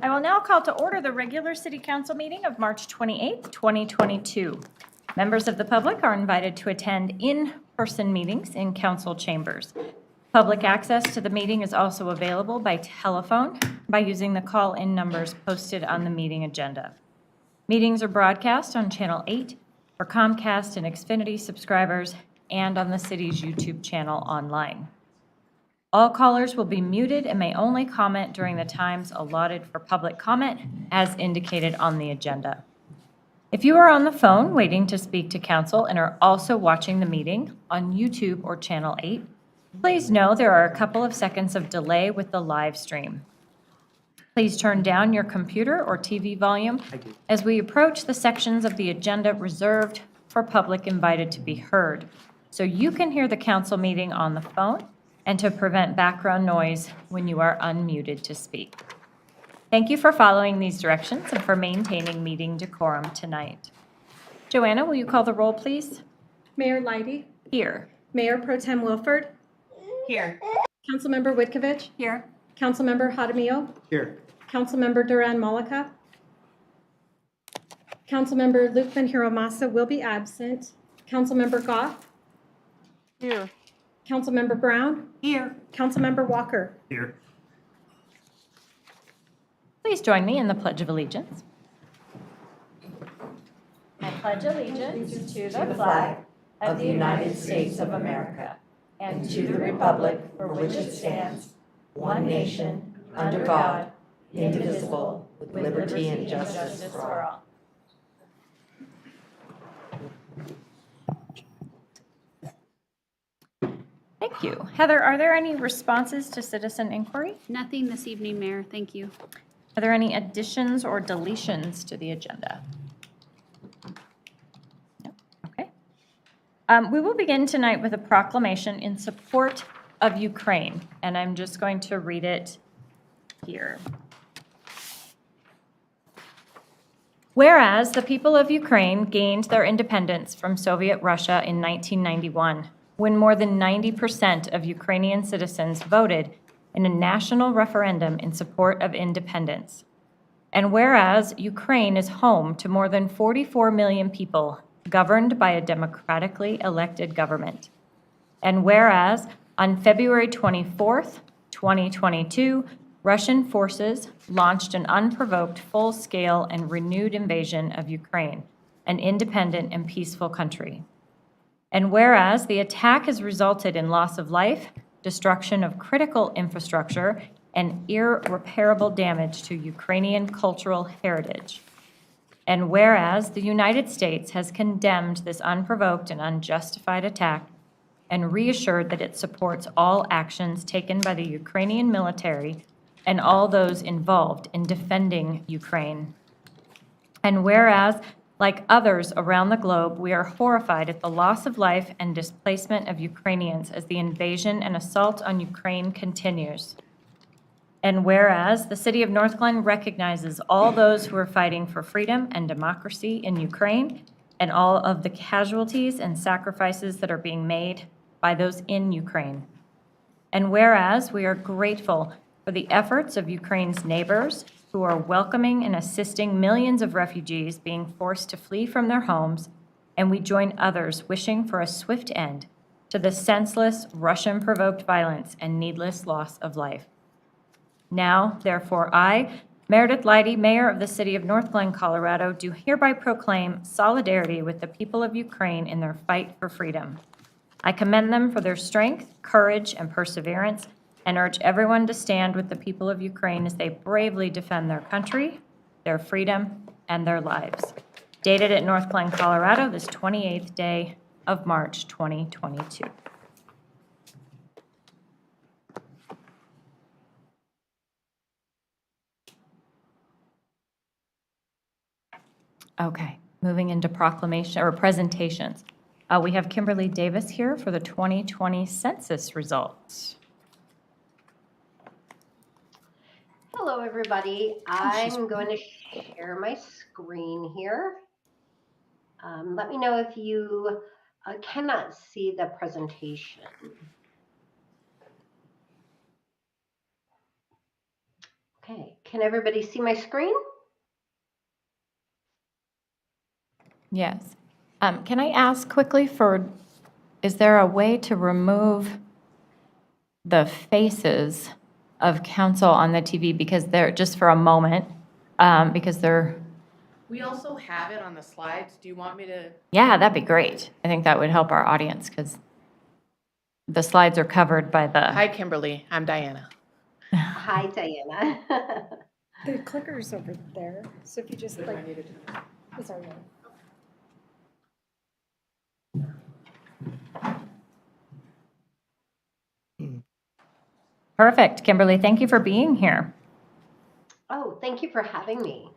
I will now call to order the regular City Council meeting of March 28th, 2022. Members of the public are invited to attend in-person meetings in council chambers. Public access to the meeting is also available by telephone by using the call-in numbers posted on the meeting agenda. Meetings are broadcast on Channel 8 for Comcast and Xfinity subscribers and on the city's YouTube channel online. All callers will be muted and may only comment during the times allotted for public comment as indicated on the agenda. If you are on the phone waiting to speak to council and are also watching the meeting on YouTube or Channel 8, please know there are a couple of seconds of delay with the live stream. Please turn down your computer or TV volume as we approach the sections of the agenda reserved for public invited to be heard, so you can hear the council meeting on the phone and to prevent background noise when you are unmuted to speak. Thank you for following these directions and for maintaining meeting decorum tonight. Joanna, will you call the roll, please? Mayor Leidy. Here. Mayor Pro Tem Wilford. Here. Councilmember Witkovich. Here. Councilmember Jaramillo. Here. Councilmember Duran Malika. Councilmember Luqman Hiromasa will be absent. Councilmember Goff. Here. Councilmember Brown. Here. Councilmember Walker. Here. Please join me in the Pledge of Allegiance. I pledge allegiance to the flag of the United States of America and to the republic for which it stands, one nation, under God, indivisible, with liberty and justice for all. Thank you. Heather, are there any responses to citizen inquiry? Nothing this evening, Mayor. Thank you. Are there any additions or deletions to the agenda? No. Okay. We will begin tonight with a proclamation in support of Ukraine, and I'm just going to read it here. Whereas the people of Ukraine gained their independence from Soviet Russia in 1991, when more than 90% of Ukrainian citizens voted in a national referendum in support of independence. And whereas Ukraine is home to more than 44 million people governed by a democratically elected government. And whereas on February 24th, 2022, Russian forces launched an unprovoked, full-scale, and renewed invasion of Ukraine, an independent and peaceful country. And whereas the attack has resulted in loss of life, destruction of critical infrastructure, and irreparable damage to Ukrainian cultural heritage. And whereas the United States has condemned this unprovoked and unjustified attack and reassured that it supports all actions taken by the Ukrainian military and all those involved in defending Ukraine. And whereas, like others around the globe, we are horrified at the loss of life and displacement of Ukrainians as the invasion and assault on Ukraine continues. And whereas the city of Northglenn recognizes all those who are fighting for freedom and democracy in Ukraine and all of the casualties and sacrifices that are being made by those in Ukraine. And whereas we are grateful for the efforts of Ukraine's neighbors who are welcoming and assisting millions of refugees being forced to flee from their homes, and we join others wishing for a swift end to the senseless Russian-provoked violence and needless loss of life. Now, therefore, I, Meredith Leidy, Mayor of the City of Northglenn, Colorado, do hereby proclaim solidarity with the people of Ukraine in their fight for freedom. I commend them for their strength, courage, and perseverance, and urge everyone to stand with the people of Ukraine as they bravely defend their country, their freedom, and their lives. Dated at Northglenn, Colorado, this 28th day of March, 2022. Okay, moving into proclamation or presentations. We have Kimberly Davis here for the 2020 census results. Hello, everybody. I'm going to share my screen here. Let me know if you cannot see the presentation. Okay, can everybody see my screen? Yes. Can I ask quickly is there a way to remove the faces of council on the TV because they're, just for a moment, because they're, We also have it on the slides. Do you want me to? yeah, that'd be great. I think that would help our audience because the slides are covered by the. Hi, Kimberly. I'm Diana. Hi, Diana. The clicker's over there, so if you just like, it's all right. Perfect. Kimberly, thank you for being here. Oh, thank you for having me.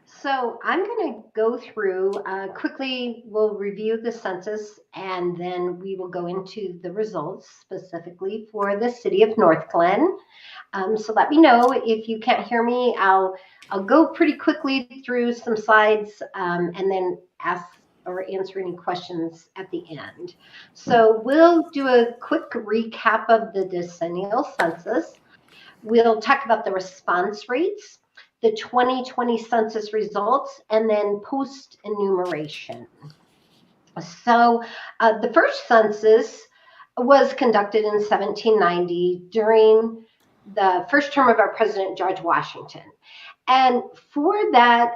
So I'm going to go through quickly, we'll review the census, and then we will go into the results specifically for the city of Northglenn. So let me know if you can't hear me. I'll go pretty quickly through some slides and then ask or answer any questions at the end. So we'll do a quick recap of the decennial census. We'll talk about the response rates, the 2020 census results, and then post-enumeration. So the first census was conducted in 1790 during the first term of our president, George Washington. And for that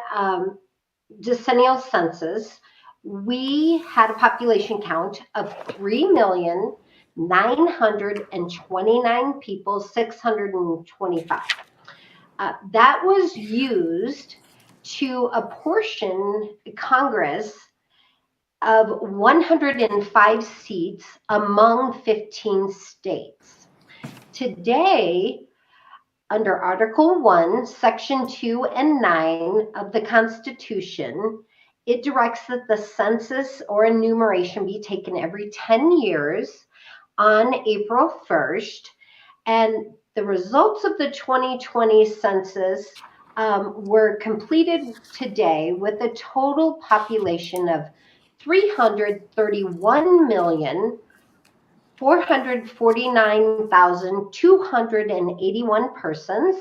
decennial census, we had a population count of 3,929 people, 625. That was used to apportion Congress of 105 seats among 15 states. Today, under Article 1, Section 2 and 9 of the Constitution, it directs that the census or enumeration be taken every 10 years on April 1st. And the results of the 2020 census were completed today with a total population of 331,449,281 persons.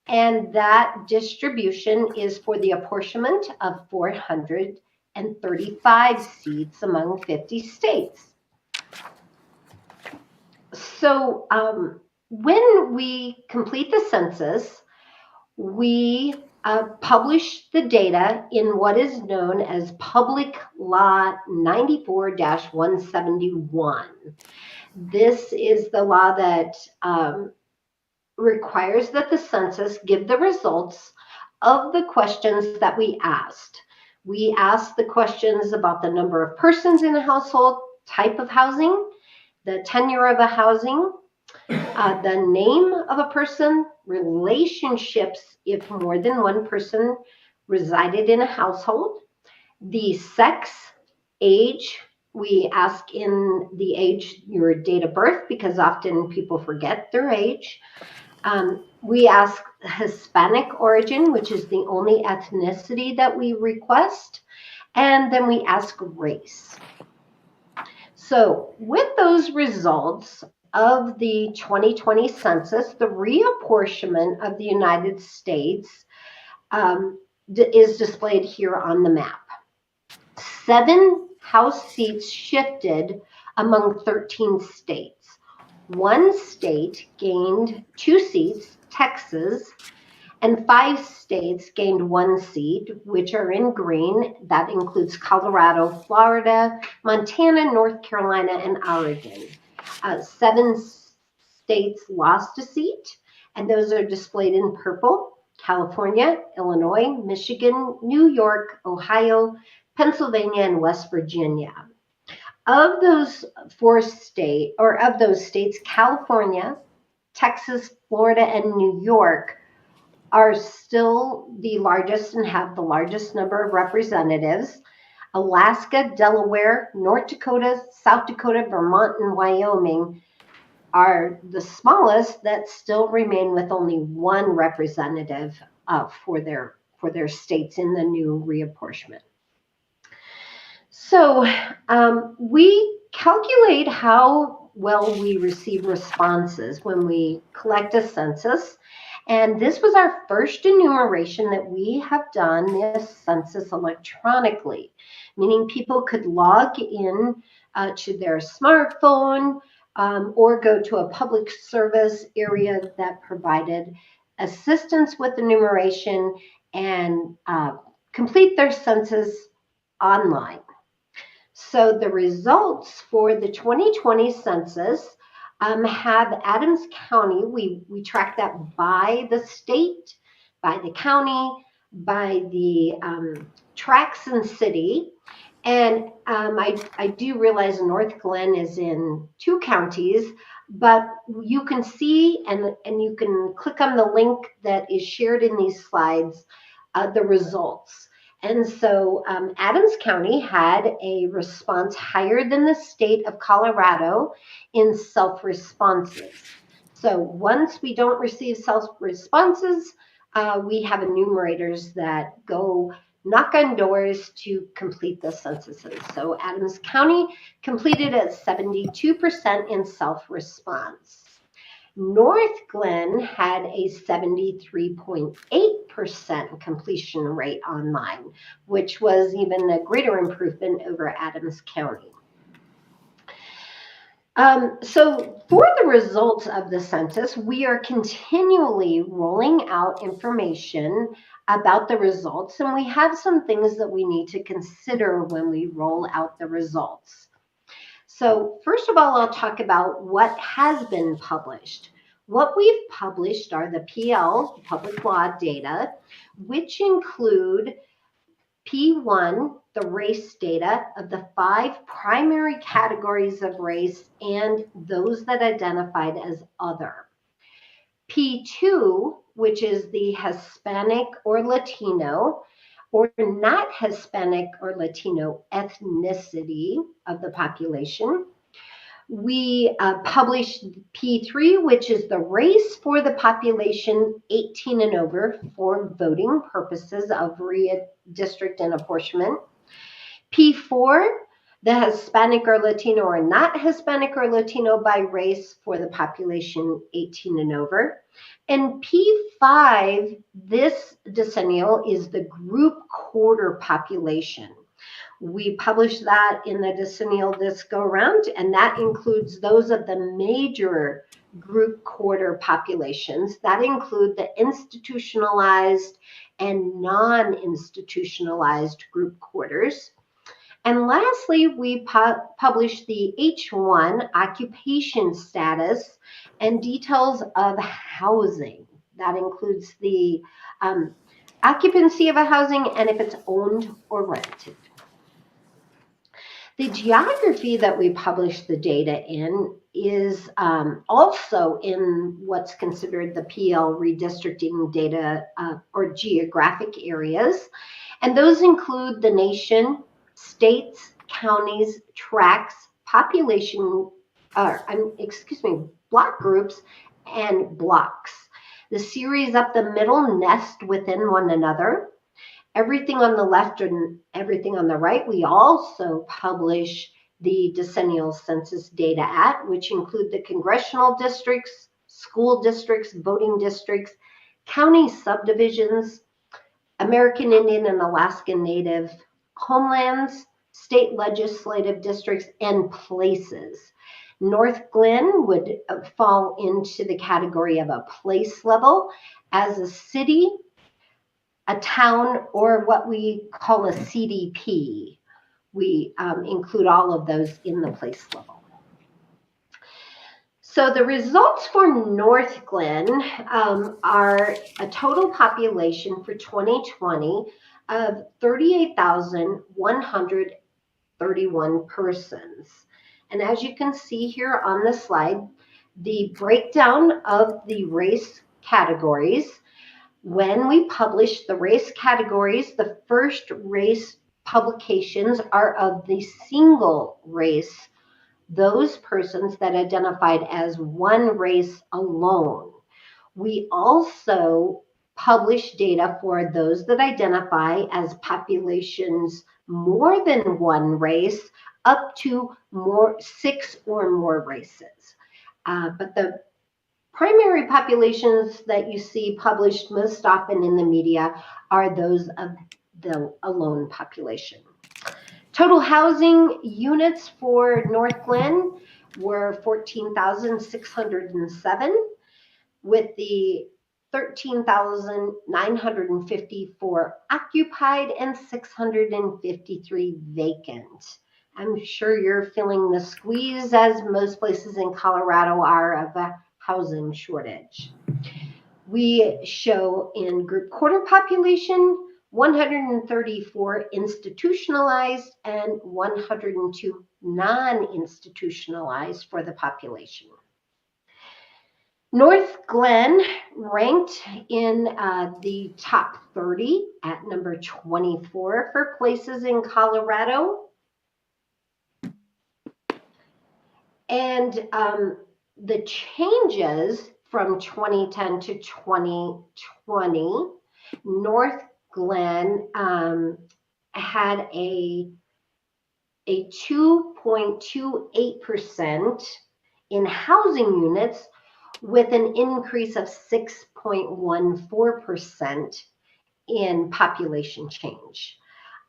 And that distribution is for the apportionment of 435 seats among 50 states. So when we complete the census, we publish the data in what is known as Public Law 94-171. This is the law that requires that the census give the results of the questions that we asked. We asked the questions about the number of persons in a household, type of housing, the tenure of a housing, the name of a person, relationships if more than one person resided in a household, the sex, age. We ask in the age, your date of birth, because often people forget their age. We ask Hispanic origin, which is the only ethnicity that we request. And then we ask race. So with those results of the 2020 census, the reapportionment of the United States is displayed here on the map. 7 House seats shifted among 13 states. 1 state gained 2 seats, Texas, and 5 states gained 1 seat, which are in green. That includes Colorado, Florida, Montana, North Carolina, and Oregon. 7 states lost a seat, and those are displayed in purple: California, Illinois, Michigan, New York, Ohio, Pennsylvania, and West Virginia. Of those states, California, Texas, Florida, and New York are still the largest and have the largest number of representatives. Alaska, Delaware, North Dakota, South Dakota, Vermont, and Wyoming are the smallest that still remain with only 1 representative for their states in the new reapportionment. So we calculate how well we receive responses when we collect a census, And this was our first enumeration that we have done this census electronically, meaning people could log in to their smartphone or go to a public service area that provided assistance with enumeration and complete their census online. So the results for the 2020 census have Adams County, we track that by the state, by the county, by the tracts and city. And I do realize Northglenn is in 2 counties, but you can see and you can click on the link that is shared in these slides, the results. And so Adams County had a response higher than the state of Colorado in self-responses. So once we don't receive self-responses, we have enumerators that go knock on doors to complete the censuses. So Adams County completed at 72% in self-response. Northglenn had a 73.8% completion rate online, which was even a greater improvement over Adams County. So for the results of the census, we are continually rolling out information about the results, and we have some things that we need to consider when we roll out the results. So first of all, I'll talk about what has been published. What we've published are the PL, public law data, which include P1, the race data of the 5 primary categories of race and those that identified as other. P2, which is the Hispanic or Latino, or not Hispanic or Latino ethnicity of the population. We published P3, which is the race for the population 18 and over for voting purposes of redistrict and apportionment. P4, the Hispanic or Latino or not Hispanic or Latino by race for the population 18 and over. And P5, this decennial, is the group quarter population. We published that in the decennial this go around, and that includes those of the major group quarter populations. That include the institutionalized and non-institutionalized group quarters. And lastly, we published the H1 occupation status and details of housing. That includes the occupancy of a housing and if it's owned or rented. The geography that we publish the data in is also in what's considered the PL redistricting data or geographic areas. And those include the nation, states, counties, tracts, population, block groups, and blocks. The series up the middle nest within one another. Everything on the left and everything on the right, we also publish the decennial census data at, which include the congressional districts, school districts, voting districts, county subdivisions, American Indian and Alaskan Native homelands, state legislative districts, and places. Northglenn would fall into the category of a place level as a city, a town, or what we call a CDP. We include all of those in the place level. So the results for Northglenn are a total population for 2020 of 38,131 persons. And as you can see here on the slide, the breakdown of the race categories. When we publish the race categories, the first race publications are of the single race, those persons that identified as one race alone. We also publish data for those that identify as populations more than one race, up to 6 or more races. But the Primary populations that you see published most often in the media are those of the alone population. Total housing units for Northglenn were 14,607, with the 13,954 occupied and 653 vacant. I'm sure you're feeling the squeeze, as most places in Colorado are, of a housing shortage. We show in group quarter population 134 institutionalized and 102 non-institutionalized for the population. Northglenn ranked in the top 30 at number 24 for places in Colorado. And the changes from 2010 to 2020, Northglenn had a 2.28% in housing units, with an increase of 6.14% in population change.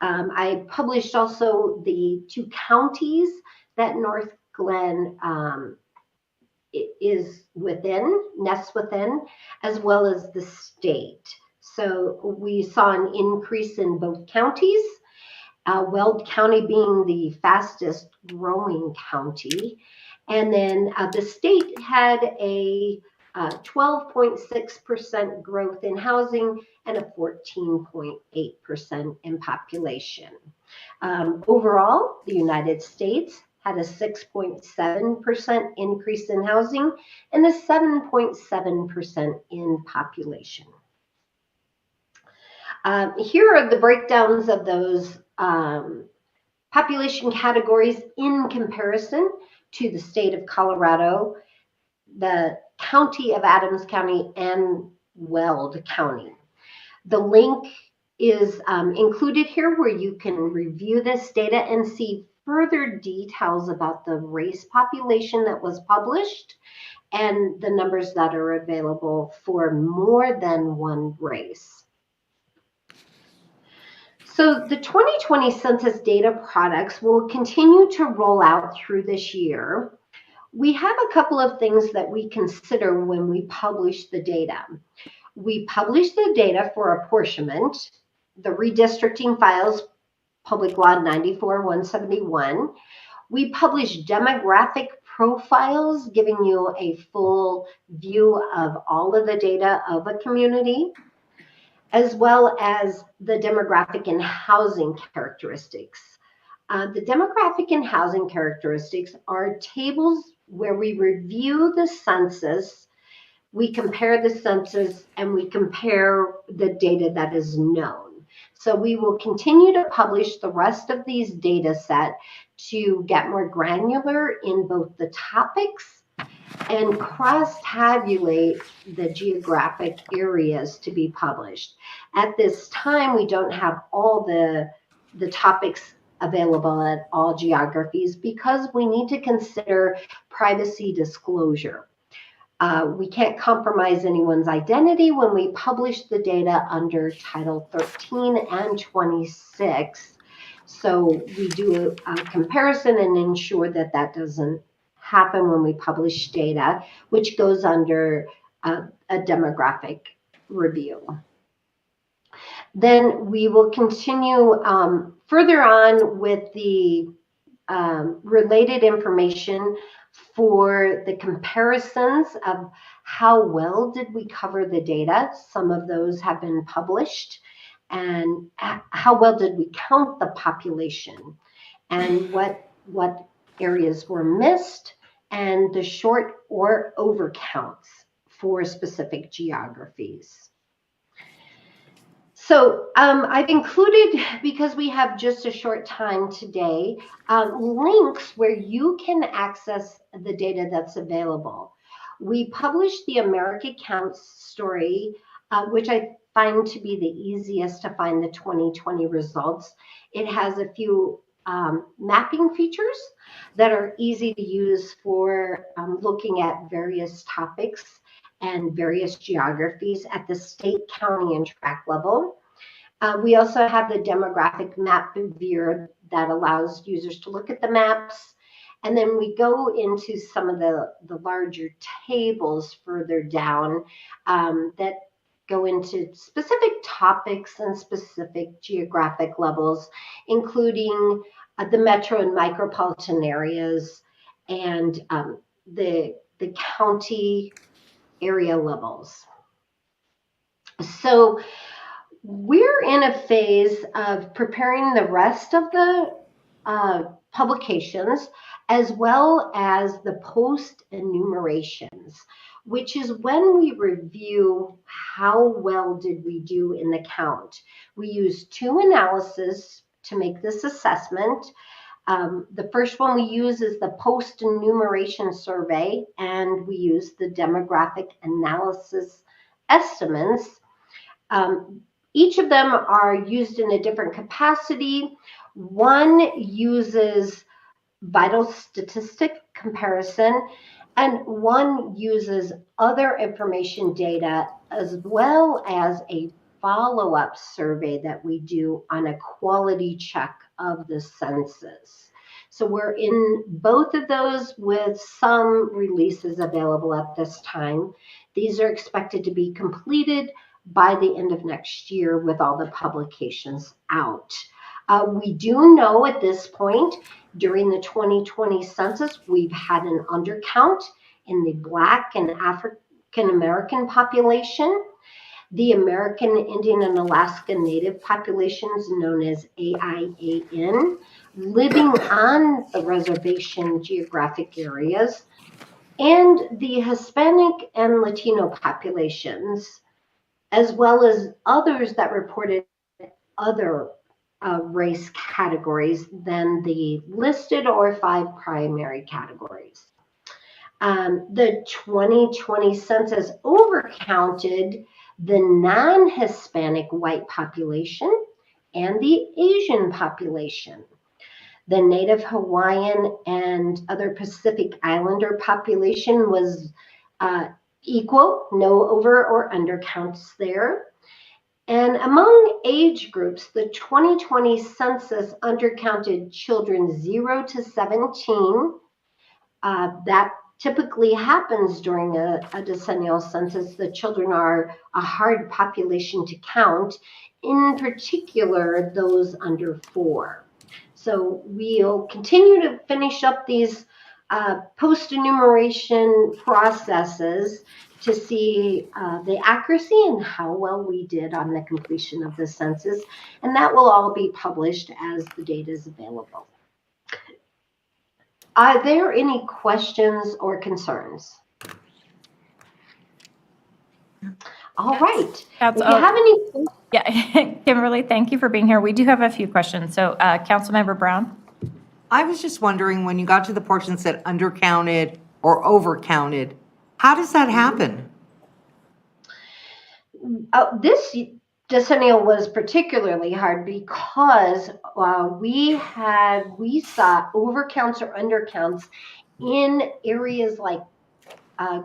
I published also the 2 counties that Northglenn is within, nests within, as well as the state. So we saw an increase in both counties, Weld County being the fastest growing county. And then the state had a 12.6% growth in housing and a 14.8% in population. Overall, the United States had a 6.7% increase in housing and a 7.7% in population. Here are the breakdowns of those population categories in comparison to the state of Colorado, the county of Adams County, and Weld County. The link is included here where you can review this data and see further details about the race population that was published and the numbers that are available for more than one race. So the 2020 census data products will continue to roll out through this year. We have a couple of things that we consider when we publish the data. We publish the data for apportionment, the redistricting files, Public Law 94-171. We publish demographic profiles, giving you a full view of all of the data of a community, as well as the demographic and housing characteristics. The demographic and housing characteristics are tables where we review the census, we compare the census, and we compare the data that is known. So we will continue to publish the rest of these data set to get more granular in both the topics and cross-tabulate the geographic areas to be published. At this time, we don't have all the topics available at all geographies because we need to consider privacy disclosure. We can't compromise anyone's identity when we publish the data under Title 13 and 26. So we do a comparison and ensure that that doesn't happen when we publish data, which goes under a demographic review. Then we will continue further on with the related information for the comparisons of how well did we cover the data. Some of those have been published. And how well did we count the population, and what areas were missed, and the short or over counts for specific geographies. So I've included, because we have just a short time today, links where you can access the data that's available. We published the America Counts story, which I find to be the easiest to find the 2020 results. It has a few mapping features that are easy to use for looking at various topics. and various geographies at the state, county, and tract level. We also have the demographic map viewer that allows users to look at the maps. And then we go into some of the larger tables further down that go into specific topics and specific geographic levels, including the metro and micropolitan areas and the county area levels. So we're in a phase of preparing the rest of the publications, as well as the post enumerations, which is when we review how well did we do in the count. We use 2 analyses to make this assessment. The first one we use is the post enumeration survey, and we use the demographic analysis estimates. Each of them are used in a different capacity. One uses vital statistic comparison, and one uses other information data, as well as a follow-up survey that we do on a quality check of the census. So we're in both of those with some releases available at this time. These are expected to be completed by the end of next year with all the publications out. We do know at this point, during the 2020 census, we've had an undercount in the Black and African American population. The American Indian and Alaska Native populations, known as AIAN, living on the reservation geographic areas, and the Hispanic and Latino populations, as well as others that reported other race categories than the listed or 5 primary categories. The 2020 census overcounted the non-Hispanic white population and the Asian population. The Native Hawaiian and other Pacific Islander population was equal, no over or undercounts there. And among age groups, the 2020 census undercounted children 0 to 17. That typically happens during a decennial census. The children are a hard population to count, in particular those under 4. So we'll continue to finish up these post-enumeration processes to see the accuracy and how well we did on the completion of the census. And that will all be published as the data is available. Are there any questions or concerns? All right. That's if you have any... Yeah, Kimberly, thank you for being here. We do have a few questions. So Councilmember Brown? I was just wondering, when you got to the portions that undercounted or overcounted, how does that happen? This decennial was particularly hard because we saw overcounts or undercounts in areas like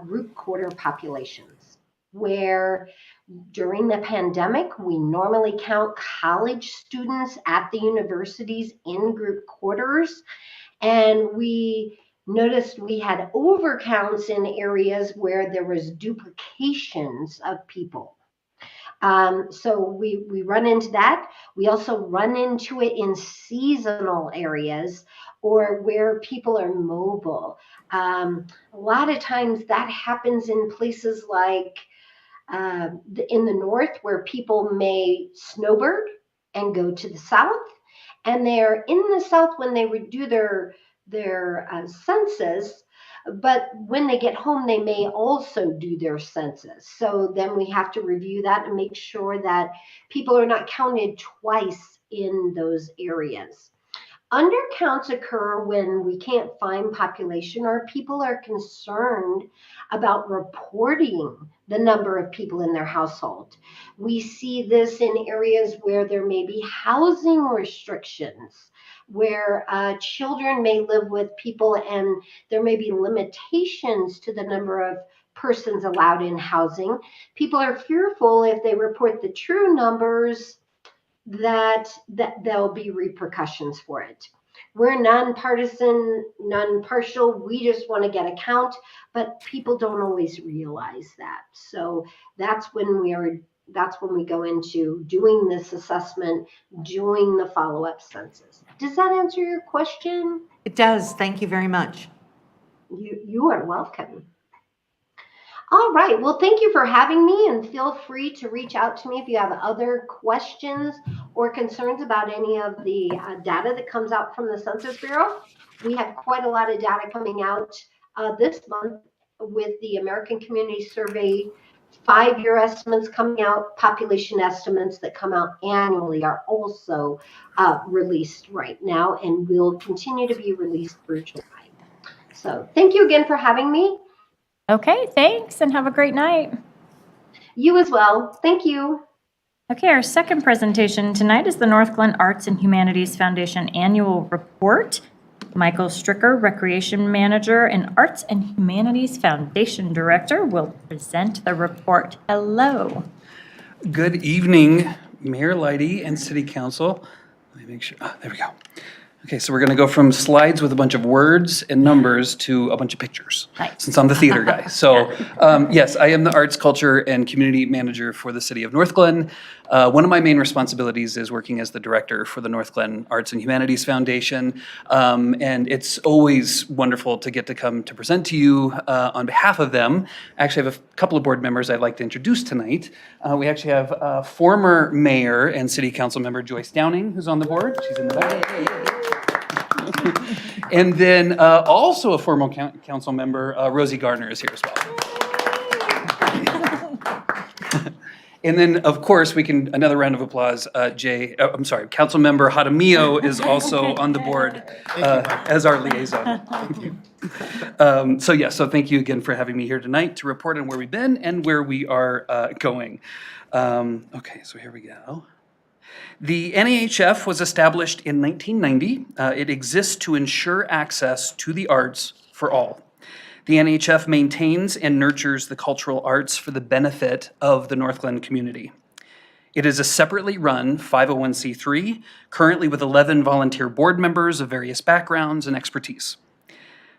group quarter populations, where during the pandemic, we normally count college students at the universities in group quarters, and we noticed we had overcounts in areas where there was duplications of people. So we run into that. We also run into it in seasonal areas or where people are mobile. A lot of times that happens in places like in the north, where people may snowbird and go to the south, and they're in the south when they would do their census, but when they get home, they may also do their census. So then we have to review that and make sure that people are not counted twice in those areas. Undercounts occur when we can't find population or people are concerned about reporting the number of people in their household. We see this in areas where there may be housing restrictions, where children may live with people and there may be limitations to the number of persons allowed in housing. People are fearful if they report the true numbers that there'll be repercussions for it. We're nonpartisan, non-partial. We just want to get a count, but people don't always realize that. So that's when we go into doing this assessment, doing the follow-up census. Does that answer your question? It does. Thank you very much. You are welcome. All right. Well, thank you for having me, and feel free to reach out to me if you have other questions or concerns about any of the data that comes out from the Census Bureau. We have quite a lot of data coming out this month with the American Community Survey 5-year estimates coming out. Population estimates that come out annually are also released right now and will continue to be released through July. So thank you again for having me. Okay, thanks, and have a great night. You as well. Thank you. Okay, our second presentation tonight is the Northglenn Arts and Humanities Foundation Annual Report. Michael Stricker, Recreation Manager and Arts and Humanities Foundation Director, will present the report. Hello. Good evening, Mayor Leidy and City Council. Let me make sure, there we go. Okay, so we're going to go from slides with a bunch of words and numbers to a bunch of pictures, Nice. since I'm the theater guy. So yes, I am the Arts, Culture, and Community Manager for the City of Northglenn. One of my main responsibilities is working as the director for the Northglenn Arts and Humanities Foundation. And it's always wonderful to get to come to present to you on behalf of them. I actually have a couple of board members I'd like to introduce tonight. We actually have former Mayor and City Council member Joyce Downing, who's on the board. She's in the back. And then also a former council member, Rosie Gardner, is here as well. And then, of course, another round of applause, Council Member Jaramillo is also on the board as our liaison. So thank you again for having me here tonight to report on where we've been and where we are going. Okay, so here we go. The NHF was established in 1990. It exists to ensure access to the arts for all. The NHF maintains and nurtures the cultural arts for the benefit of the Northglenn community. It is a separately run 501c3, currently with 11 volunteer board members of various backgrounds and expertise.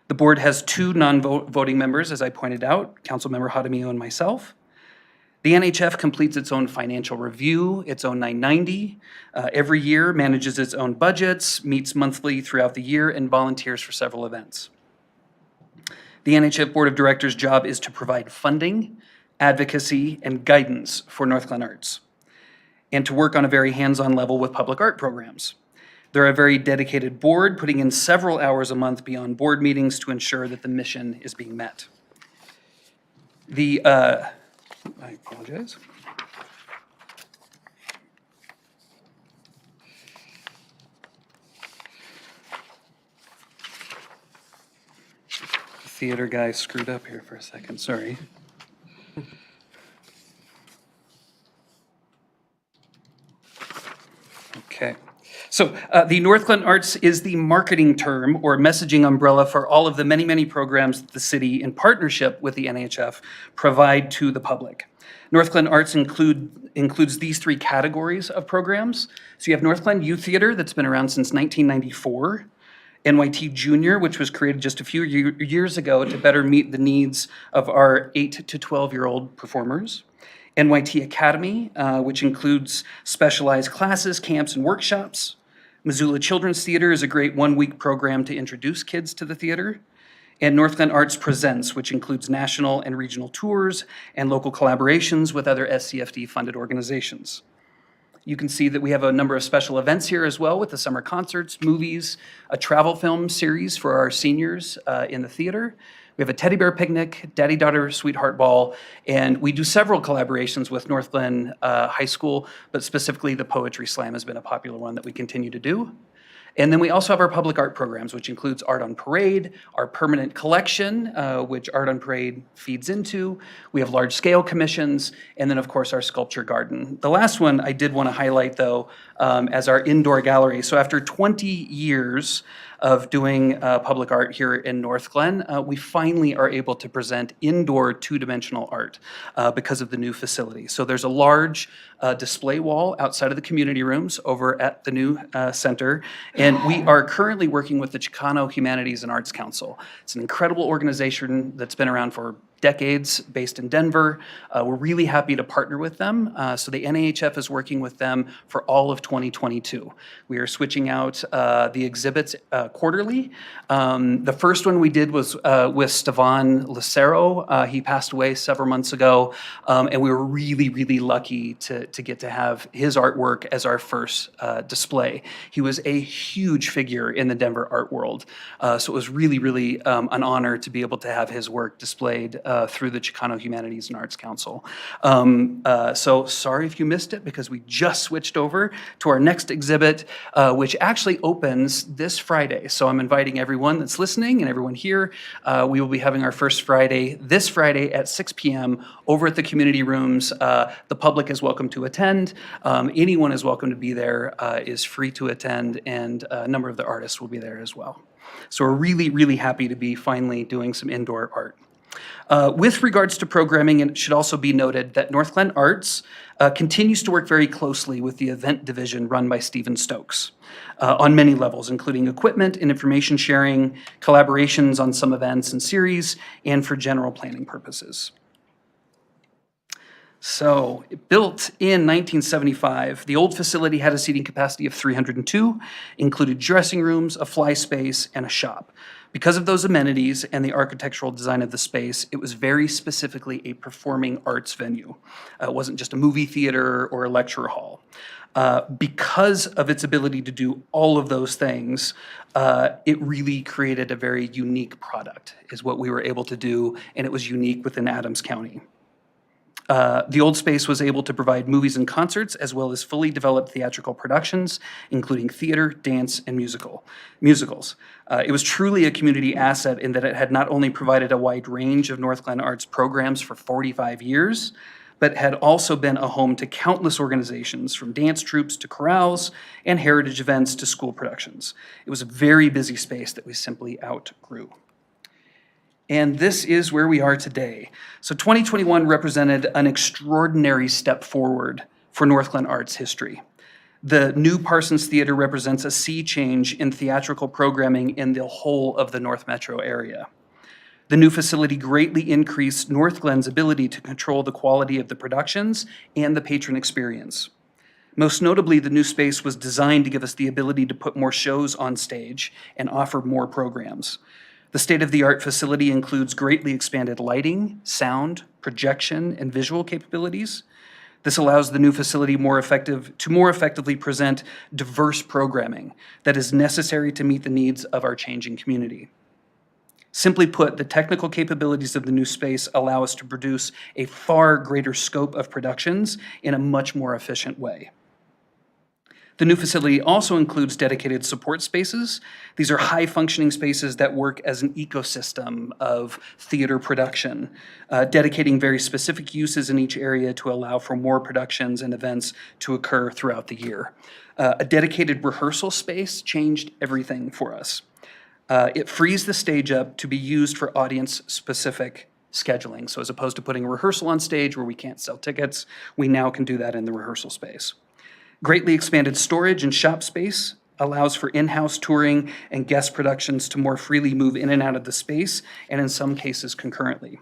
The board has 2 non-voting members, as I pointed out, Councilmember Jaramillo and myself. The NHF completes its own financial review, its own 990, every year, manages its own budgets, meets monthly throughout the year, and volunteers for several events. The NHF Board of Directors' job is to provide funding, advocacy, and guidance for Northglenn Arts, and to work on a very hands-on level with public art programs. They're a very dedicated board, putting in several hours a month beyond board meetings to ensure that the mission is being met. I apologize. The theater guy screwed up here for a second, sorry. Okay. So the Northglenn Arts is the marketing term or messaging umbrella for all of the many, many programs that the city, in partnership with the NHF, provide to the public. Northglenn Arts includes these 3 categories of programs. So you have Northglenn Youth Theater, that's been around since 1994. NYT Junior, which was created just a few years ago to better meet the needs of our 8 to 12-year-old performers. NYT Academy, which includes specialized classes, camps, and workshops. Missoula Children's Theater is a great 1-week program to introduce kids to the theater. And Northglenn Arts Presents, which includes national and regional tours and local collaborations with other SCFD-funded organizations. You can see that we have a number of special events here as well with the summer concerts, movies, a travel film series for our seniors in the theater. We have a teddy bear picnic, daddy-daughter sweetheart ball, and we do several collaborations with Northglenn High School, but specifically the Poetry Slam has been a popular one that we continue to do. And then we also have our public art programs, which includes Art on Parade, our permanent collection, which Art on Parade feeds into. We have large-scale commissions, and then, of course, our sculpture garden. The last one I did want to highlight, though, as our indoor gallery. So after 20 years of doing public art here in Northglenn, we finally are able to present indoor two-dimensional art because of the new facility. So there's a large display wall outside of the community rooms over at the new center, and we are currently working with the Chicano Humanities and Arts Council. It's an incredible organization that's been around for decades, based in Denver. We're really happy to partner with them. So the NAHF is working with them for all of 2022. We are switching out the exhibits quarterly. The first one we did was with Stevan Lucero. He passed away several months ago, and we were really, really lucky to get to have his artwork as our first display. He was a huge figure in the Denver art world, so it was really, really an honor to be able to have his work displayed through the Chicano Humanities and Arts Council. So sorry if you missed it, because we just switched over to our next exhibit, which actually opens this Friday. So I'm inviting everyone that's listening and everyone here. We will be having our first Friday, this Friday at 6 p.m. over at the community rooms. The public is welcome to attend. Anyone is welcome to be there, is free to attend, and a number of the artists will be there as well. So we're really, really happy to be finally doing some indoor art. With regards to programming, it should also be noted that Northland Arts continues to work very closely with the event division run by Stephen Stokes on many levels, including equipment and information sharing, collaborations on some events and series, and for general planning purposes. So, built in 1975, the old facility had a seating capacity of 302, included dressing rooms, a fly space, and a shop. Because of those amenities and the architectural design of the space, it was very specifically a performing arts venue. It wasn't just a movie theater or a lecture hall. Because of its ability to do all of those things, it really created a very unique product, is what we were able to do, and it was unique within Adams County. The old space was able to provide movies and concerts, as well as fully developed theatrical productions, including theater, dance, and musicals. It was truly a community asset in that it had not only provided a wide range of Northland Arts programs for 45 years, but had also been a home to countless organizations, from dance troupes to chorales and heritage events to school productions. It was a very busy space that we simply outgrew. And this is where we are today. So 2021 represented an extraordinary step forward for Northland Arts history. The new Parsons Theater represents a sea change in theatrical programming in the whole of the North Metro area. The new facility greatly increased Northglenn's ability to control the quality of the productions and the patron experience. Most notably, the new space was designed to give us the ability to put more shows on stage and offer more programs. The state-of-the-art facility includes greatly expanded lighting, sound, projection, and visual capabilities. This allows the new facility to more effectively present diverse programming that is necessary to meet the needs of our changing community. Simply put, the technical capabilities of the new space allow us to produce a far greater scope of productions in a much more efficient way. The new facility also includes dedicated support spaces. These are high-functioning spaces that work as an ecosystem of theater production, dedicating very specific uses in each area to allow for more productions and events to occur throughout the year. A dedicated rehearsal space changed everything for us. It frees the stage up to be used for audience-specific scheduling. So as opposed to putting a rehearsal on stage where we can't sell tickets, we now can do that in the rehearsal space. Greatly expanded storage and shop space allows for in-house touring and guest productions to more freely move in and out of the space, and in some cases concurrently.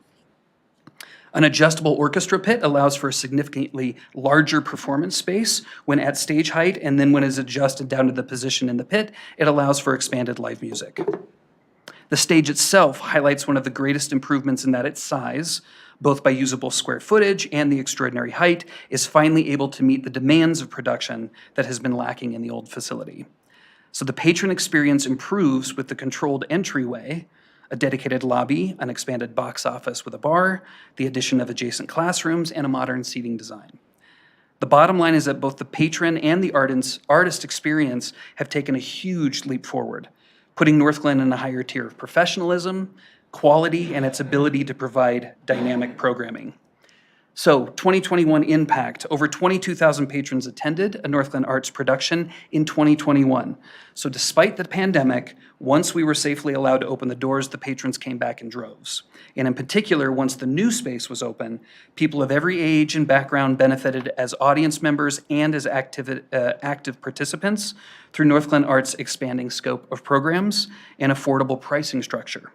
An adjustable orchestra pit allows for a significantly larger performance space when at stage height, and then when it's adjusted down to the position in the pit, it allows for expanded live music. The stage itself highlights one of the greatest improvements in that its size, both by usable square footage and the extraordinary height, is finally able to meet the demands of production that has been lacking in the old facility. So the patron experience improves with the controlled entryway, a dedicated lobby, an expanded box office with a bar, the addition of adjacent classrooms, and a modern seating design. The bottom line is that both the patron and the artist experience have taken a huge leap forward, putting Northglenn in a higher tier of professionalism, quality, and its ability to provide dynamic programming. So 2021 impact, over 22,000 patrons attended a Northland Arts production in 2021. So despite the pandemic, once we were safely allowed to open the doors, the patrons came back in droves. And in particular, once the new space was open, people of every age and background benefited as audience members and as active participants through Northland Arts' expanding scope of programs and affordable pricing structure.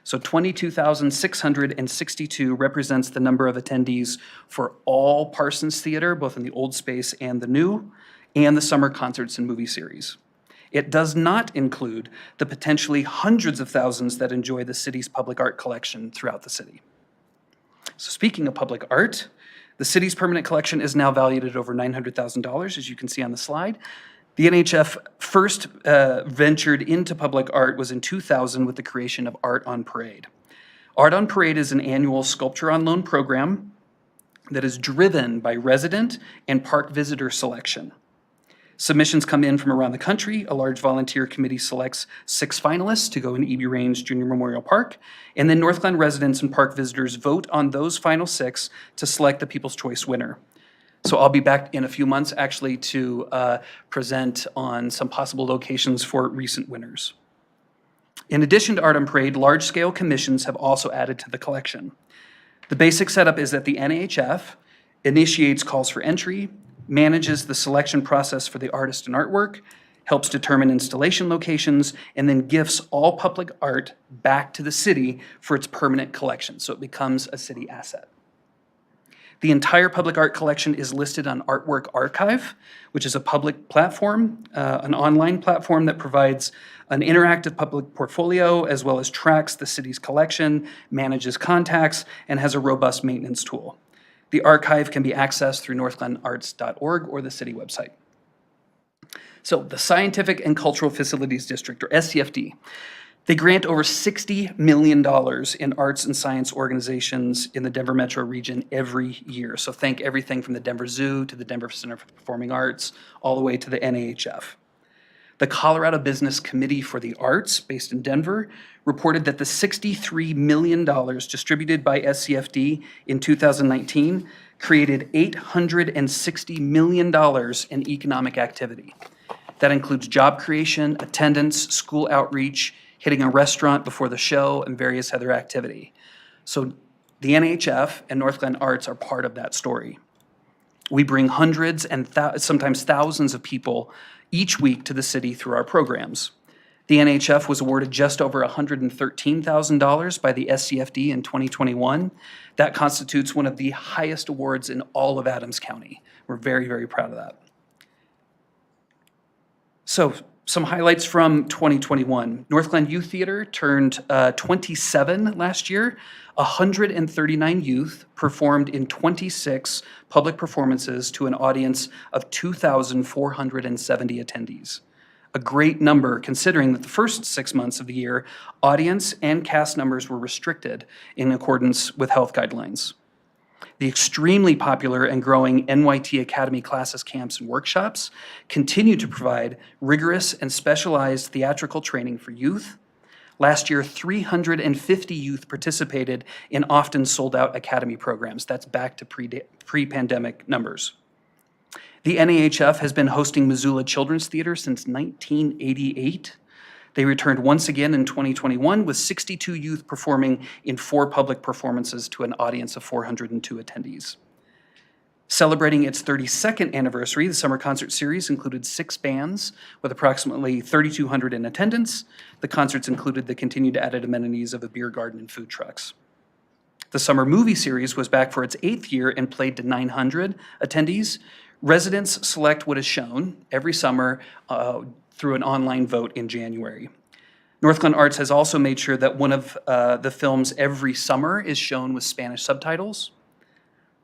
So 22,662 represents the number of attendees for all Parsons Theater, both in the old space and the new, and the summer concerts and movie series. It does not include the potentially hundreds of thousands that enjoy the city's public art collection throughout the city. So speaking of public art, the city's permanent collection is now valued at over $900,000, as you can see on the slide. The NHF first ventured into public art was in 2000 with the creation of Art on Parade. Art on Parade is an annual sculpture on loan program that is driven by resident and park visitor selection. Submissions come in from around the country. A large volunteer committee selects 6 finalists to go in E.B. Raines Junior Memorial Park, and then Northland residents and park visitors vote on those final 6 to select the People's Choice winner. So I'll be back in a few months actually to present on some possible locations for recent winners. In addition to Art on Parade, large-scale commissions have also added to the collection. The basic setup is that the NHF initiates calls for entry, manages the selection process for the artist and artwork, helps determine installation locations, and then gifts all public art back to the city for its permanent collection, so it becomes a city asset. The entire public art collection is listed on Artwork Archive, which is a public platform, an online platform that provides an interactive public portfolio as well as tracks the city's collection, manages contacts, and has a robust maintenance tool. The archive can be accessed through northglenarts.org or the city website. So the Scientific and Cultural Facilities District, or SCFD, they grant over $60 million in arts and science organizations in the Denver metro region every year. So think everything from the Denver Zoo to the Denver Center for the Performing Arts, all the way to the NAHF. The Colorado Business Committee for the Arts, based in Denver, reported that the $63 million distributed by SCFD in 2019 created $860 million in economic activity. That includes job creation, attendance, school outreach, hitting a restaurant before the show, and various other activity. So the NHF and Northland Arts are part of that story. We bring hundreds and sometimes thousands of people each week to the city through our programs. The NHF was awarded just over $113,000 by the SCFD in 2021. That constitutes one of the highest awards in all of Adams County. We're very, very proud of that. So, some highlights from 2021. Northland Youth Theater turned 27 last year. 139 youth performed in 26 public performances to an audience of 2,470 attendees. A great number considering that the first 6 months of the year, audience and cast numbers were restricted in accordance with health guidelines. The extremely popular and growing NYT Academy classes, camps, and workshops continue to provide rigorous and specialized theatrical training for youth. Last year, 350 youth participated in often sold-out academy programs. That's back to pre-pandemic numbers. The NAHF has been hosting Missoula Children's Theater since 1988. They returned once again in 2021 with 62 youth performing in 4 public performances to an audience of 402 attendees. Celebrating its 32nd anniversary, the summer concert series included 6 bands with approximately 3,200 in attendance. The concerts included the continued added amenities of a beer garden and food trucks. The summer movie series was back for its 8th year and played to 900 attendees. Residents select what is shown every summer through an online vote in January. Northland Arts has also made sure that one of the films every summer is shown with Spanish subtitles.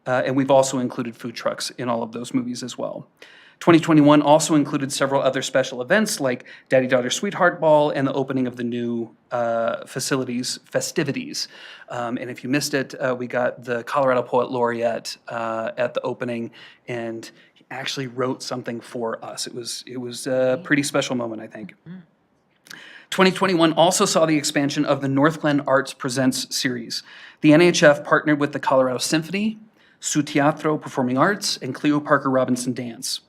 And we've also included food trucks in all of those movies as well. 2021 also included several other special events like Daddy-Daughter Sweetheart Ball and the opening of the new festivities. And if you missed it, we got the Colorado Poet Laureate at the opening, and he actually wrote something for us. It was a pretty special moment, I think. 2021 also saw the expansion of the Northland Arts Presents series. The NHF partnered with the Colorado Symphony, Su Teatro Performing Arts, and Cleo Parker Robinson Dance.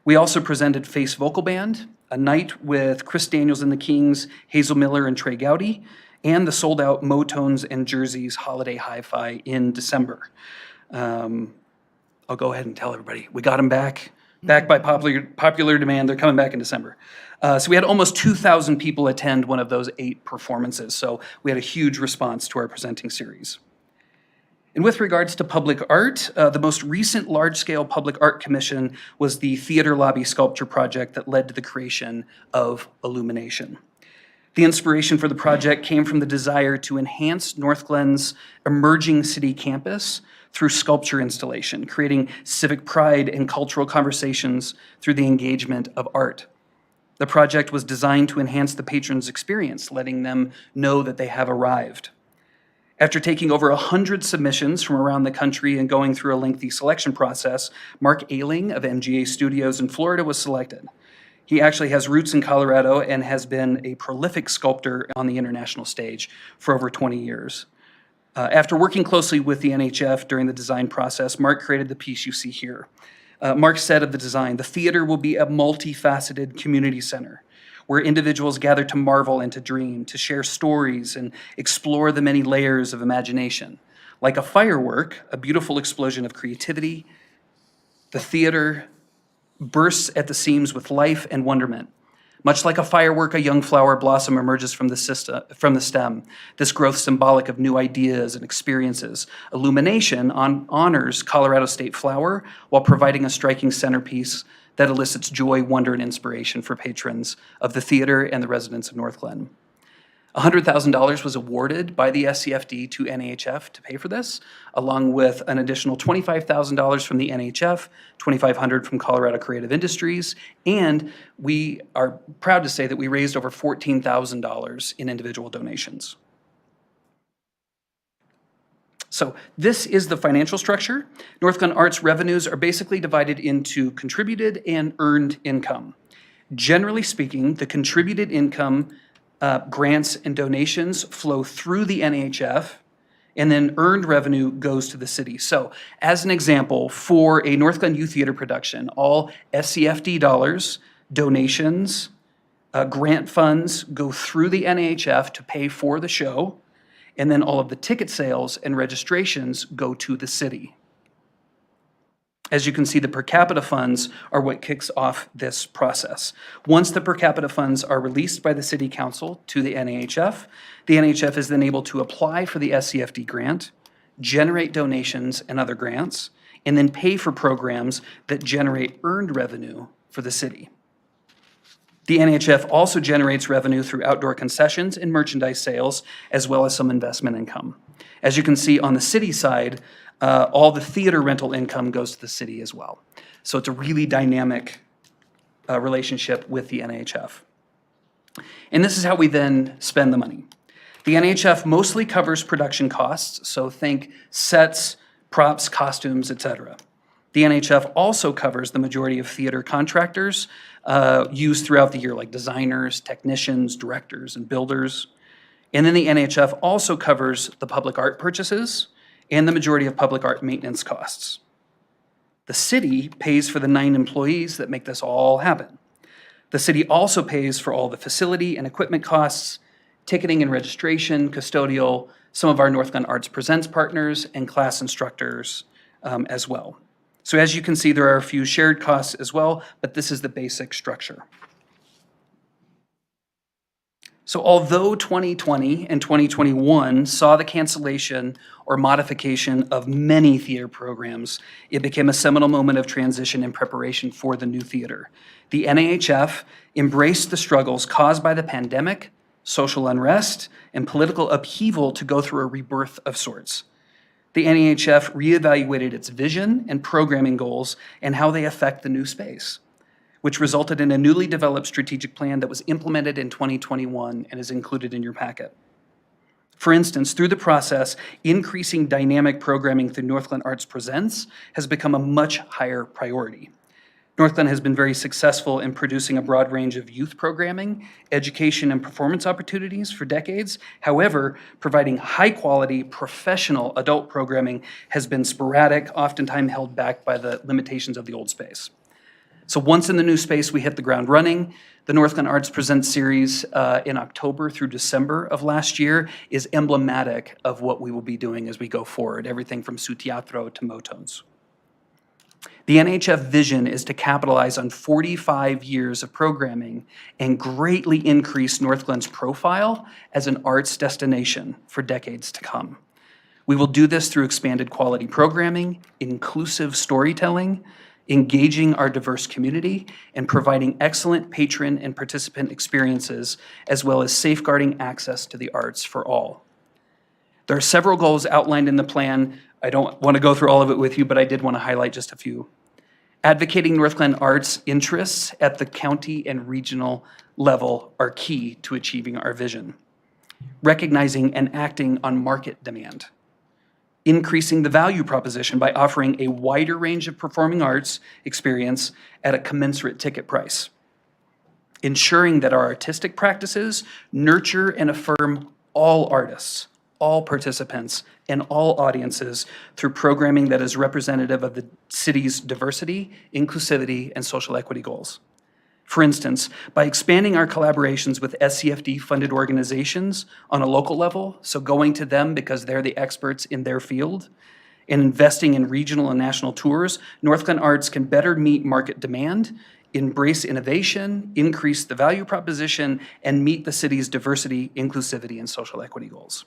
We also presented Face Vocal Band, a night with Chris Daniels and the Kings, Hazel Miller and Trey Gowdy, and the sold-out Motones and Jerseys Holiday Hi-Fi in December. I'll go ahead and tell everybody, we got them back by popular demand. They're coming back in December. So we had almost 2,000 people attend one of those 8 performances, so we had a huge response to our presenting series. And with regards to public art, the most recent large-scale public art commission was the Theater Lobby Sculpture project that led to the creation of Illumination. The inspiration for the project came from the desire to enhance Northglenn's emerging city campus through sculpture installation, creating civic pride and cultural conversations through the engagement of art. The project was designed to enhance the patrons' experience, letting them know that they have arrived. After taking over 100 submissions from around the country and going through a lengthy selection process, Mark Ailing of MGA Studios in Florida was selected. He actually has roots in Colorado and has been a prolific sculptor on the international stage for over 20 years. After working closely with the NHF during the design process, Mark created the piece you see here. Mark said of the design, "The theater will be a multifaceted community center where individuals gather to marvel and to dream, to share stories and explore the many layers of imagination. Like a firework, a beautiful explosion of creativity, the theater bursts at the seams with life and wonderment. Much like a firework, a young flower blossom emerges from the stem, this growth symbolic of new ideas and experiences. Illumination honors Colorado State flower while providing a striking centerpiece that elicits joy, wonder, and inspiration for patrons of the theater and the residents of Northglenn." $100,000 was awarded by the SCFD to NHF to pay for this, along with an additional $25,000 from the NHF, $2,500 from Colorado Creative Industries, and we are proud to say that we raised over $14,000 in individual donations. So this is the financial structure. Northglenn Arts revenues are basically divided into contributed and earned income. Generally speaking, the contributed income, grants and donations flow through the NHF, and then earned revenue goes to the city. So as an example, for a Northglenn Youth Theater production, all SCFD dollars, donations, grant funds go through the NHF to pay for the show, and then all of the ticket sales and registrations go to the city. As you can see, the per capita funds are what kicks off this process. Once the per capita funds are released by the City Council to the NHF is then able to apply for the SCFD grant, generate donations and other grants, and then pay for programs that generate earned revenue for the city. The NHF also generates revenue through outdoor concessions and merchandise sales, as well as some investment income. As you can see on the city side, all the theater rental income goes to the city as well. So it's a really dynamic relationship with the NHF. And this is how we then spend the money. The NHF mostly covers production costs, so think sets, props, costumes, etc. The NHF also covers the majority of theater contractors used throughout the year, like designers, technicians, directors, and builders. And then the NHF also covers the public art purchases and the majority of public art maintenance costs. The city pays for the 9 employees that make this all happen. The city also pays for all the facility and equipment costs, ticketing and registration, custodial, some of our Northglenn Arts Presents partners, and class instructors as well. So as you can see, there are a few shared costs as well, but this is the basic structure. So although 2020 and 2021 saw the cancellation or modification of many theater programs, it became a seminal moment of transition and preparation for the new theater. The NAHF embraced the struggles caused by the pandemic, social unrest, and political upheaval to go through a rebirth of sorts. The NAHF reevaluated its vision and programming goals and how they affect the new space, which resulted in a newly developed strategic plan that was implemented in 2021 and is included in your packet. For instance, through the process, increasing dynamic programming through Northland Arts Presents has become a much higher priority. Northland has been very successful in producing a broad range of youth programming, education, and performance opportunities for decades. However, providing high-quality, professional adult programming has been sporadic, oftentimes held back by the limitations of the old space. So once in the new space, we hit the ground running. The Northland Arts Presents series in October through December of last year is emblematic of what we will be doing as we go forward, everything from su teatro to motones. The NHF vision is to capitalize on 45 years of programming and greatly increase Northglen's profile as an arts destination for decades to come. We will do this through expanded quality programming, inclusive storytelling, engaging our diverse community, and providing excellent patron and participant experiences, as well as safeguarding access to the arts for all. There are several goals outlined in the plan. I don't want to go through all of it with you, but I did want to highlight just a few. Advocating Northglenn arts interests at the county and regional level are key to achieving our vision. Recognizing and acting on market demand. Increasing the value proposition by offering a wider range of performing arts experience at a commensurate ticket price. Ensuring that our artistic practices nurture and affirm all artists, all participants, and all audiences through programming that is representative of the city's diversity, inclusivity, and social equity goals. For instance, by expanding our collaborations with SCFD-funded organizations on a local level, so going to them because they're the experts in their field, and investing in regional and national tours, Northglenn Arts can better meet market demand, embrace innovation, increase the value proposition, and meet the city's diversity, inclusivity, and social equity goals.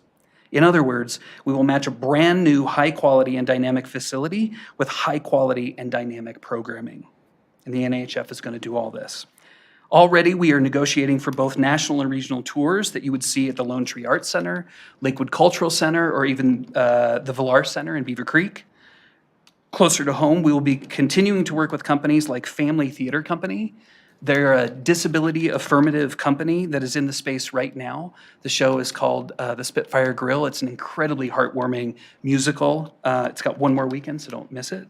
In other words, we will match a brand new high-quality and dynamic facility with high-quality and dynamic programming. And the NHF is going to do all this. Already, we are negotiating for both national and regional tours that you would see at the Lone Tree Arts Center, Lakewood Cultural Center, or even the Villar Center in Beaver Creek. Closer to home, we will be continuing to work with companies like Family Theater Company. They're a disability affirmative company that is in the space right now. The show is called The Spitfire Grill. It's an incredibly heartwarming musical. It's got one more weekend, so don't miss it.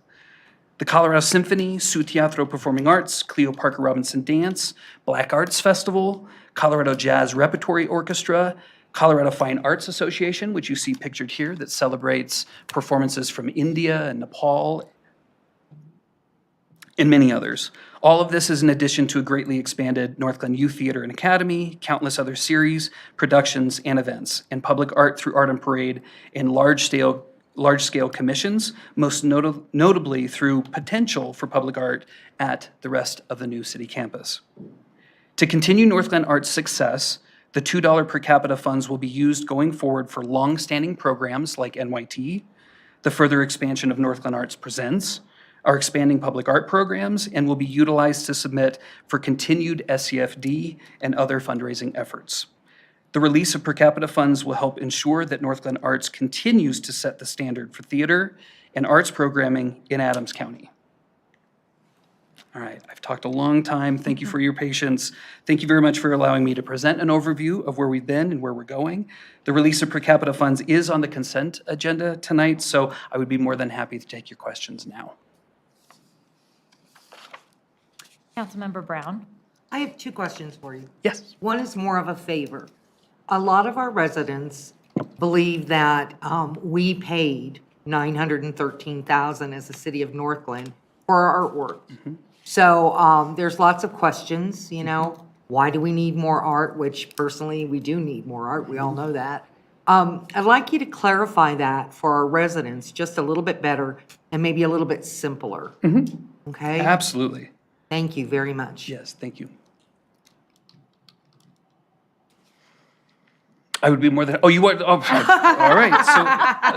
The Colorado Symphony, Su Teatro Performing Arts, Cleo Parker Robinson Dance, Black Arts Festival, Colorado Jazz Repertory Orchestra, Colorado Fine Arts Association, which you see pictured here, that celebrates performances from India and Nepal, and many others. All of this is in addition to a greatly expanded Northglenn Youth Theater and Academy, countless other series, productions, and events, and public art through Art on Parade, and large-scale commissions, most notably through potential for public art at the rest of the new city campus. To continue Northglenn Art's success, the $2 per capita funds will be used going forward for long-standing programs like NYT, the further expansion of Northglenn Arts Presents, our expanding public art programs, and will be utilized to submit for continued SCFD and other fundraising efforts. The release of per capita funds will help ensure that Northglenn Arts continues to set the standard for theater and arts programming in Adams County. All right, I've talked a long time. Thank you for your patience. Thank you very much for allowing me to present an overview of where we've been and where we're going. The release of per capita funds is on the consent agenda tonight, so I would be more than happy to take your questions now. Councilmember Brown. I have two questions for you. Yes. One is more of a favor. A lot of our residents believe that we paid $913,000 as the city of Northland for our artwork. Mm-hmm. So there's lots of questions, you know, why do we need more art? Which personally, we do need more art. We all know that. I'd like you to clarify that for our residents just a little bit better and maybe a little bit simpler. Mm-hmm. Okay? Absolutely. Thank you very much. Yes, thank you. I would be more than, oh, you want, oh, all right,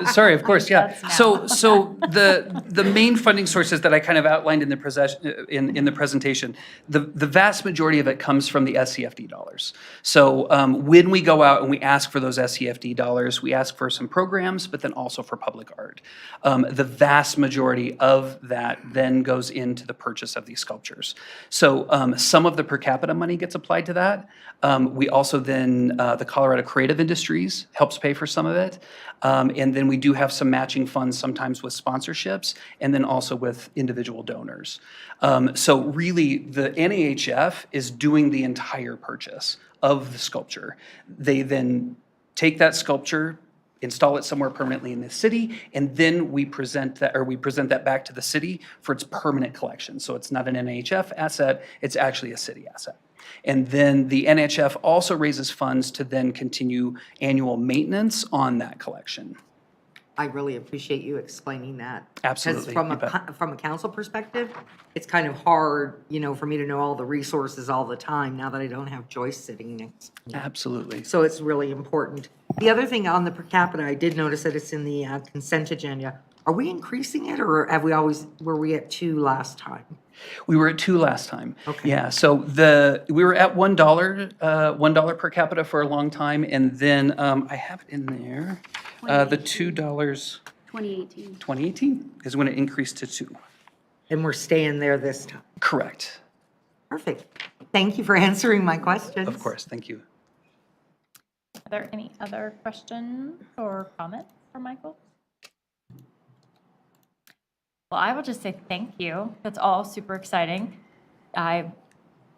so, sorry, of course, yeah. So the main funding sources that I kind of outlined in the in the presentation, the vast majority of it comes from the SCFD dollars. So when we go out and we ask for those SCFD dollars, we ask for some programs, but then also for public art. The vast majority of that then goes into the purchase of these sculptures. So some of the per capita money gets applied to that. We also then, the Colorado Creative Creative Industries helps pay for some of it. And then we do have some matching funds, sometimes with sponsorships, and then also with individual donors. So really, the NAHF is doing the entire purchase of the sculpture. They then take that sculpture, install it somewhere permanently in the city, and then we present that back to the city for its permanent collection. So it's not an NHF asset, it's actually a city asset. And then the NHF also raises funds to then continue annual maintenance on that collection. I really appreciate you explaining that. Absolutely, Because you bet. from a council perspective, it's kind of hard, for me to know all the resources all the time now that I don't have Joyce sitting next to me. Absolutely. So it's really important. The other thing on the per capita, I did notice that it's in the consent agenda. Are we increasing it, or were we at 2 last time? We were at 2 last time. Okay. Yeah, so we were at $1 per capita for a long time, and then I have it in there. The $2, 2018. 2018 is when it increased to 2. And we're staying there this time. Correct. Perfect. Thank you for answering my questions. Of course, thank you. Are there any other questions or comments for Michael? Well, I will just say thank you. That's all super exciting.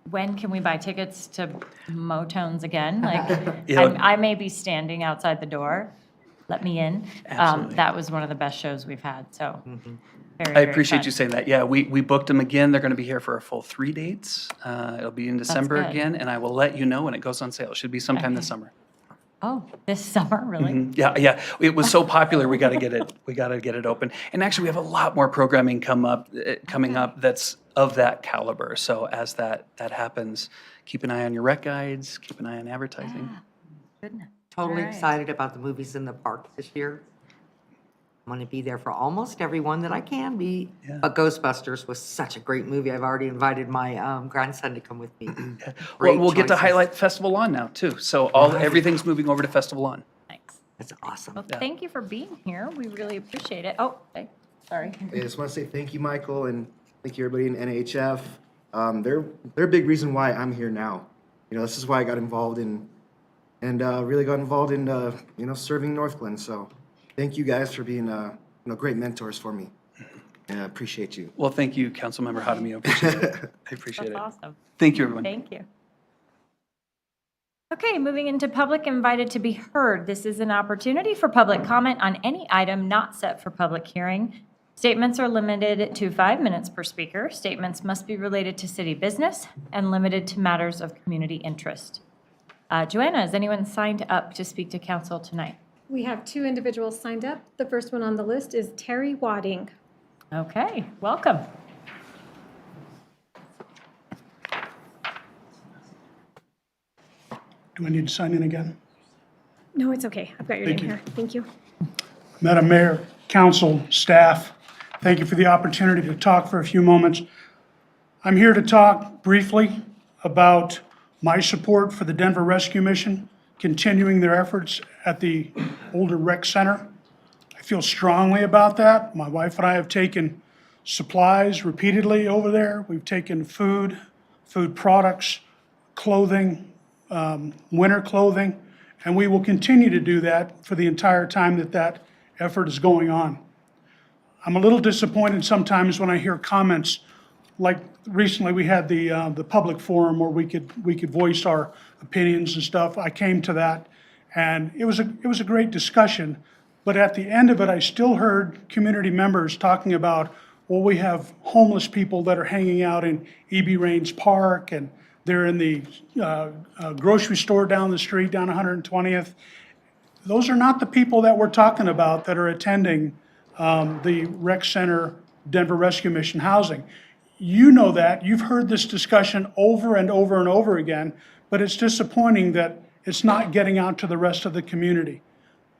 When can we buy tickets to Motones again? Yeah. I may be standing outside the door. Let me in. Absolutely. That was one of the best shows we've had, so very, I very appreciate fun. you saying that. Yeah, we booked them again. They're going to be here for a full 3 dates. It'll be in December good. again, and I will let you know when it goes on sale. It should be sometime this summer. Oh, this summer, really? Yeah. It was so popular, we got to get it. We got to get it open. And actually, we have a lot more programming coming up that's of that caliber. So as that happens, keep an eye on your rec guides. Keep an eye on advertising. Goodness. Totally All right. excited about the movies in the park this year. I'm going to be there for almost everyone that I can be. Yeah. But Ghostbusters was such a great movie. I've already invited my grandson to come with me. Well, Great we'll get to choices. highlight Festival Lawn now too. So everything's moving over to Festival Lawn. Thanks. That's awesome. Well, thank you for being here. We really appreciate it. Oh, sorry. I just want to say thank you, Michael, and thank you everybody in NHF. They're a big reason why I'm here now. This is why I got involved in, and really got involved in, serving Northglenn. So thank you guys for being, great mentors for me. And I appreciate you. Well, thank you, Councilmember Hadamio. I appreciate That's it. awesome. Thank you, everyone. Thank you. Okay, moving into public invited to be heard. This is an opportunity for public comment on any item not set for public hearing. Statements are limited to 5 minutes per speaker. Statements must be related to city business and limited to matters of community interest. Joanna, has anyone signed up to speak to council tonight? We have 2 individuals signed up. The first one on the list is Terry Wadding. Okay, welcome. Do I need to sign in again? No, it's okay. I've got your Thank name you. here. Thank you. Madam Mayor, council, staff, thank you for the opportunity to talk for a few moments. I'm here to talk briefly about my support for the Denver Rescue Mission, continuing their efforts at the older rec center. I feel strongly about that. My wife and I have taken supplies repeatedly over there. We've taken food products, clothing, winter clothing, and we will continue to do that for the entire time that effort is going on. I'm a little disappointed sometimes when I hear comments like recently we had the public forum where we could voice our opinions and stuff. I came to that, and it was a great discussion. But at the end of it, I still heard community members talking about, well, we have homeless people that are hanging out in E.B. Raines Park, and they're in the grocery store down the street, down 120th. Those are not the people that we're talking about that are attending the rec center Denver Rescue Mission housing. You know that. You've heard this discussion over and over and over again, but it's disappointing that it's not getting out to the rest of the community.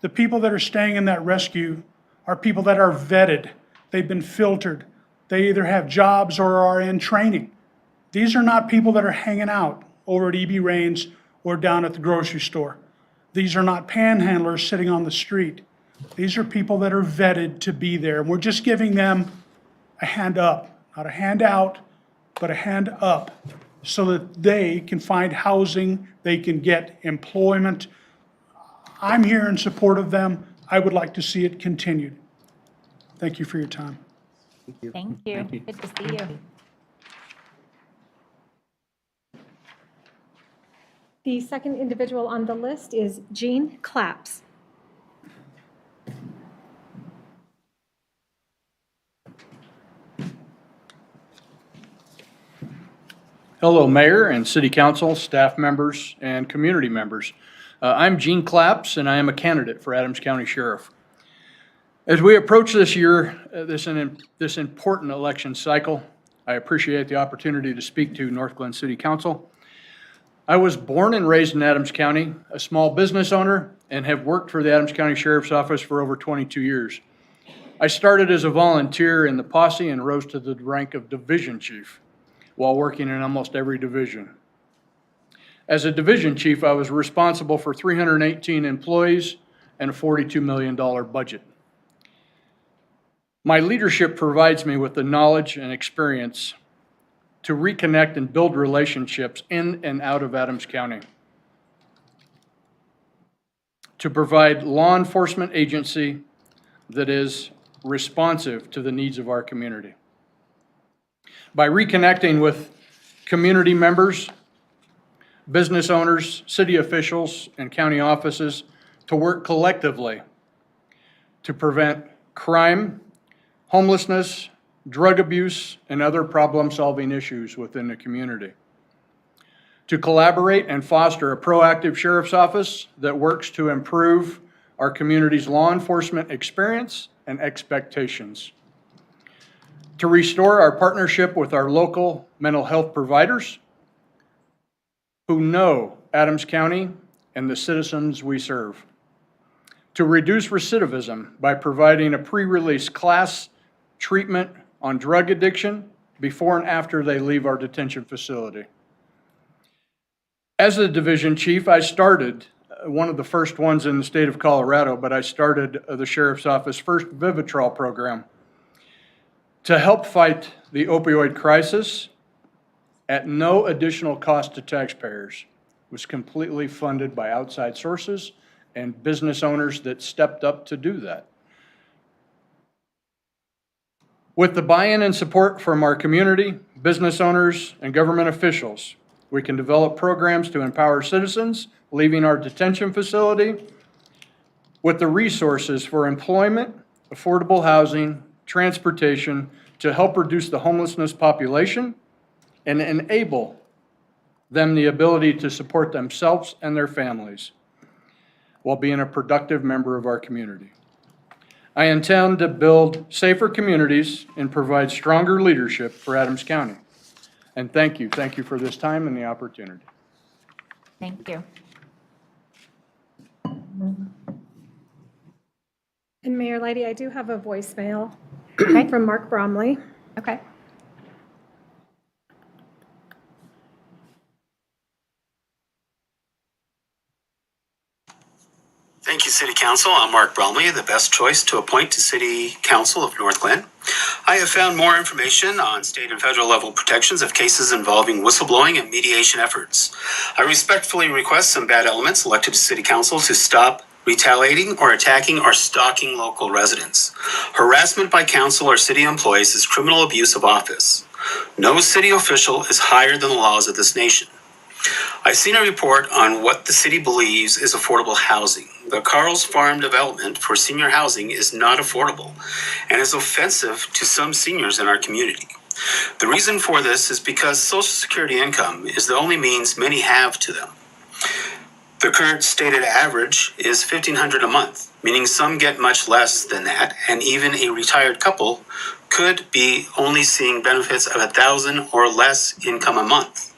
The people that are staying in that rescue are people that are vetted. They've been filtered. They either have jobs or are in training. These are not people that are hanging out over at E.B. Raines or down at the grocery store. These are not panhandlers sitting on the street. These are people that are vetted to be there. We're just giving them a hand up, not a hand out, but a hand up, so that they can find housing, they can get employment. I'm here in support of them. I would like to see it continued. Thank you for your time. Thank you. Good to see you. The second individual on the list is Jean Claps. Hello, Mayor and City Council, staff members, and community members. I'm Gene Claps, and I am a candidate for Adams County Sheriff. As we approach this year, this important election cycle, I appreciate the opportunity to speak to Northglenn City Council. I was born and raised in Adams County, a small business owner, and have worked for the Adams County Sheriff's Office for over 22 years. I started as a volunteer in the posse and rose to the rank of division chief while working in almost every division. As a division chief, I was responsible for 318 employees and a $42 million budget. My leadership provides me with the knowledge and experience to reconnect and build relationships in and out of Adams County, to provide law enforcement agency that is responsive to the needs of our community. By reconnecting with community members, business owners, city officials, and county offices to work collectively to prevent crime, homelessness, drug abuse, and other problem-solving issues within the community. To collaborate and foster a proactive sheriff's office that works to improve our community's law enforcement experience and expectations. To restore our partnership with our local mental health providers who know Adams County and the citizens we serve. To reduce recidivism by providing a pre-release class treatment on drug addiction before and after they leave our detention facility. As a division chief, I started one of the first ones in the state of Colorado, but I started the Sheriff's Office first Vivitrol program to help fight the opioid crisis at no additional cost to taxpayers. It was completely funded by outside sources and business owners that stepped up to do that. With the buy-in and support from our community, business owners, and government officials, we can develop programs to empower citizens leaving our detention facility with the resources for employment, affordable housing, transportation to help reduce the homelessness population and enable them the ability to support themselves and their families while being a productive member of our community. I intend to build safer communities and provide stronger leadership for Adams County. And thank you for this time and the opportunity. Thank you. And Mayor Lighty, I do have a voicemail Okay. from Mark Bromley. Okay. Thank you, City Council. I'm Mark Bromley, the best choice to appoint to City Council of Northland. I have found more information on state and federal level protections of cases involving whistleblowing and mediation efforts. I respectfully request some bad elements elected to City Council to stop retaliating or attacking or stalking local residents. Harassment by council or city employees is criminal abuse of office. No city official is higher than the laws of this nation. I've seen a report on what the city believes is affordable housing. The Carl's Farm development for senior housing is not affordable and is offensive to some seniors in our community. The reason for this is because Social Security income is the only means many have to them. The current stated average is $1,500 a month, meaning some get much less than that, and even a retired couple could be only seeing benefits of $1,000 or less income a month.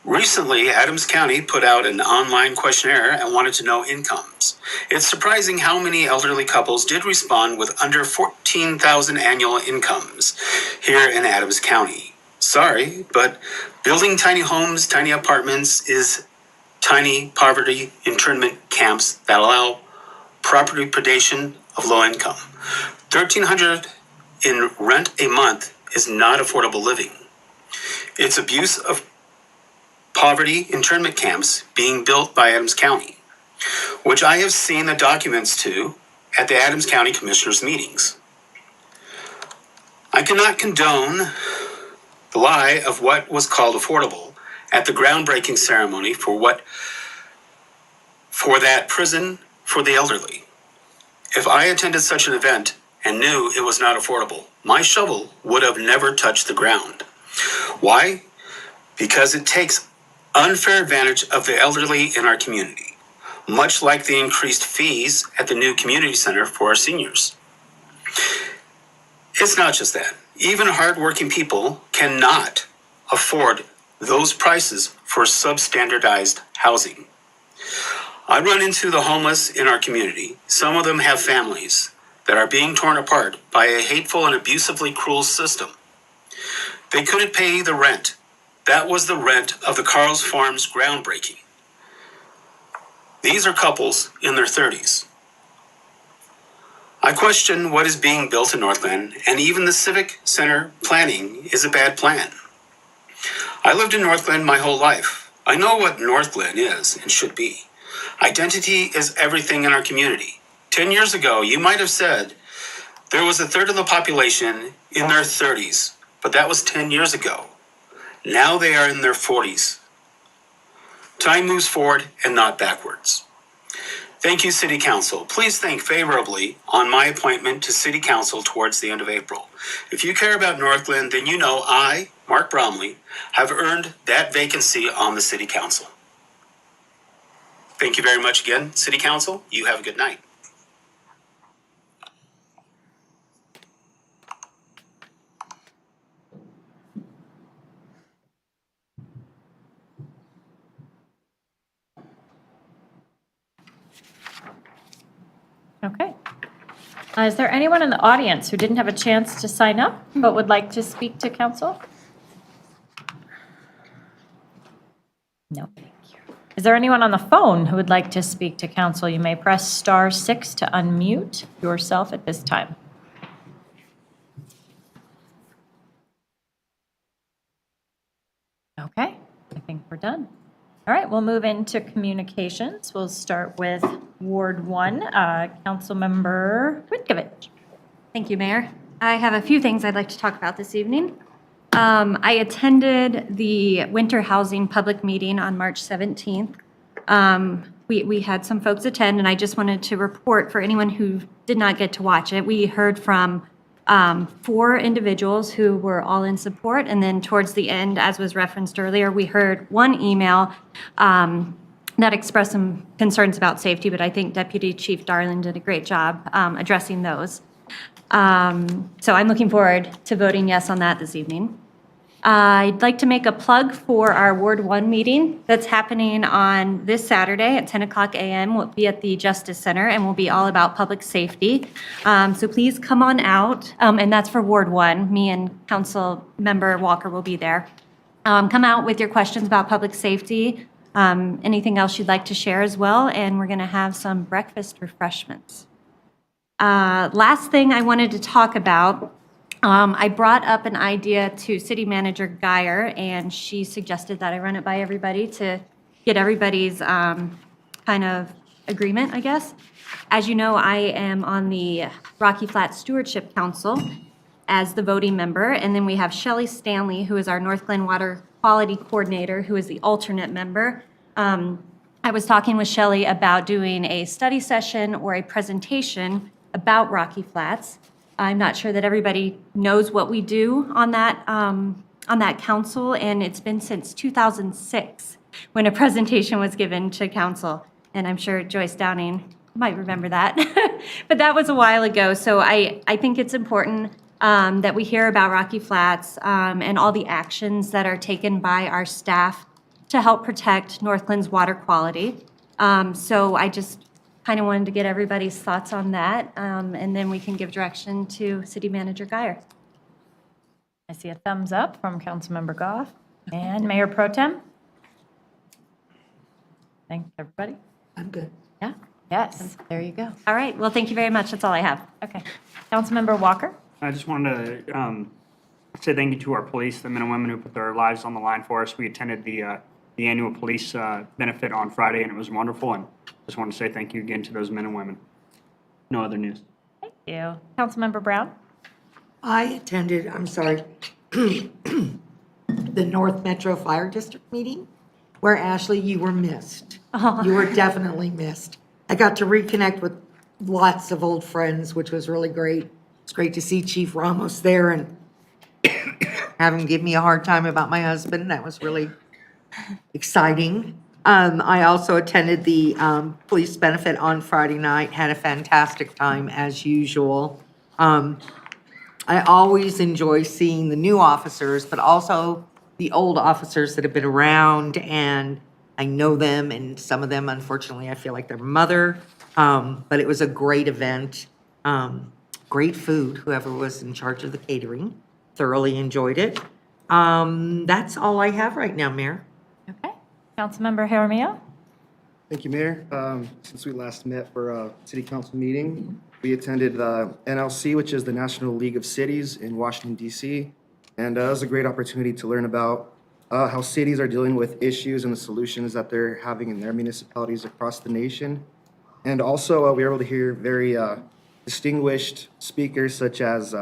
Recently, Adams County put out an online questionnaire and wanted to know incomes. It's surprising how many elderly couples did respond with under $14,000 annual incomes here in Adams County. Sorry, but building tiny homes, tiny apartments is tiny poverty internment camps that allow property predation of low income. $1,300 in rent a month is not affordable living. It's abuse of poverty internment camps being built by Adams County. which I have seen the documents to at the Adams County Commissioners' meetings. I cannot condone the lie of what was called affordable at the groundbreaking ceremony for that prison for the elderly. If I attended such an event and knew it was not affordable, my shovel would have never touched the ground. Why? Because it takes unfair advantage of the elderly in our community, much like the increased fees at the new community center for our seniors. It's not just that. Even hardworking people cannot afford those prices for substandardized housing. I run into the homeless in our community. Some of them have families that are being torn apart by a hateful and abusively cruel system. They couldn't pay the rent. That was the rent of the Carl's Farms groundbreaking. These are couples in their 30s. I question what is being built in Northland, and even the Civic Center planning is a bad plan. I lived in Northland my whole life. I know what Northglenn is and should be. Identity is everything in our community. 10 years ago, you might have said there was a third of the population in their 30s, but that was 10 years ago. Now they are in their 40s. Time moves forward and not backwards. Thank you, City Council. Please think favorably on my appointment to City Council towards the end of April. If you care about Northland, then you know I, Mark Bromley, have earned that vacancy on the City Council. Thank you very much again, City Council. You have a good night. Okay. Is there anyone in the audience who didn't have a chance to sign up but would like to speak to council? No, thank you. Is there anyone on the phone who would like to speak to council? You may press *6 to unmute yourself at this time. Okay, I think we're done. All right, we'll move into communications. We'll start with Ward 1, Councilmember Whitkovich. Thank you, Mayor. I have a few things I'd like to talk about this evening. I attended the winter housing public meeting on March 17th. We had some folks attend, and I just wanted to report for anyone who did not get to watch it. We heard from 4 individuals who were all in support, and then towards the end, as was referenced earlier, we heard one email that expressed some concerns about safety, but I think Deputy Chief Darling did a great job addressing those. So I'm looking forward to voting yes on that this evening. I'd like to make a plug for our Ward 1 meeting that's happening on this Saturday at 10 o'clock a.m. We'll be at the Justice Center, and we'll be all about public safety. So please come on out, and that's for Ward 1. Me and Council Member Walker will be there. Come out with your questions about public safety, anything else you'd like to share as well, and we're going to have some breakfast refreshments. Last thing I wanted to talk about, I brought up an idea to City Manager Geyer, and she suggested that I run it by everybody to get everybody's kind of agreement, I guess. As you know, I am on the Rocky Flat Stewardship Council as the voting member, and then we have Shelley Stanley, who is our Northglenn Water Quality Coordinator, who is the alternate member. I was talking with Shelley about doing a study session or a presentation about Rocky Flats. I'm not sure that everybody knows what we do on that council, and it's been since 2006 when a presentation was given to council, and I'm sure Joyce Downing might remember that, but that was a while ago. So I think it's important that we hear about Rocky Flats and all the actions that are taken by our staff to help protect Northland's water quality. So I just kind of wanted to get everybody's thoughts on that, and then we can give direction to City Manager Geyer. I see a thumbs up from Councilmember Goff and Mayor Pro Tem. Thanks, everybody. I'm good. Yeah, yes, there you go. All right, well, thank you very much. That's all I have. Okay. Councilmember Walker? I just wanted to say thank you to our police, the men and women who put their lives on the line for us. We attended the the annual police benefit on Friday, and it was wonderful. And just want to say thank you again to those men and women. No other news. Thank you. Councilmember Brown? I attended, the North Metro Fire District meeting, where Ashley, you were missed. You were definitely missed. I got to reconnect with lots of old friends, which was really great. It's great to see Chief Ramos there and have him give me a hard time about my husband. That was really exciting. I also attended the police benefit on Friday night, had a fantastic time as usual. I always enjoy seeing the new officers, but also the old officers that have been around, and I know them, and some of them, unfortunately, I feel like their mother. But it was a great event. Great food, whoever was in charge of the catering. Thoroughly enjoyed it. That's all I have right now, Mayor. Okay. Councilmember Jaramillo? Thank you, Mayor. Since we last met for a city council meeting, we attended NLC, which is the National League of Cities in Washington, D.C. And it was a great opportunity to learn about how cities are dealing with issues and the solutions that they're having in their municipalities across the nation. And also, we were able to hear very distinguished speakers such as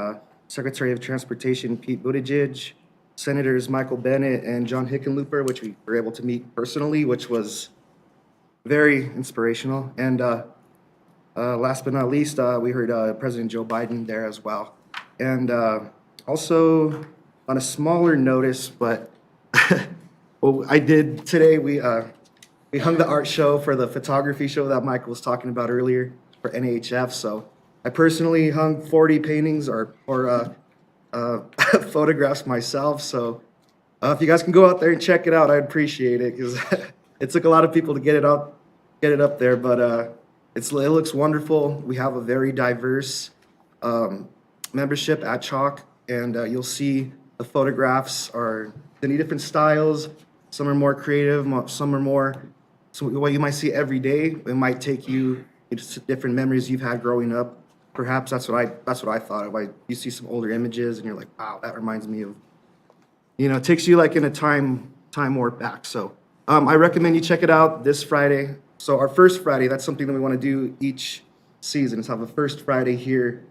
Secretary of Transportation Pete Buttigieg, Senators Michael Bennett and John Hickenlooper, which we were able to meet personally, which was very inspirational. And last but not least, we heard President Joe Biden there as well. And also, on a smaller notice, but well, I did today, we hung the art show for the photography show that Michael was talking about earlier for NHF. So I personally hung 40 paintings or photographs myself. So if you guys can go out there and check it out, I'd appreciate it, because it took a lot of people to get it up there. But it looks wonderful. We have a very diverse membership at Chalk, and you'll see the photographs are many different styles. Some are more creative, some are more what you might see every day. It might take you to different memories you've had growing up. Perhaps that's what I thought of. You see some older images and you're like, wow, that reminds me of, it takes you like in a time warp back. So I recommend you check it out this Friday. So our first Friday, that's something that we want to do each season, is have a first Friday here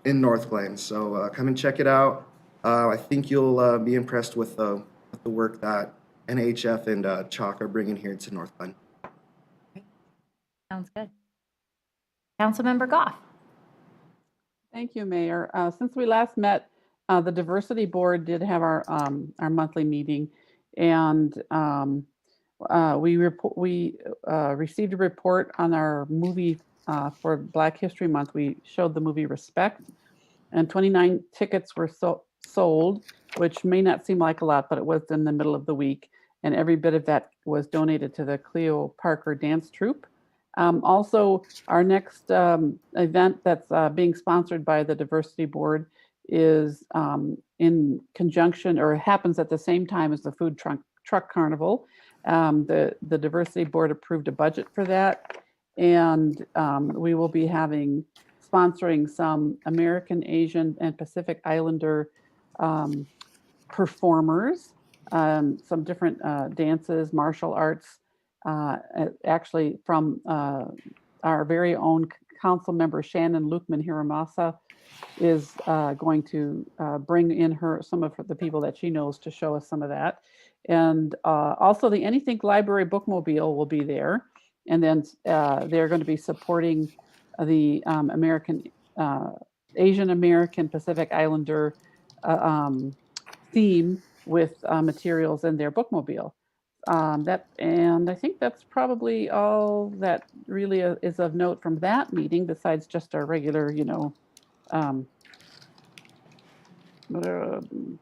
in Northglenn. So come and check it out. I think you'll be impressed with the work that NHF and Chalk are bringing here to Northland. Sounds good. Councilmember Goff? Thank you, Mayor. Since we last met, the Diversity Board did have our monthly meeting, and we received a report on our movie for Black History Month. We showed the movie Respect, and 29 tickets were sold, which may not seem like a lot, but it was in the middle of the week, and every bit of that was donated to the Cleo Parker Dance Troupe. Also, our next event that's being sponsored by the Diversity Board is in conjunction, or happens at the same time as the Food Truck Carnival. The Diversity Board approved a budget for that, and we will be sponsoring some American, Asian, and Pacific Islander performers, some different dances, martial arts. Actually, from our very own council member Shannon Lukeman Hiramasa is going to bring in some of the people that she knows to show us some of that. And also the Anythink Library Bookmobile will be there. And then they're going to be supporting the Asian American Pacific Islander theme with materials in their bookmobile. And I think that's probably all that really is of note from that meeting, besides just our regular,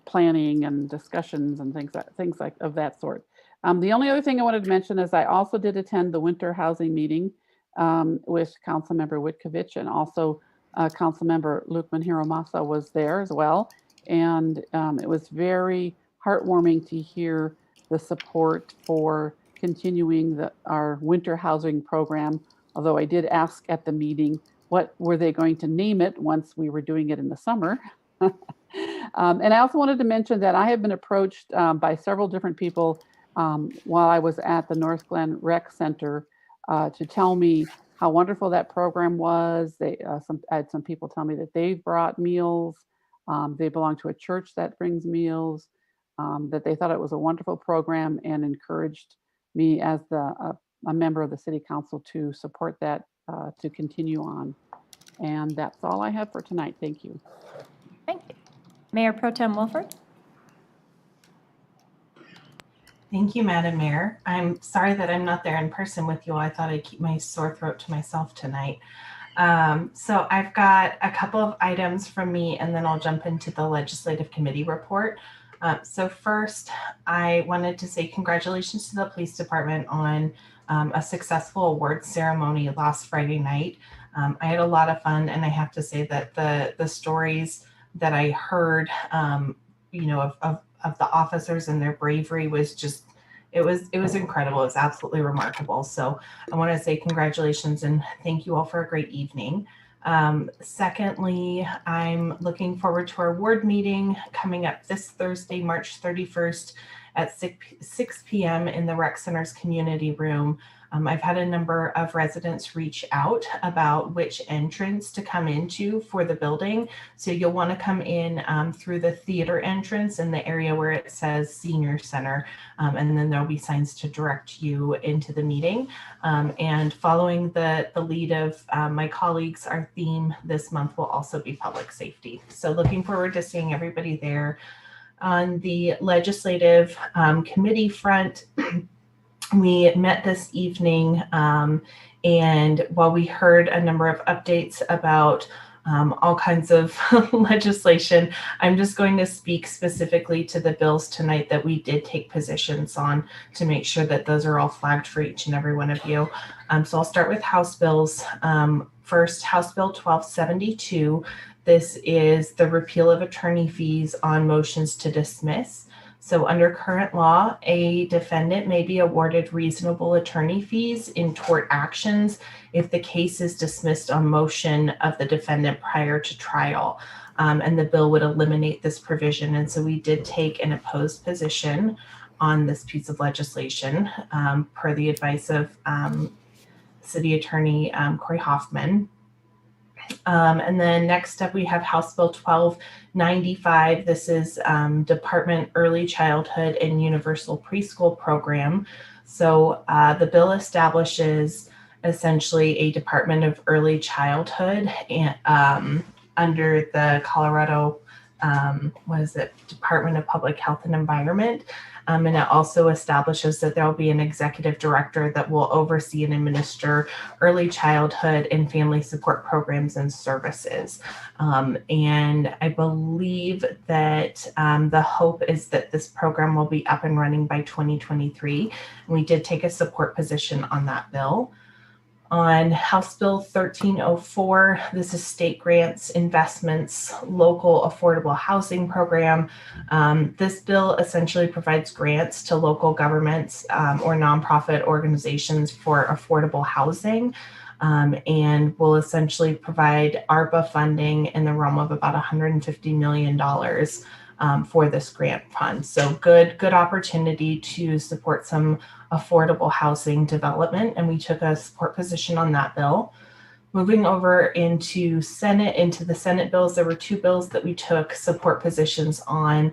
planning and discussions and things like of that sort. The only other thing I wanted to mention is I also did attend the winter housing meeting with Councilmember Witkovich, and also Councilmember Lukeman Hiramasa was there as well. And it was very heartwarming to hear the support for continuing our winter housing program. Although I did ask at the meeting, what were they going to name it once we were doing it in the summer? And I also wanted to mention that I have been approached by several different people while I was at the Northglenn Rec Center to tell me how wonderful that program was. I had some people tell me that they've brought meals. They belong to a church that brings meals, that they thought it was a wonderful program and encouraged me as a member of the city council to support that to continue on. And that's all I have for tonight. Thank you. Thank you. Mayor Pro Tem Wilford? Thank you, Madam Mayor. I'm sorry that I'm not there in person with you all. I thought I'd keep my sore throat to myself tonight. So I've got a couple of items from me, and then I'll jump into the legislative committee report. So first, I wanted to say congratulations to the police department on a successful awards ceremony last Friday night. I had a lot of fun, and I have to say that the stories that I heard, of the officers and their bravery was just, it was incredible. It was absolutely remarkable. So I want to say congratulations and thank you all for a great evening. Secondly, I'm looking forward to our ward meeting coming up this Thursday, March 31st at 6 p.m. in the Rec Center's community room. I've had a number of residents reach out about which entrance to come into for the building. So you'll want to come in through the theater entrance in the area where it says Senior Center. And then there'll be signs to direct you into the meeting. And following the lead of my colleagues, our theme this month will also be public safety. So looking forward to seeing everybody there. On the legislative committee front, we met this evening, and while we heard a number of updates about all kinds of legislation, I'm just going to speak specifically to the bills tonight that we did take positions on to make sure that those are all flagged for each and every one of you. So I'll start with House bills. First, House Bill 1272. This is the repeal of attorney fees on motions to dismiss. So under current law, a defendant may be awarded reasonable attorney fees in tort actions if the case is dismissed on motion of the defendant prior to trial. And the bill would eliminate this provision. And so we did take an opposed position on this piece of legislation per the advice of City Attorney Corey Hoffman. And then next up, we have House Bill 1295. This is Department Early Childhood and Universal Preschool Program. So the bill establishes essentially a Department of Early Childhood and, under the Colorado, Department of Public Health and Environment. And it also establishes that there will be an executive director that will oversee and administer early childhood and family support programs and services. And I believe that the hope is that this program will be up and running by 2023. And we did take a support position on that bill. On House Bill 1304, this is state grants, investments, local affordable housing program. This bill essentially provides grants to local governments or nonprofit organizations for affordable housing, and will essentially provide ARPA funding in the realm of about $150 million for this grant fund. So good opportunity to support some affordable housing development, and we took a support position on that bill. Moving over into the Senate bills, there were two bills that we took support positions on.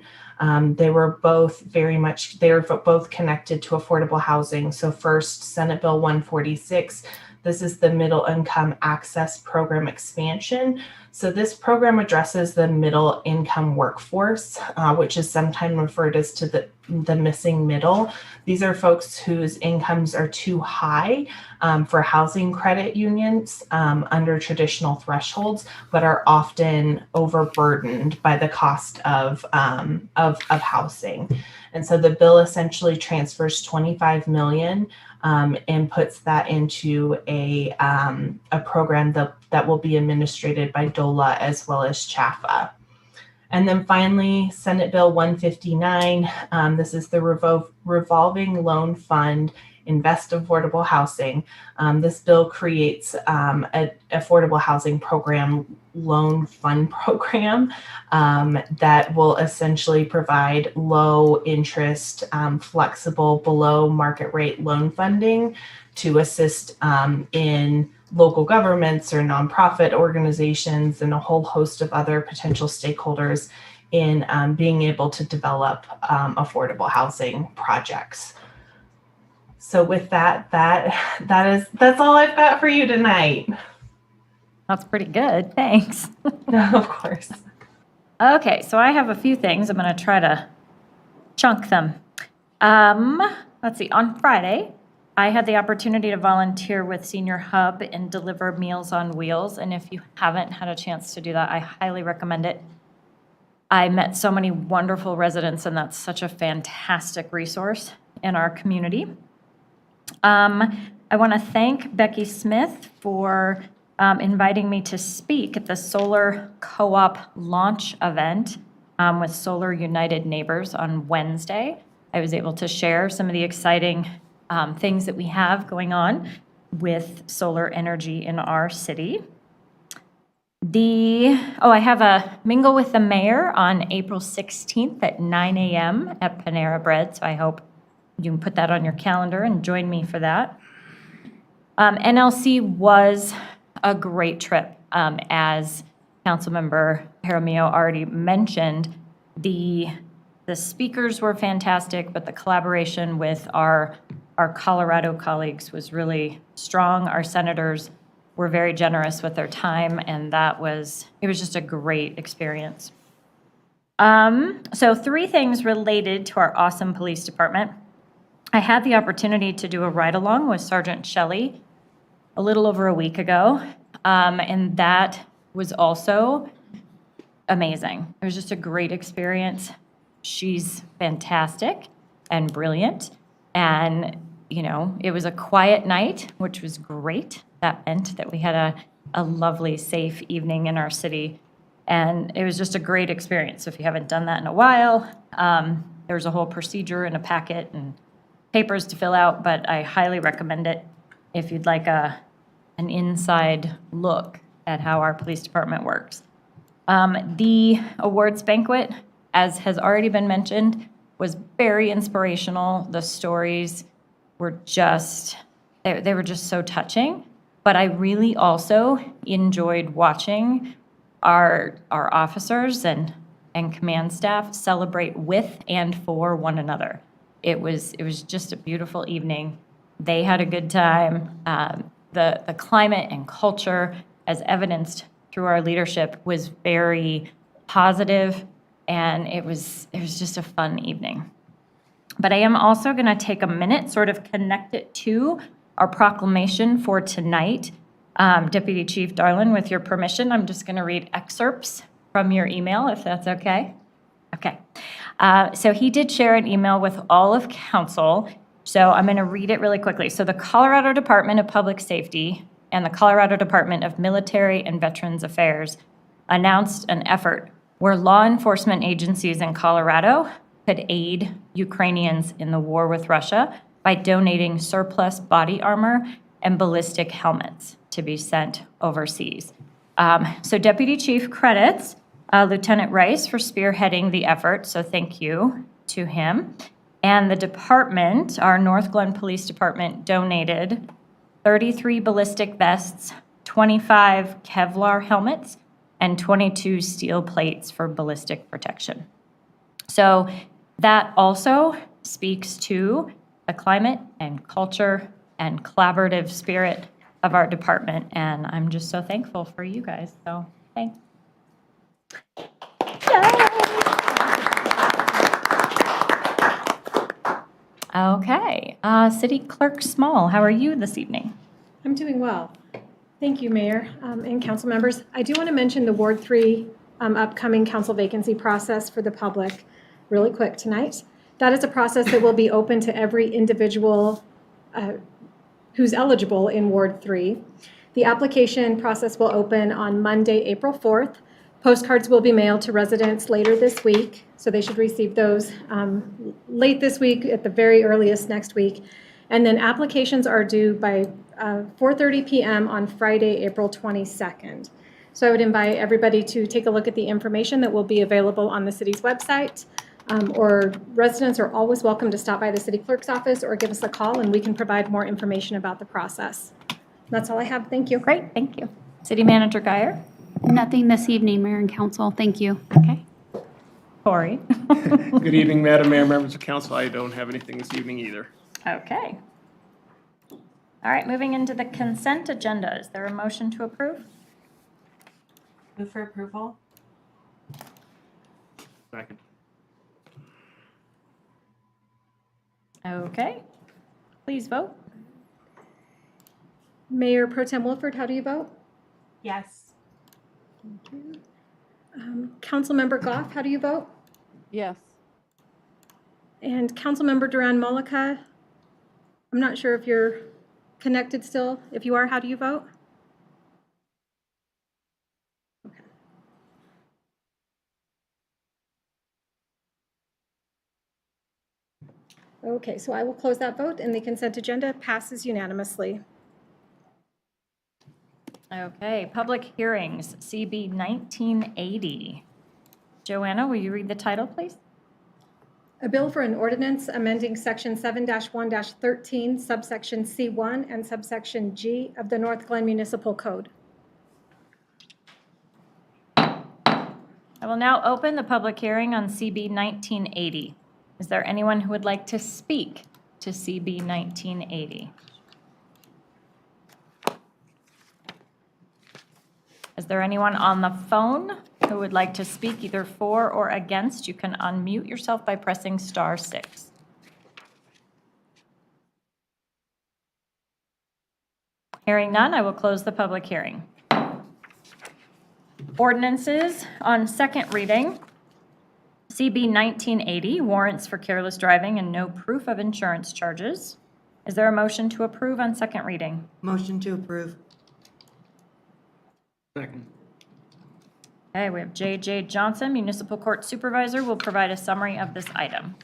They were both both connected to affordable housing. So first, Senate Bill 146. This is the Middle Income Access Program expansion. So this program addresses the middle income workforce, which is sometimes referred as to the missing middle. These are folks whose incomes are too high for housing credit unions under traditional thresholds, but are often overburdened by the cost of housing. And so the bill essentially transfers $25 million and puts that into a program that will be administered by DOLA as well as CHAFA. And then finally, Senate Bill 159. This is the revolving loan fund invest affordable housing. This bill creates an affordable housing program, loan fund program that will essentially provide low interest, flexible, below market rate loan funding to assist in local governments or nonprofit organizations and a whole host of other potential stakeholders in being able to develop affordable housing projects. So with that's all I've got for you tonight. That's pretty good. Thanks. No, of course. Okay, so I have a few things. I'm going to try to chunk them. Let's see. On Friday, I had the opportunity to volunteer with Senior Hub and deliver Meals on Wheels. And if you haven't had a chance to do that, I highly recommend it. I met so many wonderful residents, and that's such a fantastic resource in our community. I want to thank Becky Smith for inviting me to speak at the Solar Co-op launch event with Solar United Neighbors on Wednesday. I was able to share some of the exciting things that we have going on with solar energy in our city. I have a mingle with the mayor on April 16th at 9 a.m. at Panera Bread, so I hope you can put that on your calendar and join me for that. NLC was a great trip. As Councilmember Jaramillo already mentioned, the speakers were fantastic, but the collaboration with our Colorado colleagues was really strong. Our senators were very generous with their time, and it was just a great experience. So 3 things related to our awesome police department. I had the opportunity to do a ride-along with Sergeant Shelley a little over a week ago, and that was also amazing. It was just a great experience. She's fantastic and brilliant, and it was a quiet night, which was great. That meant that we had a lovely, safe evening in our city, and it was just a great experience. So if you haven't done that in a while, there's a whole procedure and a packet and papers to fill out, but I highly recommend it if you'd like an inside look at how our police department works. The awards banquet, as has already been mentioned, was very inspirational. The stories were they were just so touching, but I really also enjoyed watching our officers and command staff celebrate with and for one another. It was just a beautiful evening. They had a good time. The climate and culture, as evidenced through our leadership, was very positive, and it was just a fun evening. But I am also going to take a minute, sort of connect it to our proclamation for tonight. Deputy Chief Darlin, with your permission, I'm just going to read excerpts from your email, if that's okay. Okay. So he did share an email with all of council, so I'm going to read it really quickly. So the Colorado Department of Public Safety and the Colorado Department of Military and Veterans Affairs announced an effort where law enforcement agencies in Colorado could aid Ukrainians in the war with Russia by donating surplus body armor and ballistic helmets to be sent overseas. So Deputy Chief credits Lieutenant Rice for spearheading the effort, so thank you to him. And the department, our Northglenn Police Department, donated 33 ballistic vests, 25 Kevlar helmets, and 22 steel plates for ballistic protection. So that also speaks to the climate and culture and collaborative spirit of our department, and I'm just so thankful for you guys, so thanks. Okay, City Clerk Small, how are you this evening? I'm doing well. Thank you, Mayor and council members. I do want to mention the Ward 3 upcoming council vacancy process for the public really quick tonight. That is a process that will be open to every individual who's eligible in Ward 3. The application process will open on Monday, April 4th. Postcards will be mailed to residents later this week, so they should receive those late this week, at the very earliest next week. And then applications are due by 4:30 p.m. on Friday, April 22nd. So I would invite everybody to take a look at the information that will be available on the city's website. Or residents are always welcome to stop by the city clerk's office or give us a call, and we can provide more information about the process. That's all I have. Thank you. Great, thank you. City Manager Guyer? Nothing this evening, Mayor and Council. Thank you. Okay. Corey? Good evening, Madam Mayor, members of council. I don't have anything this evening either. Okay. All right, moving into the consent agenda. Is there a motion to approve? Move for approval. Second. Okay. Please vote. Mayor Pro Tem Wilford, how do you vote? Yes. Councilmember Goff, how do you vote? Yes. And Councilmember Duran Mullica, I'm not sure if you're connected still. If you are, how do you vote? Okay, so I will close that vote, and the consent agenda passes unanimously. Okay, public hearings, CB 1980. Joanna, will you read the title, please? A bill for an ordinance amending Section 7-1-13, subsection C1 and subsection G of the Northglenn Municipal Code. I will now open the public hearing on CB 1980. Is there anyone who would like to speak to CB 1980? Is there anyone on the phone who would like to speak either for or against? You can unmute yourself by pressing *6. Hearing none, I will close the public hearing. Ordinances on second reading. CB 1980, warrants for careless driving and no proof of insurance charges. Is there a motion to approve on second reading? Motion to approve. Second. Okay, we have J.J. Johnson, Municipal Court Supervisor, will provide a summary of this item.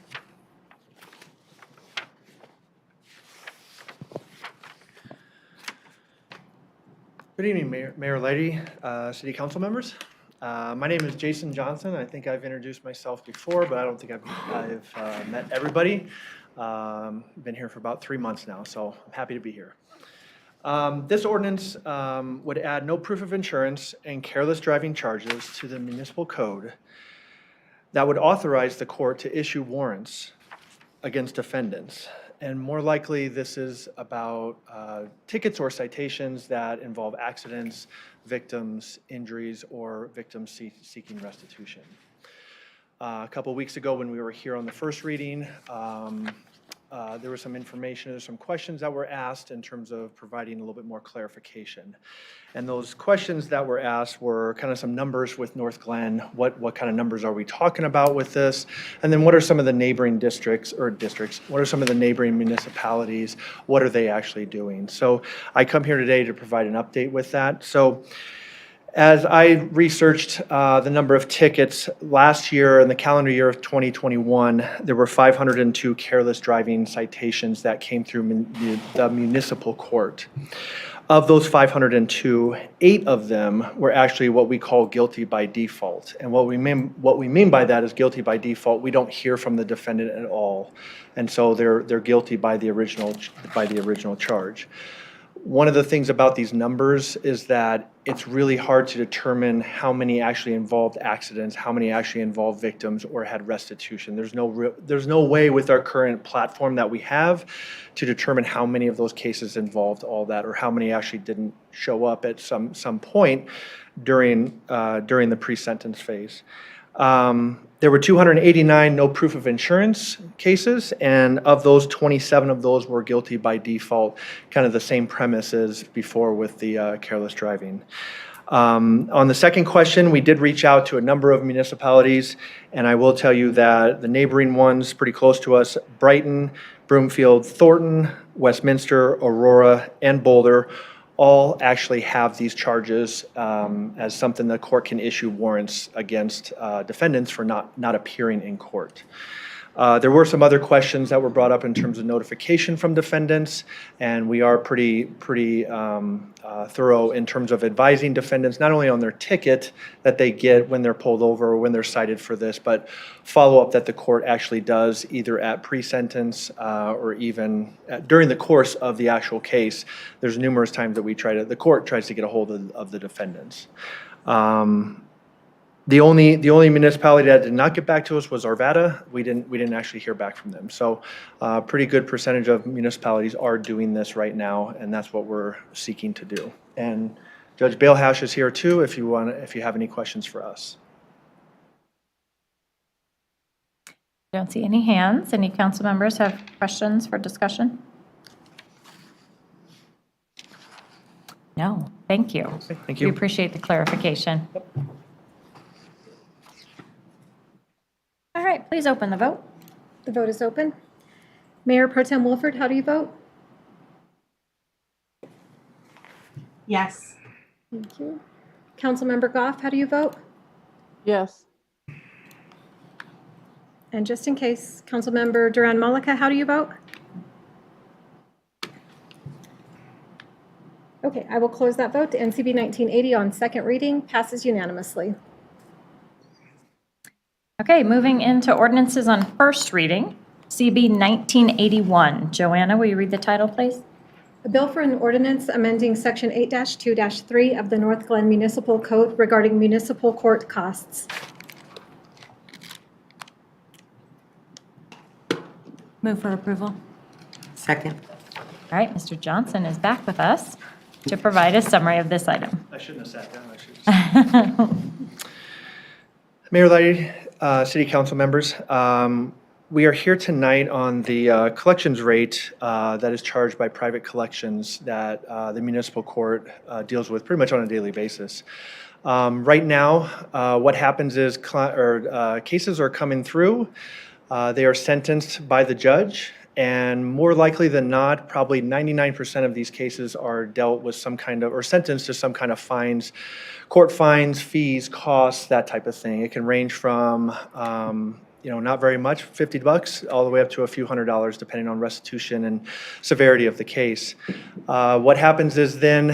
Good evening, Mayor Lady, City Council members. My name is Jason Johnson. I think I've introduced myself before, but I don't think I've met everybody. Been here for about 3 months now, so I'm happy to be here. This ordinance would add no proof of insurance and careless driving charges to the municipal code that would authorize the court to issue warrants against defendants. And more likely, this is about tickets or citations that involve accidents, victims, injuries, or victims seeking restitution. A couple weeks ago when we were here on the first reading, there was some information, there's some questions that were asked in terms of providing a little bit more clarification. And those questions that were asked were kind of some numbers with Northglenn. What kind of numbers are we talking about with this? And then what are some of the neighboring districts, what are some of the neighboring municipalities? What are they actually doing? So I come here today to provide an update with that. So as I researched the number of tickets last year, in the calendar year of 2021, there were 502 careless driving citations that came through the municipal court. Of those 502, 8 of them were actually what we call guilty by default. And what we mean by that is guilty by default. We don't hear from the defendant at all, and so they're guilty by the original charge. One of the things about these numbers is that it's really hard to determine how many actually involved accidents, how many actually involved victims or had restitution. There's no way with our current platform that we have to determine how many of those cases involved all that, or how many actually didn't show up at some point during the pre-sentence phase. There were 289 no proof of insurance cases, and of those, 27 of those were guilty by default, kind of the same premise as before with the careless driving. On the second question, we did reach out to a number of municipalities, and I will tell you that the neighboring ones pretty close to us, Brighton, Broomfield, Thornton, Westminster, Aurora, and Boulder, all actually have these charges as something the court can issue warrants against defendants for not appearing in court. There were some other questions that were brought up in terms of notification from defendants, and we are pretty thorough in terms of advising defendants, not only on their ticket that they get when they're pulled over or when they're cited for this, but follow-up that the court actually does either at pre-sentence or even during the course of the actual case. There's numerous times that the court tries to get a hold of the defendants. The only municipality that did not get back to us was Arvada. We didn't actually hear back from them. So pretty good percentage of municipalities are doing this right now, and that's what we're seeking to do. And Judge Balehash is here too if you have any questions for us. Don't see any hands. Any council members have questions for discussion? No, thank you. Thank you. We appreciate the clarification. All right, please open the vote. The vote is open. Mayor Pro Tem Wolford, how do you vote? Yes. Thank you. Councilmember Goff, how do you vote? Yes. And just in case, Councilmember Duran Malika, how do you vote? Okay, I will close that vote. NCB 1980 on second reading passes unanimously. Okay, moving into ordinances on first reading, CB 1981. Joanna, will you read the title, please? A bill for an ordinance amending Section 8-2-3 of the Northglenn Municipal Code regarding municipal court costs. Move for approval. Second. All right, Mr. Johnson is back with us to provide a summary of this item. I shouldn't have sat down. I should have Mayor Lighty, City Council members, we are here tonight on the collections rate that is charged by private collections that the municipal court deals with pretty much on a daily basis. Right now, what happens is cases are coming through. They are sentenced by the judge, and more likely than not, probably 99% of these cases are dealt with some kind of, or sentenced to some kind of fines, court fines, fees, costs, that type of thing. It can range from, not very much, $50, all the way up to a few $100s, depending on restitution and severity of the case. What happens is then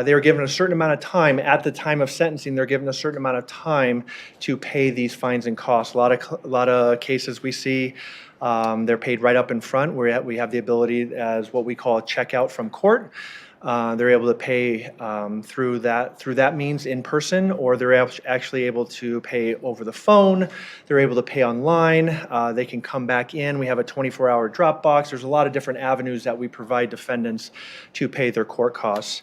they are given a certain amount of time. At the time of sentencing, they're given a certain amount of time to pay these fines and costs. A lot of cases we see, they're paid right up in front. We have the ability as what we call a checkout from court. They're able to pay through that means in person, or they're actually able to pay over the phone. They're able to pay online. They can come back in. We have a 24-hour drop box. There's a lot of different avenues that we provide defendants to pay their court costs.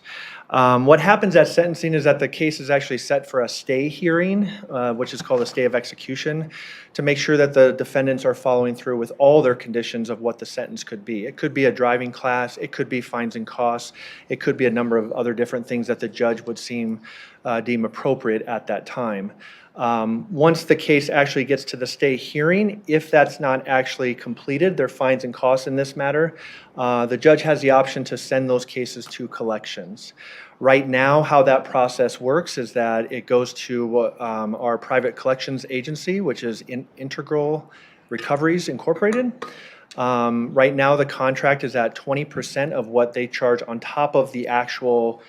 What happens at sentencing is that the case is actually set for a stay hearing, which is called a stay of execution, to make sure that the defendants are following through with all their conditions of what the sentence could be. It could be a driving class, it could be fines and costs, it could be a number of other different things that the judge would deem appropriate at that time. Once the case actually gets to the stay hearing, if that's not actually completed, their fines and costs in this matter, the judge has the option to send those cases to collections. Right now, how that process works is that it goes to our private collections agency, which is Integral Recoveries Incorporated. Right now, the contract is at 20% of what they charge on top of the actual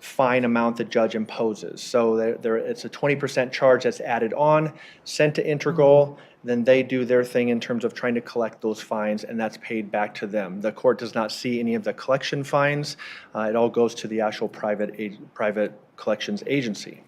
fine amount the judge imposes. So it's a 20% charge that's added on, sent to Integral, then they do their thing in terms of trying to collect those fines, and that's paid back to them. The court does not see any of the collection fines. It all goes to the actual private collections agency.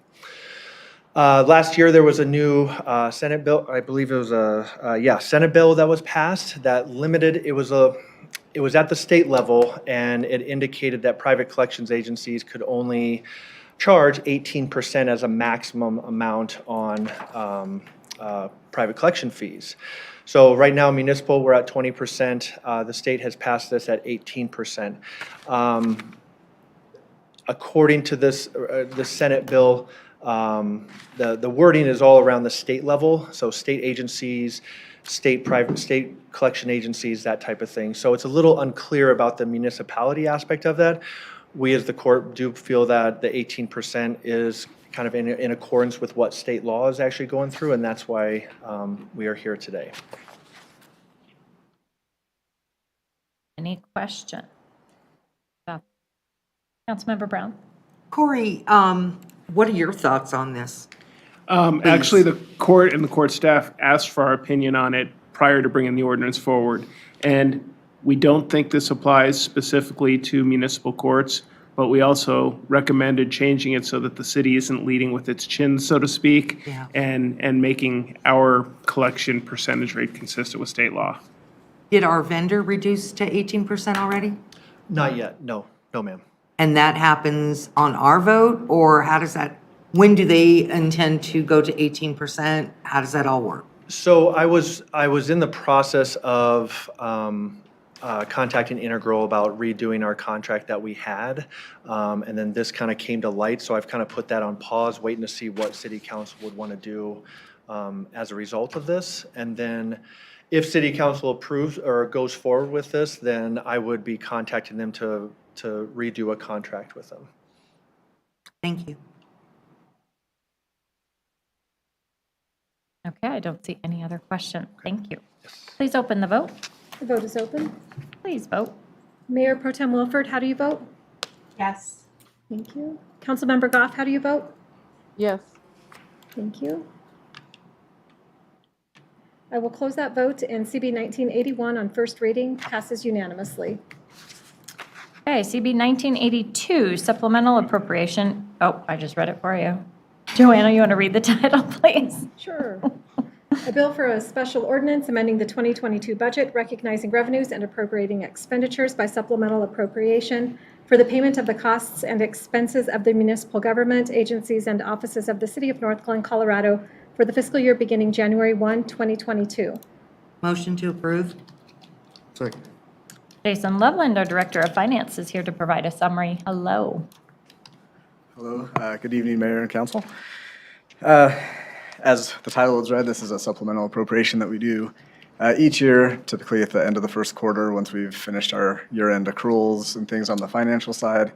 Last year, there was a new Senate bill, I believe it was a Senate bill that was passed that limited, it was at the state level, and it indicated that private collections agencies could only charge 18% as a maximum amount on private collection fees. So right now, municipal, we're at 20%. The state has passed this at 18%. According to this, the Senate bill, the wording is all around the state level, so state agencies, state collection agencies, that type of thing. So it's a little unclear about the municipality aspect of that. We as the court do feel that the 18% is kind of in accordance with what state law is actually going through, and that's why we are here today. Any questions? Councilmember Brown? Corey, what are your thoughts on this? Actually, the court and the court staff asked for our opinion on it prior to bringing the ordinance forward. And we don't think this applies specifically to municipal courts, but we also recommended changing it so that the city isn't leading with its chin, so to speak, Yeah. and making our collection percentage rate consistent with state law. Did our vendor reduce to 18% already? Not yet, no, no, ma'am. And that happens on our vote, or how does that, when do they intend to go to 18%? How does that all work? So I was in the process of contacting Integral about redoing our contract that we had. And then this kind of came to light, so I've kind of put that on pause, waiting to see what city council would want to do as a result of this. And then if city council approves or goes forward with this, then I would be contacting them to redo a contract with them. Thank you. Okay, I don't see any other questions. Thank you. Please open the vote. The vote is open. Please vote. Mayor Pro Tem Wilford, how do you vote? Yes. Thank you. Councilmember Goff, how do you vote? Yes. Thank you. I will close that vote, and CB 1981 on first reading passes unanimously. Okay, CB 1982, Supplemental Appropriation. Oh, I just read it for you. Joanna, you want to read the title, please? Sure. A bill for a special ordinance amending the 2022 budget, recognizing revenues and appropriating expenditures by supplemental appropriation for the payment of the costs and expenses of the municipal government, agencies, and offices of the City of Northglenn, Colorado for the fiscal year beginning January 1, 2022. Motion to approve? Second. Jason Loveland, our Director of Finance, is here to provide a summary. Hello. Hello, good evening, Mayor and Council. As the title is read, this is a supplemental appropriation that we do each year, typically at the end of the first quarter, once we've finished our year-end accruals and things on the financial side,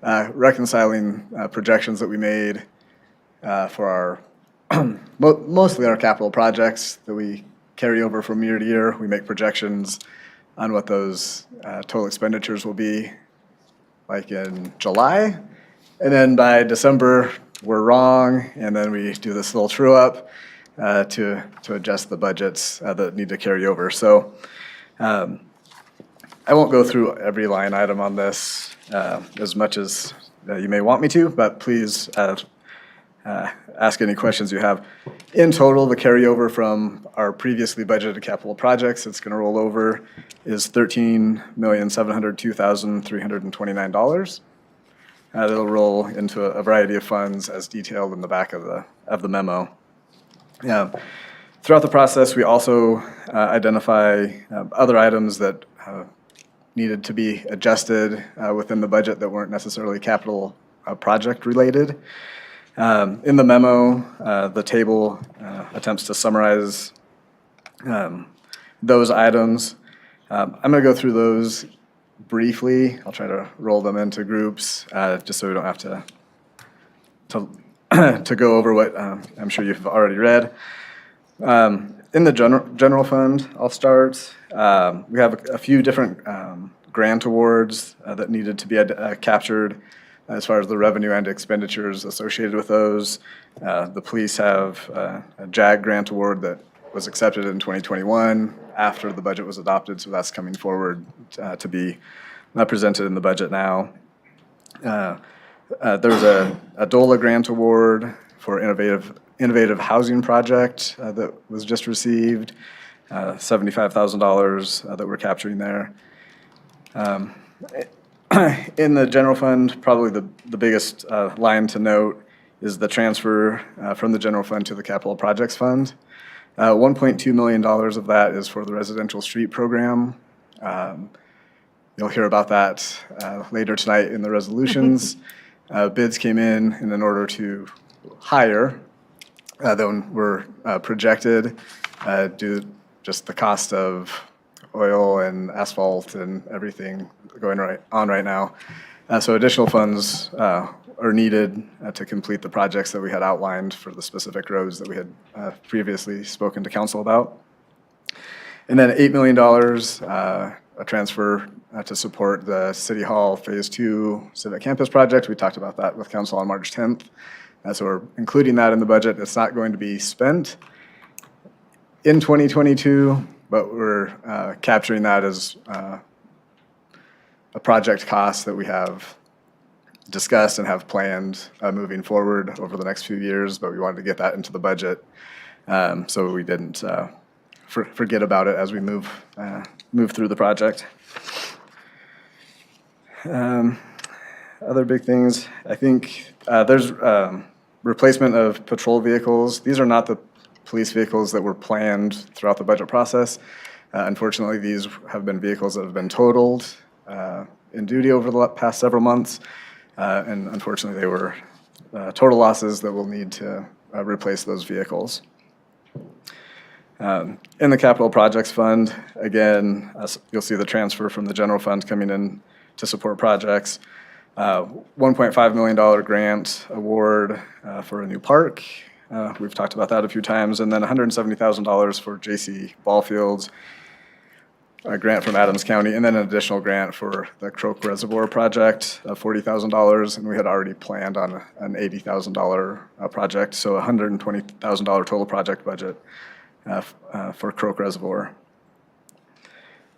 reconciling projections that we made for our, mostly our capital projects that we carry over from year to year. We make projections on what those total expenditures will be like in July. And then by December, we're wrong, and then we do this little true-up to adjust the budgets that need to carry over. So I won't go through every line item on this as much as you may want me to, but please ask any questions you have. In total, the carryover from our previously budgeted capital projects that's going to roll over is $13,702,329. That'll roll into a variety of funds as detailed in the back of the memo. Throughout the process, we also identify other items that needed to be adjusted within the budget that weren't necessarily capital project related. In the memo, the table attempts to summarize those items. I'm going to go through those briefly. I'll try to roll them into groups, just so we don't have to go over what I'm sure you've already read. In the general fund, I'll start. We have a few different grant awards that needed to be captured as far as the revenue and expenditures associated with those. The police have a JAG grant award that was accepted in 2021 after the budget was adopted, so that's coming forward to be presented in the budget now. There's a DOLA grant award for innovative housing project that was just received, $75,000 that we're capturing there. In the general fund, probably the biggest line to note is the transfer from the general fund to the capital projects fund. $1.2 million of that is for the residential street program. You'll hear about that later tonight in the resolutions. Bids came in an order to higher than were projected due to just the cost of oil and asphalt and everything going on right now. So additional funds are needed to complete the projects that we had outlined for the specific roads that we had previously spoken to council about. And then $8 million a transfer to support the City Hall Phase 2 Civic Campus project. We talked about that with council on March 10th. So we're including that in the budget. It's not going to be spent in 2022, but we're capturing that as a project cost that we have discussed and have planned moving forward over the next few years, but we wanted to get that into the budget so we didn't forget about it as we move through the project. Other big things, I think there's replacement of patrol vehicles. These are not the police vehicles that were planned throughout the budget process. Unfortunately, these have been vehicles that have been totaled in duty over the past several months. And unfortunately, they were total losses that will need to replace those vehicles. In the capital projects fund, again, you'll see the transfer from the general fund coming in to support projects. $1.5 million grant award for a new park. We've talked about that a few times. And then $170,000 for JC ball fields, a grant from Adams County, and then an additional grant for the Croak Reservoir project of $40,000. And we had already planned on an $80,000 project, so $120,000 total project budget for Croak Reservoir.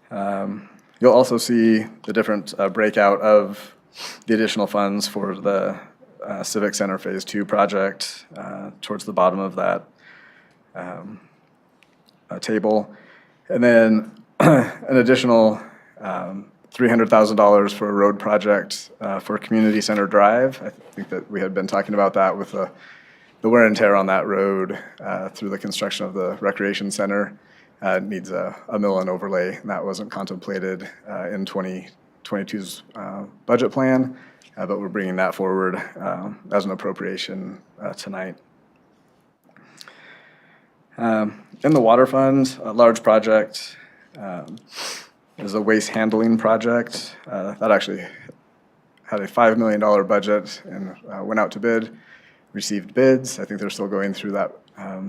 You'll also see the different breakout of the additional funds for the Civic Center Phase 2 project towards the bottom of that table. And then an additional $300,000 for a road project for Community Center Drive. I think that we had been talking about that with the wear and tear on that road through the construction of the recreation center. It needs a mill and overlay, and that wasn't contemplated in 2022's budget plan, but we're bringing that forward as an appropriation tonight. In the water fund, a large project is a waste handling project. That actually had a $5 million budget and went out to bid, received bids. I think they're still going through that,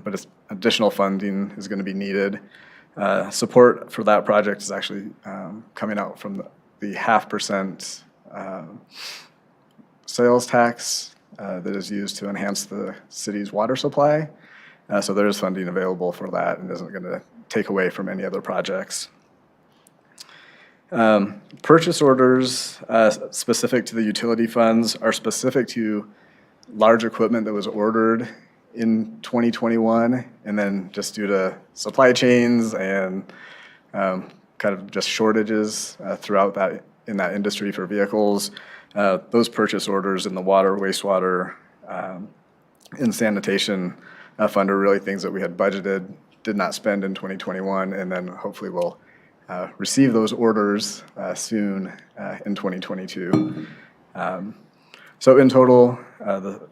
but additional funding is going to be needed. Support for that project is actually coming out from the 0.5% sales tax that is used to enhance the city's water supply. So there is funding available for that and isn't going to take away from any other projects. Purchase orders specific to the utility funds are specific to large equipment that was ordered in 2021, and then just due to supply chains and kind of just shortages throughout that in that industry for vehicles, those purchase orders in the water, wastewater, and sanitation fund are really things that we had budgeted, did not spend in 2021, and then hopefully we'll receive those orders soon in 2022. So in total, the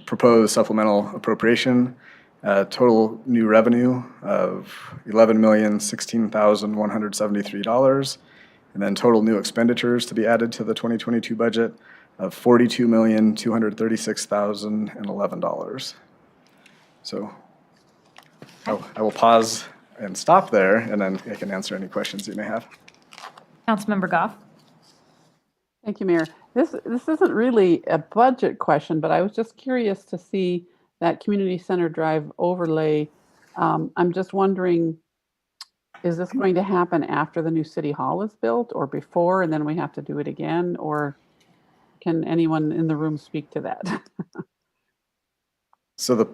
proposed supplemental appropriation, total new revenue of $11,016,173, and then total new expenditures to be added to the 2022 budget of $42,236,011. So I will pause and stop there, and then I can answer any questions you may have. Councilmember Goff. Thank you, Mayor. This isn't really a budget question, but I was just curious to see that Community Center Drive overlay. I'm just wondering, is this going to happen after the new City Hall is built or before, and then we have to do it again? Or can anyone in the room speak to that? So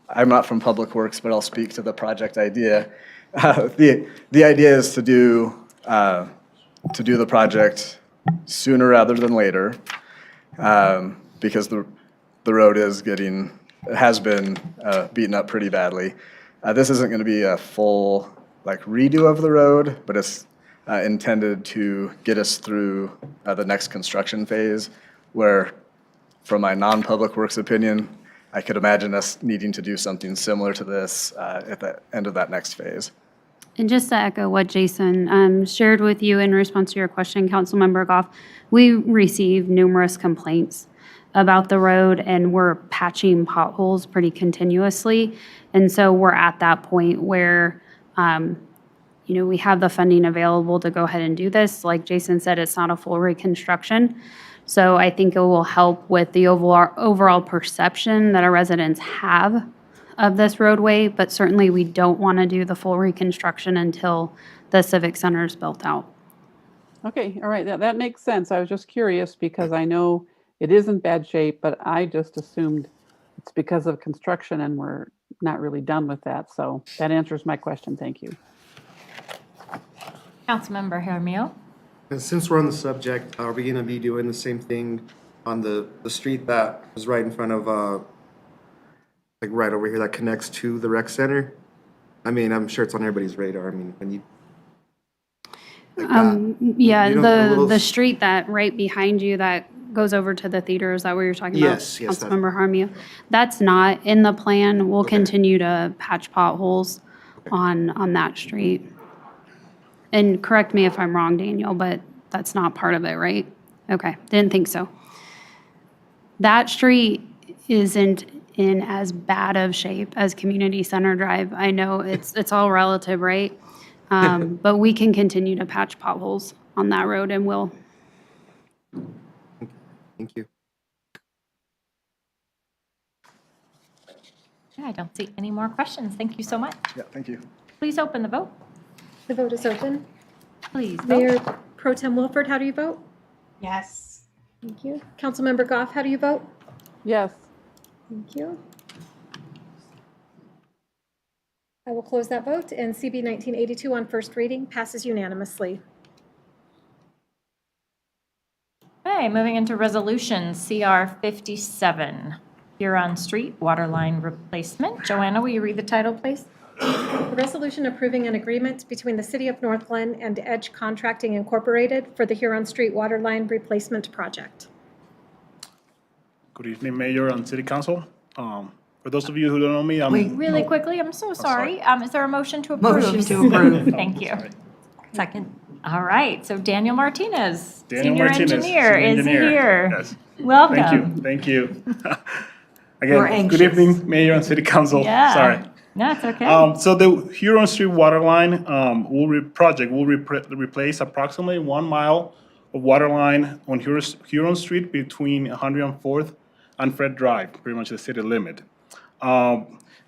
I'm not from Public Works, but I'll speak to the project idea. The idea is to do the project sooner rather than later, because the road has been beaten up pretty badly. This isn't going to be a full redo of the road, but it's intended to get us through the next construction phase, where, from my non-Public Works opinion, I could imagine us needing to do something similar to this at the end of that next phase. And just to echo what Jason shared with you in response to your question, Councilmember Goff, we received numerous complaints about the road, and we're patching potholes pretty continuously. And so we're at that point where we have the funding available to go ahead and do this. Like Jason said, it's not a full reconstruction. So I think it will help with the overall perception that our residents have of this roadway, but certainly we don't want to do the full reconstruction until the Civic Center is built out. Okay, all right, that makes sense. I was just curious because I know it is in bad shape, but I just assumed it's because of construction and we're not really done with that. So that answers my question. Thank you. Councilmember Jaramillo. And since we're on the subject, are we gonna be doing the same thing on the street that is right in front of, like right over here that connects to the rec center? I mean, I'm sure it's on everybody's radar. I mean, when you. Like that. Yeah, You know, a little the street that right behind you that goes over to the theater, is that what you're talking about? Yes, yes, that's- Councilmember Jaramillo. That's not in the plan. We'll continue to patch potholes on that street. And correct me if I'm wrong, Daniel, but that's not part of it, right? Okay, didn't think so. That street isn't in as bad of shape as Community Center Drive. I know it's all relative, right? But we can continue to patch potholes on that road and will. Thank you. Yeah, I don't see any more questions. Thank you so much. Yeah, thank you. Please open the vote. The vote is open. Please vote. Mayor Pro Tem Wilford, how do you vote? Yes. Thank you. Councilmember Goff, how do you vote? Yes. Thank you. I will close that vote, and CB 1982 on first reading passes unanimously. Okay, moving into resolution CR 57, Huron Street Water Line Replacement. Joanna, will you read the title, please? A resolution approving an agreement between the City of Northland and Edge Contracting Incorporated for the Huron Street Water Line Replacement Project. Good evening, Mayor and City Council. For those of you who don't know me, I'm... Really quickly, I'm so sorry. Is there a motion to approve? Motion to approve. Thank you. Second. All right, so Daniel Martinez, Daniel Senior Martinez, Engineer, Senior is Engineer. here. Yes. Welcome. Thank you. We're Again, anxious. good evening, Mayor and City Council. Yeah. Sorry. No, it's okay. So the Huron Street Water Line project will replace approximately 1 mile of water line on Huron Street between 104th and Fred Drive, pretty much the city limit.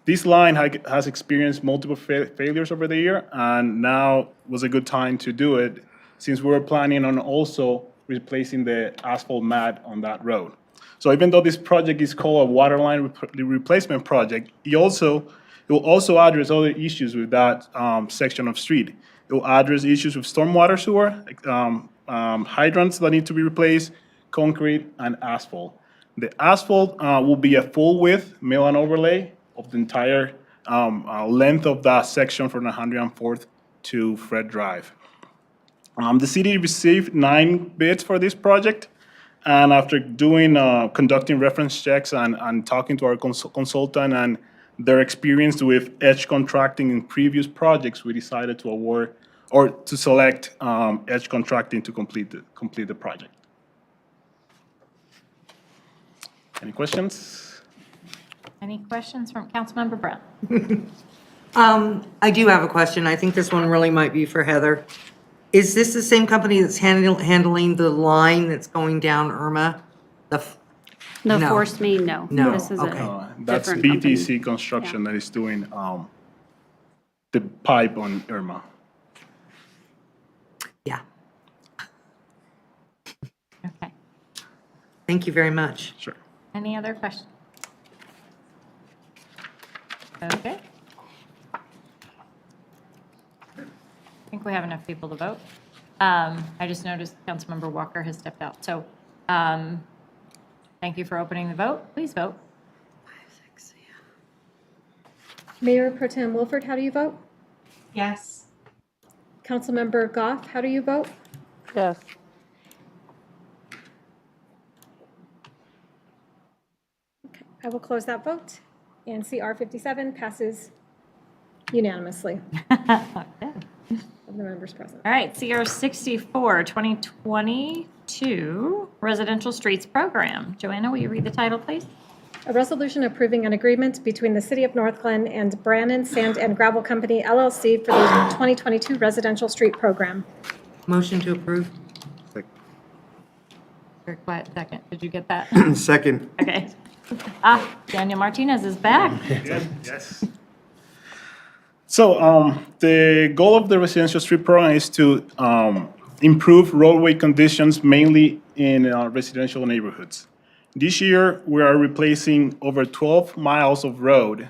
This line has experienced multiple failures over the year, and now was a good time to do it since we were planning on also replacing the asphalt mat on that road. So even though this project is called a water line replacement project, it will also address other issues with that section of street. It will address issues with stormwater sewer, hydrants that need to be replaced, concrete, and asphalt. The asphalt will be a full width mill and overlay of the entire length of that section from 104th to Fred Drive. The city received 9 bids for this project, and after conducting reference checks and talking to our consultant and their experience with Edge Contracting in previous projects, we decided to award or to select Edge Contracting to complete the project. Any questions? Any questions from Councilmember Brown? I do have a question. I think this one really might be for Heather. Is this the same company that's handling the line that's going down Irma? The No. force main, no. No, This is okay. a That's different company. BTC Construction that is doing the pipe on Irma. Yeah. Okay. Thank you very much. Sure. Any other questions? Okay. I think we have enough people to vote. I just noticed Councilmember Walker has stepped out. So thank you for opening the vote. Please vote. Mayor Pro Tem Wilford, how do you vote? Yes. Councilmember Goff, how do you vote? Yes. Okay, I will close that vote, and CR 57 passes unanimously of the members present. All right, CR 64, 2022 Residential Streets Program. Joanna, will you read the title, please? A resolution approving an agreement between the City of Northglenn and Brannan Sand and Gravel Company LLC for the 2022 residential street program. Motion to approve. Very quiet second. Did you get that? Second. Okay. Daniel Martinez is back. Yes. So, the goal of the residential street program is to improve roadway conditions mainly in residential neighborhoods. This year, we are replacing over 12 miles of road,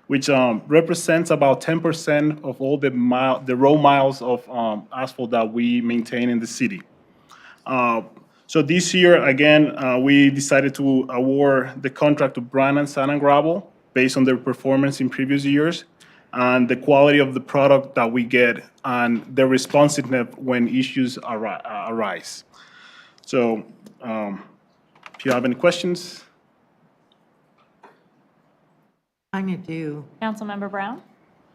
which represents about 10% of all the road miles of asphalt that we maintain in the city. So this year, again, we decided to award the contract to Brannan Sand and Gravel based on their performance in previous years and the quality of the product that we get and the responsiveness when issues arise. So if you have any questions. Kind of do. Councilmember Brown?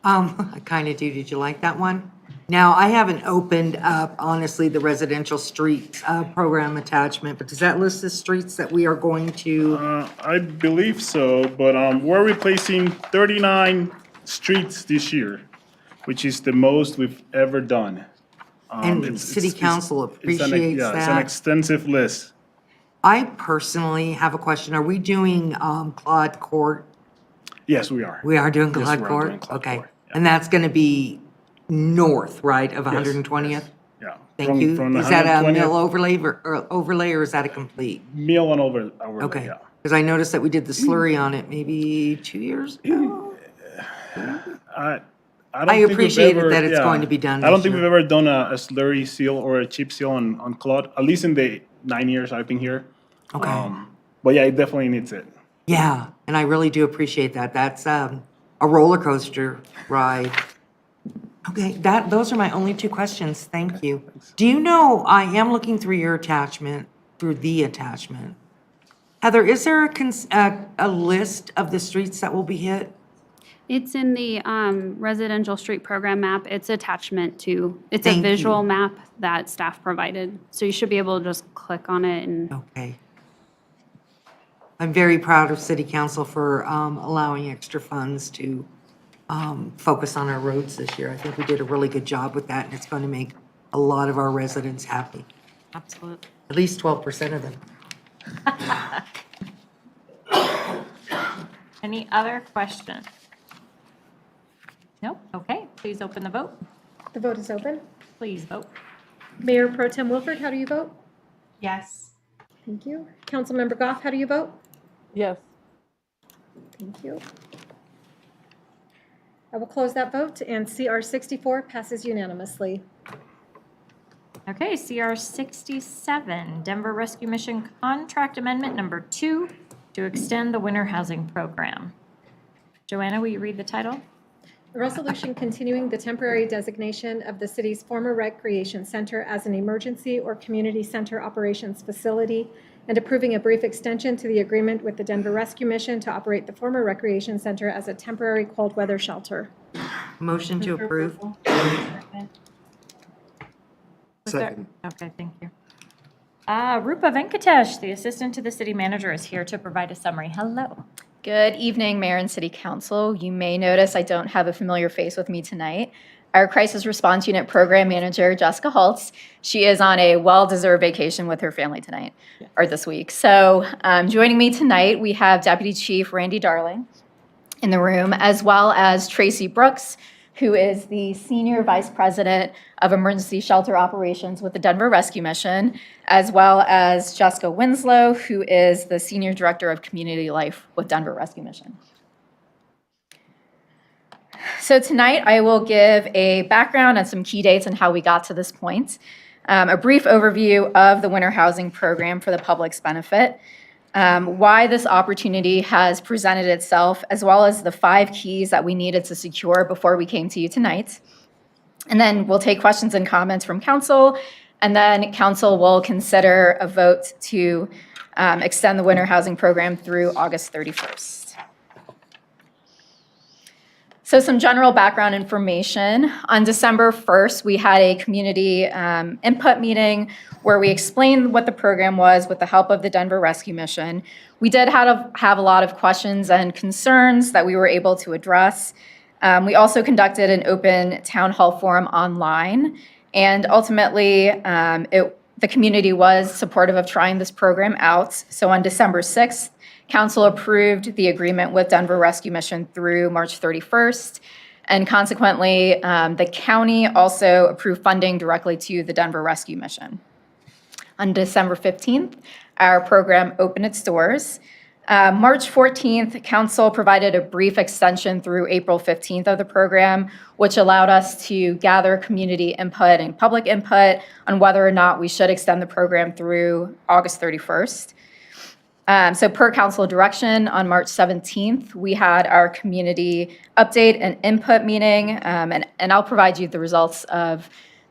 I kind of do. Did you like that one? Now, I haven't opened up, honestly, the residential street program attachment, but does that list the streets that we are going to? I believe so, but we're replacing 39 streets this year, which is the most we've ever done. And city council appreciates that. It's an extensive list. I personally have a question. Are we doing Claude Court? Yes, we are. We are doing Yes, Claude we are Court? doing Claude Okay. Court, yeah. And that's going to be north, right, of 120th? Yeah. Thank you. From Is that a 120th mill overlay or is that a complete? Mill and overlay, Okay. yeah. Because I noticed that we did the slurry on it maybe 2 years ago. I I think we've appreciate it ever- that it's yeah. going to be done I don't this think year. we've ever done a slurry seal or a chip seal on Claude, at least in the 9 years I've been here. Okay. But yeah, it definitely needs it. Yeah, and I really do appreciate that. That's a roller coaster ride. Okay, those are my only two questions. Thank you. Do you know, I am looking through your attachment, through the attachment. Heather, is there a list of the streets that will be hit? It's in the residential street program map. It's attachment to, it's Thank a you. visual map that staff provided. So you should be able to just click on it and. Okay. I'm very proud of City Council for allowing extra funds to focus on our roads this year. I think we did a really good job with that, and it's going to make a lot of our residents happy. Absolutely. At least 12% of them. Any other questions? No? Okay, please open the vote. The vote is open. Please vote. Mayor Pro Tem Wilford, how do you vote? Yes. Thank you. Councilmember Goff, how do you vote? Yes. Thank you. I will close that vote, and CR 64 passes unanimously. Okay, CR 67, Denver Rescue Mission Contract Amendment Number 2 to extend the winter housing program. Joanna, will you read the title? A resolution continuing the temporary designation of the city's former recreation center as an emergency or community center operations facility and approving a brief extension to the agreement with the Denver Rescue Mission to operate the former recreation center as a temporary cold weather shelter. Motion to approve. Second. Okay, thank you. Rupa Venkatesh, the assistant to the city manager, is here to provide a summary. Hello. Good evening, Mayor and City Council. You may notice I don't have a familiar face with me tonight. Our Crisis Response Unit Program Manager, Jessica Holtz, she is on a well-deserved vacation with her family tonight, or this week. So joining me tonight, we have Deputy Chief Randy Darling in the room, as well as Tracy Brooks, who is the Senior Vice President of Emergency Shelter Operations with the Denver Rescue Mission, as well as Jessica Winslow, who is the Senior Director of Community Life with Denver Rescue Mission. So tonight, I will give a background and some key dates on how we got to this point, a brief overview of the winter housing program for the public's benefit, why this opportunity has presented itself, as well as the 5 keys that we needed to secure before we came to you tonight. And then we'll take questions and comments from council, and then council will consider a vote to extend the winter housing program through August 31st. So some general background information. On December 1st, we had a community input meeting where we explained what the program was with the help of the Denver Rescue Mission. We did have a lot of questions and concerns that we were able to address. We also conducted an open town hall forum online, and ultimately the community was supportive of trying this program out. So on December 6th, Council approved the agreement with Denver Rescue Mission through March 31st, and consequently, the county also approved funding directly to the Denver Rescue Mission. On December 15th, our program opened its doors. March 14th, Council provided a brief extension through April 15th of the program, which allowed us to gather community input and public input on whether or not we should extend the program through August 31st. So per council direction, on March 17th, we had our community update and input meeting, and I'll provide you the results of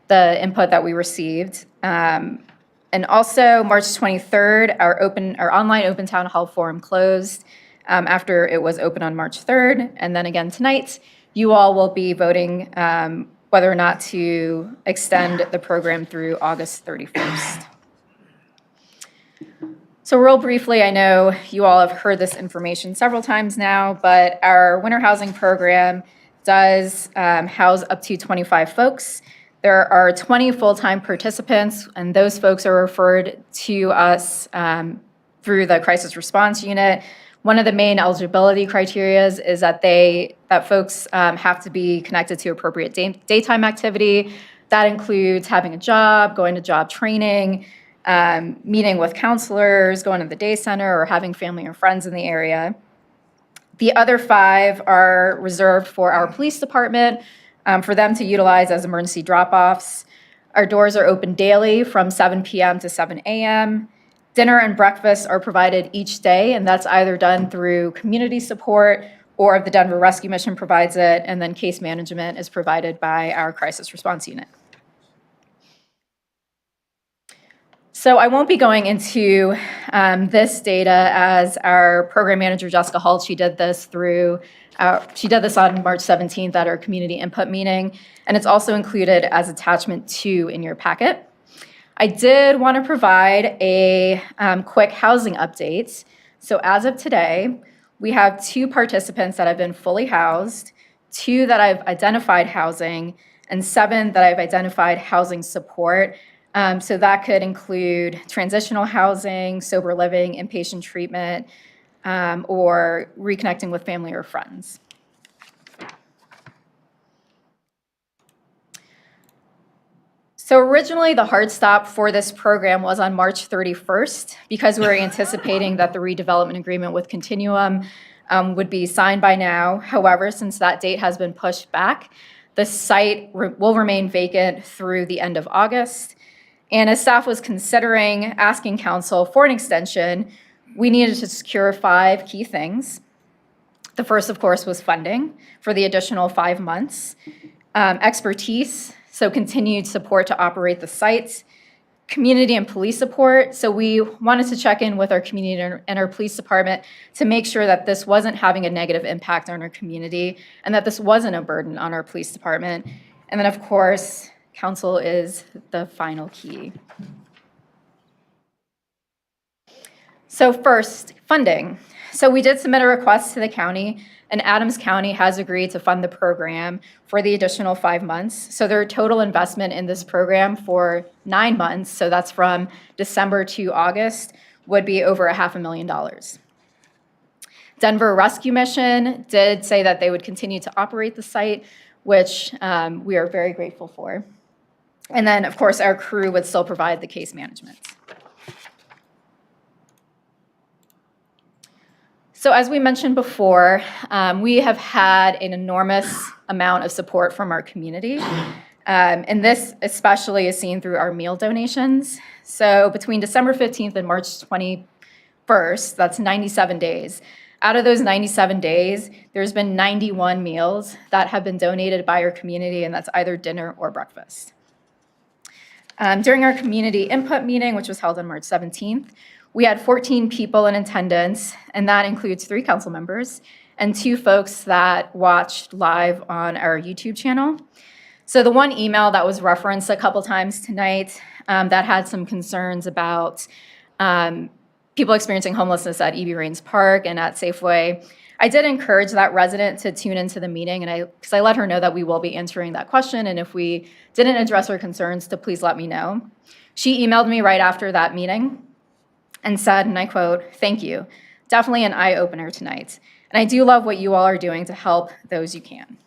the input that we received. And also, March 23rd, our online open town hall forum closed after it was open on March 3rd. And then again tonight, you all will be voting whether or not to extend the program through August 31st. So real briefly, I know you all have heard this information several times now, but our winter housing program does house up to 25 folks. There are 20 full-time participants, and those folks are referred to us through the crisis response unit. One of the main eligibility criteria is that folks have to be connected to appropriate daytime activity. That includes having a job, going to job training, meeting with counselors, going to the day center, or having family or friends in the area. The other 5 are reserved for our police department, for them to utilize as emergency drop-offs. Our doors are open daily from 7 p.m. to 7 a.m. Dinner and breakfast are provided each day, and that's either done through community support or if the Denver Rescue Mission provides it, and then case management is provided by our crisis response unit. So I won't be going into this data as our program manager, Jessica Holt, she did this on March 17th at our community input meeting, and it's also included as attachment 2 in your packet. I did want to provide a quick housing update. So as of today, we have 2 participants that have been fully housed, 2 that I've identified housing, and 7 that I've identified housing support. So that could include transitional housing, sober living, inpatient treatment, or reconnecting with family or friends. So originally, the hard stop for this program was on March 31st because we were anticipating that the redevelopment agreement with Continuum would be signed by now. However, since that date has been pushed back, the site will remain vacant through the end of August. And as staff was considering asking council for an extension, we needed to secure 5 key things. The first, of course, was funding for the additional 5 months, expertise, so continued support to operate the site, community and police support. So we wanted to check in with our community and our police department to make sure that this wasn't having a negative impact on our community and that this wasn't a burden on our police department. And then, of course, council is the final key. So first, funding. So we did submit a request to the county, and Adams County has agreed to fund the program for the additional 5 months. So their total investment in this program for 9 months, so that's from December to August, would be over $500,000. Denver Rescue Mission did say that they would continue to operate the site, which we are very grateful for. And then, of course, our crew would still provide the case management. So as we mentioned before, we have had an enormous amount of support from our community. And this especially is seen through our meal donations. So between December 15th and March 21st, that's 97 days. Out of those 97 days, there's been 91 meals that have been donated by our community, and that's either dinner or breakfast. During our community input meeting, which was held on March 17th, we had 14 people in attendance, and that includes 3 council members and 2 folks that watched live on our YouTube channel. So the one email that was referenced a couple times tonight that had some concerns about people experiencing homelessness at E.B. Rains Park and at Safeway, I did encourage that resident to tune into the meeting, and because I let her know that we will be answering that question, and if we didn't address her concerns, to please let me know. She emailed me right after that meeting and said, and I quote, "Thank you. Definitely an eye-opener tonight. And I do love what you all are doing to help those you can."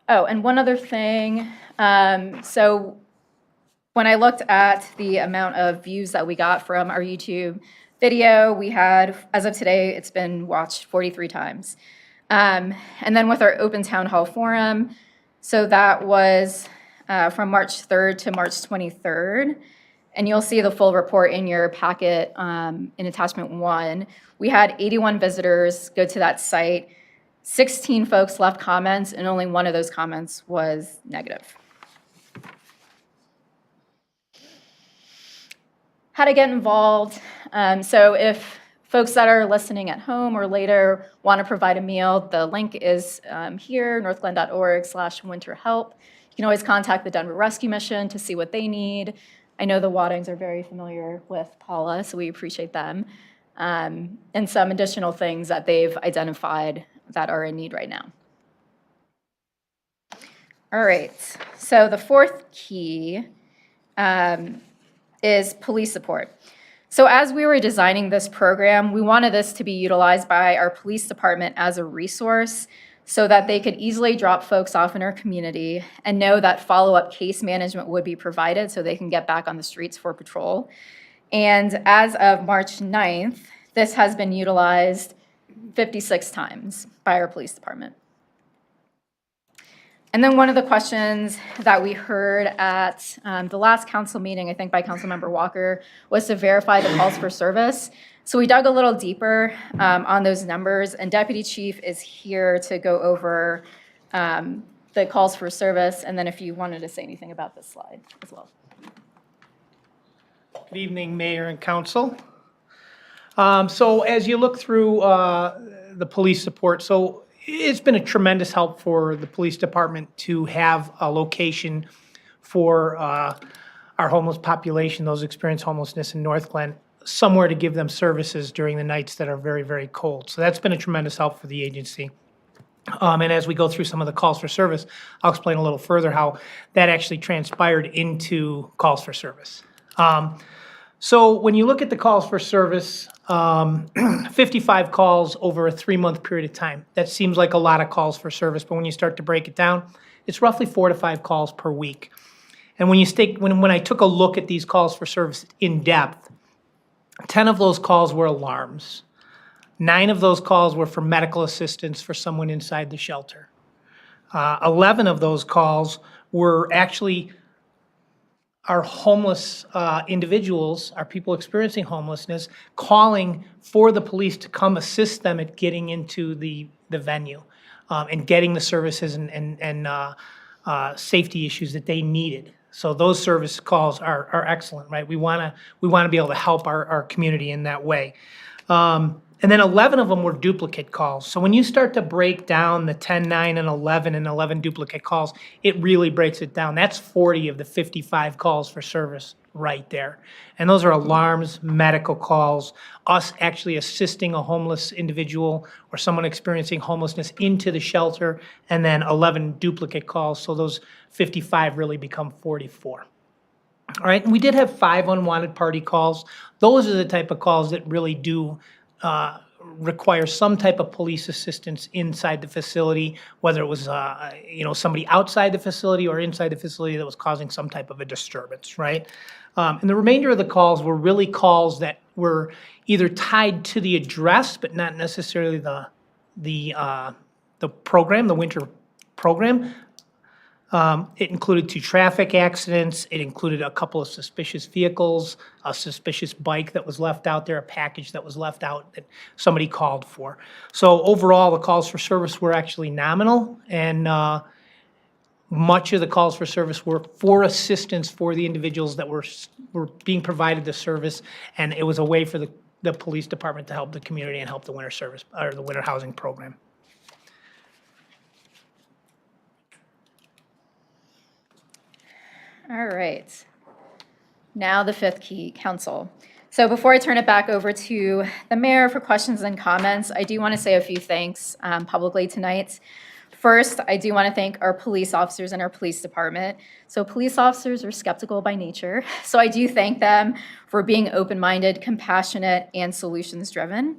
Oh, and one other thing. So when I looked at the amount of views that we got from our YouTube video, we had, as of today, it's been watched 43 times. And then with our open town hall forum, so that was from March 3rd to March 23rd. And you'll see the full report in your packet in attachment 1. We had 81 visitors go to that site. 16 folks left comments, and only one of those comments was negative. How to get involved. So if folks that are listening at home or later want to provide a meal, the link is here, northglenn.org/winterhelp. You can always contact the Denver Rescue Mission to see what they need. I know the Waddings are very familiar with Paula, so we appreciate them. And some additional things that they've identified that are in need right now. All right, so the 4th key is police support. So as we were designing this program, we wanted this to be utilized by our police department as a resource so that they could easily drop folks off in our community and know that follow-up case management would be provided so they can get back on the streets for patrol. And as of March 9th, this has been utilized 56 times by our police department. And then one of the questions that we heard at the last council meeting, I think by Councilmember Walker, was to verify the calls for service. So we dug a little deeper on those numbers, and Deputy Chief is here to go over the calls for service, and then if you wanted to say anything about this slide as well. Good evening, Mayor and Council. So as you look through the police support, so it's been a tremendous help for the police department to have a location for our homeless population, those experiencing homelessness in Northglenn, somewhere to give them services during the nights that are very, very cold. So that's been a tremendous help for the agency. And as we go through some of the calls for service, I'll explain a little further how that actually transpired into calls for service. So when you look at the calls for service, 55 calls over a 3-month period of time. That seems like a lot of calls for service, but when you start to break it down, it's roughly 4 to 5 calls per week. And when I took a look at these calls for service in depth, 10 of those calls were alarms. 9 of those calls were for medical assistance for someone inside the shelter. 11 of those calls were actually our homeless individuals, our people experiencing homelessness, calling for the police to come assist them at getting into the venue and getting the services and safety issues that they needed. So those service calls are excellent, right? We want to be able to help our community in that way. And then 11 of them were duplicate calls. So when you start to break down the 10, 9, and 11 duplicate calls, it really breaks it down. That's 40 of the 55 calls for service right there. And those are alarms, medical calls, us actually assisting a homeless individual or someone experiencing homelessness into the shelter, and then 11 duplicate calls. So those 55 really become 44. All right, and we did have 5 unwanted party calls. Those are the type of calls that really do require some type of police assistance inside the facility, whether it was somebody outside the facility or inside the facility that was causing some type of a disturbance, right? And the remainder of the calls were really calls that were either tied to the address, but not necessarily the program, the winter program. It included 2 traffic accidents. It included a couple of suspicious vehicles, a suspicious bike that was left out there, a package that was left out that somebody called for. So overall, the calls for service were actually nominal, and much of the calls for service were for assistance for the individuals that were being provided the service, and it was a way for the police department to help the community and help the winter service, or the winter housing program. All right. Now the fifth key, council. So before I turn it back over to the mayor for questions and comments, I do want to say a few thanks publicly tonight. First, I do want to thank our police officers and our police department. So police officers are skeptical by nature, so I do thank them for being open-minded, compassionate, and solutions-driven.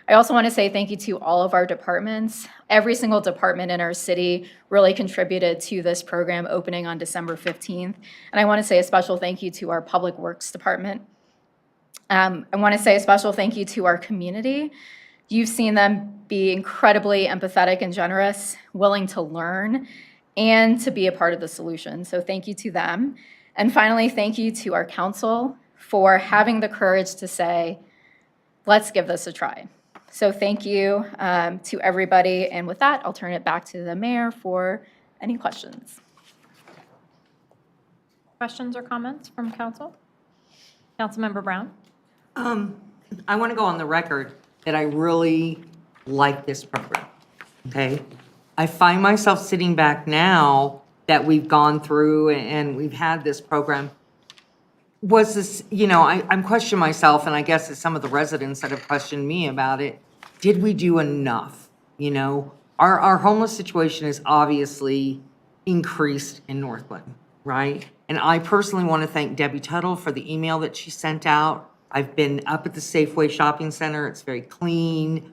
I also want to say thank you to all of our departments. Every single department in our city really contributed to this program opening on December 15th. And I want to say a special thank you to our Public Works Department. I want to say a special thank you to our community. You've seen them be incredibly empathetic and generous, willing to learn, and to be a part of the solution. So thank you to them. And finally, thank you to our council for having the courage to say, let's give this a try. So thank you to everybody. And with that, I'll turn it back to the mayor for any questions. Questions or comments from council? Councilmember Brown? I want to go on the record that I really like this program, okay? I find myself sitting back now that we've gone through and we've had this program. Was this, I'm questioning myself, and I guess it's some of the residents that have questioned me about it. Did we do enough? Our homeless situation is obviously increased in Northland, right? And I personally want to thank Debbie Tuttle for the email that she sent out. I've been up at the Safeway Shopping Center. It's very clean.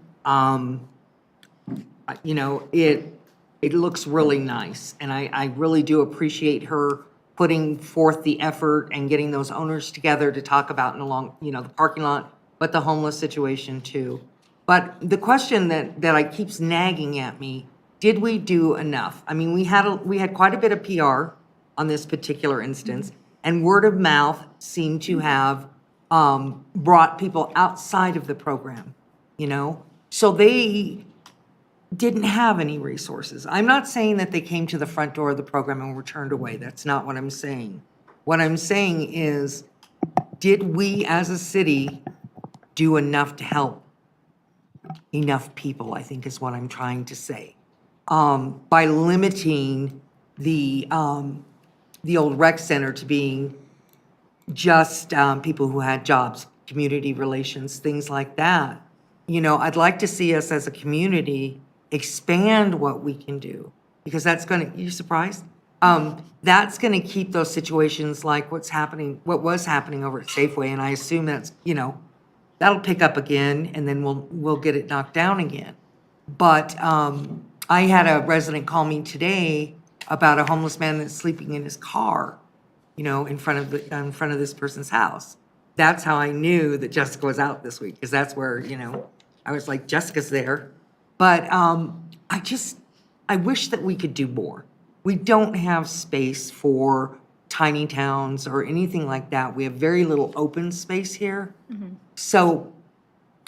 It looks really nice. And I really do appreciate her putting forth the effort and getting those owners together to talk about the parking lot, but the homeless situation too. But the question that keeps nagging at me, did we do enough? I mean, we had quite a bit of PR on this particular instance, and word of mouth seemed to have brought people outside of the program, So they didn't have any resources. I'm not saying that they came to the front door of the program and were turned away. That's not what I'm saying. What I'm saying is, did we as a city do enough to help enough people, I think is what I'm trying to say. By limiting the old rec center to being just people who had jobs, community relations, things like that. I'd like to see us as a community expand what we can do, because that's going to, you surprised? That's going to keep those situations like what was happening over at Safeway, and I assume that's, that'll pick up again, and then we'll get it knocked down again. But I had a resident call me today about a homeless man that's sleeping in his car, in front of this person's house. That's how I knew that Jessica was out this week, because that's where, I was like, Jessica's there. But I wish that we could do more. We don't have space for tiny towns or anything like that. We have very little open space here. Mm-hmm. So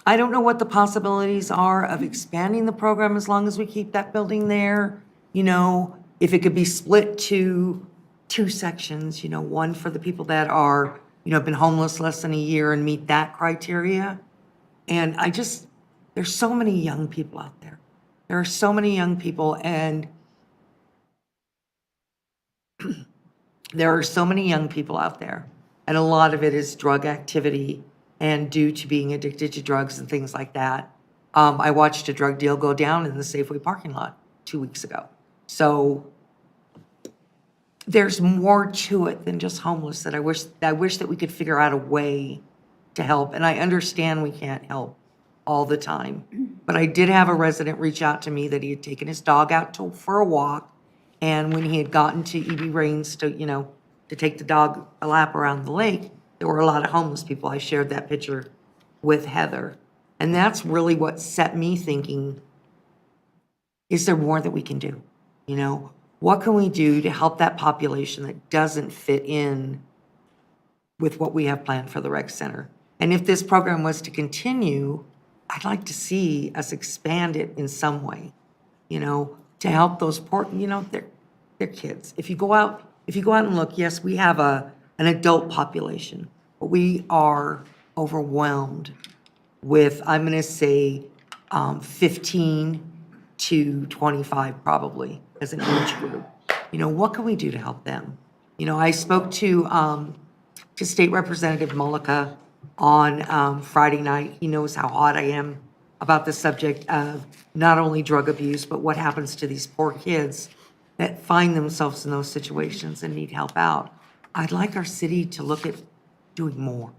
I don't know what the possibilities are of expanding the program as long as we keep that building there. If it could be split to 2 sections, one for the people that are, been homeless less than a year and meet that criteria. And there's so many young people out there. There are so many young people, and there are so many young people out there. And a lot of it is drug activity and due to being addicted to drugs and things like that. I watched a drug deal go down in the Safeway parking lot 2 weeks ago. So there's more to it than just homeless that I wish that we could figure out a way to help. And I understand we can't help all the time. But I did have a resident reach out to me that he had taken his dog out for a walk. And when he had gotten to E.B. Rains to take the dog a lap around the lake, there were a lot of homeless people. I shared that picture with Heather. And that's really what set me thinking, is there more that we can do? What can we do to help that population that doesn't fit in with what we have planned for the rec center? And if this program was to continue, I'd like to see us expand it in some way, to help those poor, they're kids. If you go out and look, yes, we have an adult population, but we are overwhelmed with, I'm going to say, 15 to 25 probably as an age group. You know, what can we do to help them? You know, I spoke to State Representative Mullica on Friday night. He knows how hot I am about the subject of not only drug abuse, but what happens to these poor kids that find themselves in those situations and need help out. I'd like our city to look at doing more,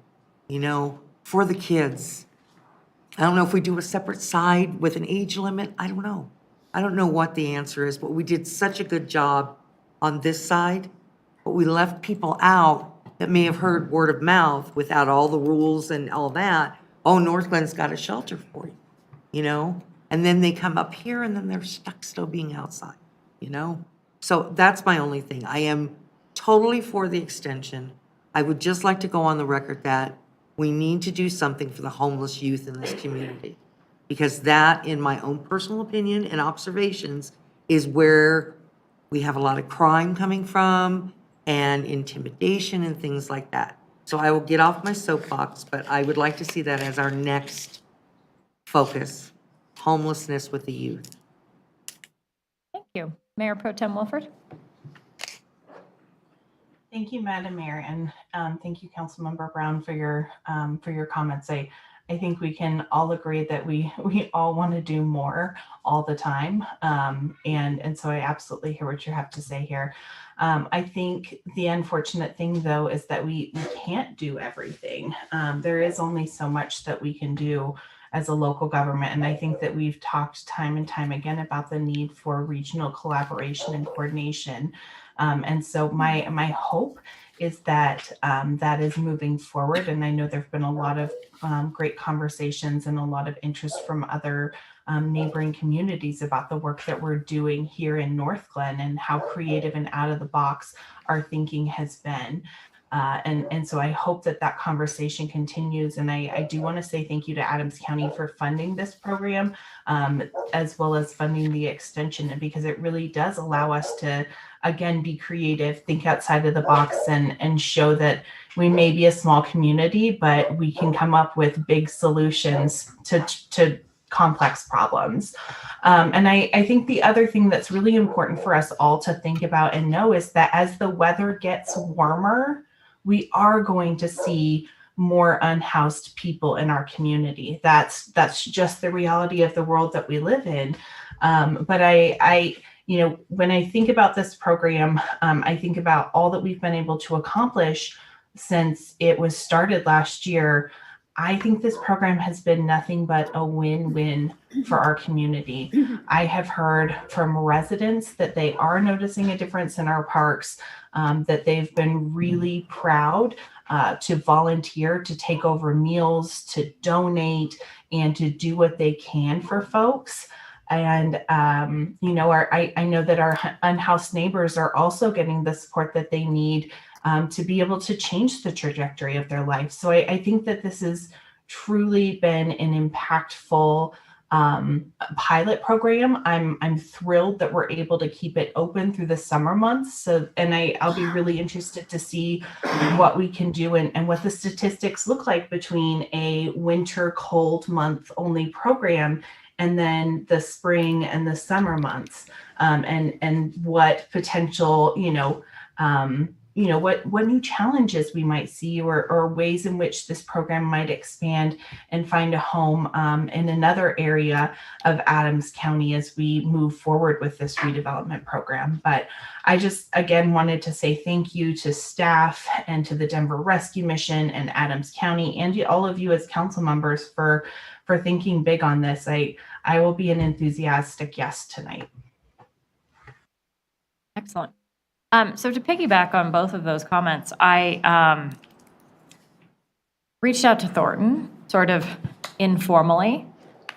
you know, for the kids. I don't know if we do a separate side with an age limit. I don't know. I don't know what the answer is, but we did such a good job on this side, but we left people out that may have heard word of mouth without all the rules and all that. Oh, Northglen's got a shelter for you, you know? And then they come up here and then they're stuck still being outside, you know? So that's my only thing. I am totally for the extension. I would just like to go on the record that we need to do something for the homeless youth in this community. Because that, in my own personal opinion and observations, is where we have a lot of crime coming from and intimidation and things like that. So I will get off my soapbox, but I would like to see that as our next focus, homelessness with the youth. Thank you. Mayor Pro Tem Wilford? Thank you, Madam Mayor, and thank you, Councilmember Brown, for your comments. I think we can all agree that we all want to do more all the time, and so I absolutely hear what you have to say here. I think the unfortunate thing, though, is that we can't do everything. There is only so much that we can do as a local government, and I think that we've talked time and time again about the need for regional collaboration and coordination. And so my hope is that that is moving forward. And I know there've been a lot of great conversations and a lot of interest from other neighboring communities about the work that we're doing here in Northglenn and how creative and out of the box our thinking has been. And so I hope that that conversation continues. And I do want to say thank you to Adams County for funding this program, as well as funding the extension, because it really does allow us to, again, be creative, think outside of the box, and show that we may be a small community, but we can come up with big solutions to complex problems. And I think the other thing that's really important for us all to think about and know is that as the weather gets warmer, we are going to see more unhoused people in our community. That's just the reality of the world that we live in. But I you know, when I think about this program, I think about all that we've been able to accomplish since it was started last year. I think this program has been nothing but a win-win for our community. I have heard from residents that they are noticing a difference in our parks, that they've been really proud to volunteer, to take over meals, to donate, and to do what they can for folks. And, you know, I know that our unhoused neighbors are also getting the support that they need to be able to change the trajectory of their life. So I think that this has truly been an impactful pilot program. I'm thrilled that we're able to keep it open through the summer months. So, and I'll be really interested to see what we can do and what the statistics look like between a winter cold month only program and then the spring and the summer months, and what potential, what new challenges we might see, or ways in which this program might expand and find a home in another area of Adams County as we move forward with this redevelopment program. But I just, again, wanted to say thank you to staff and to the Denver Rescue Mission and Adams County and all of you as council members for thinking big on this. I will be an enthusiastic yes tonight. Excellent. So to piggyback on both of those comments, I reached out to Thornton sort of informally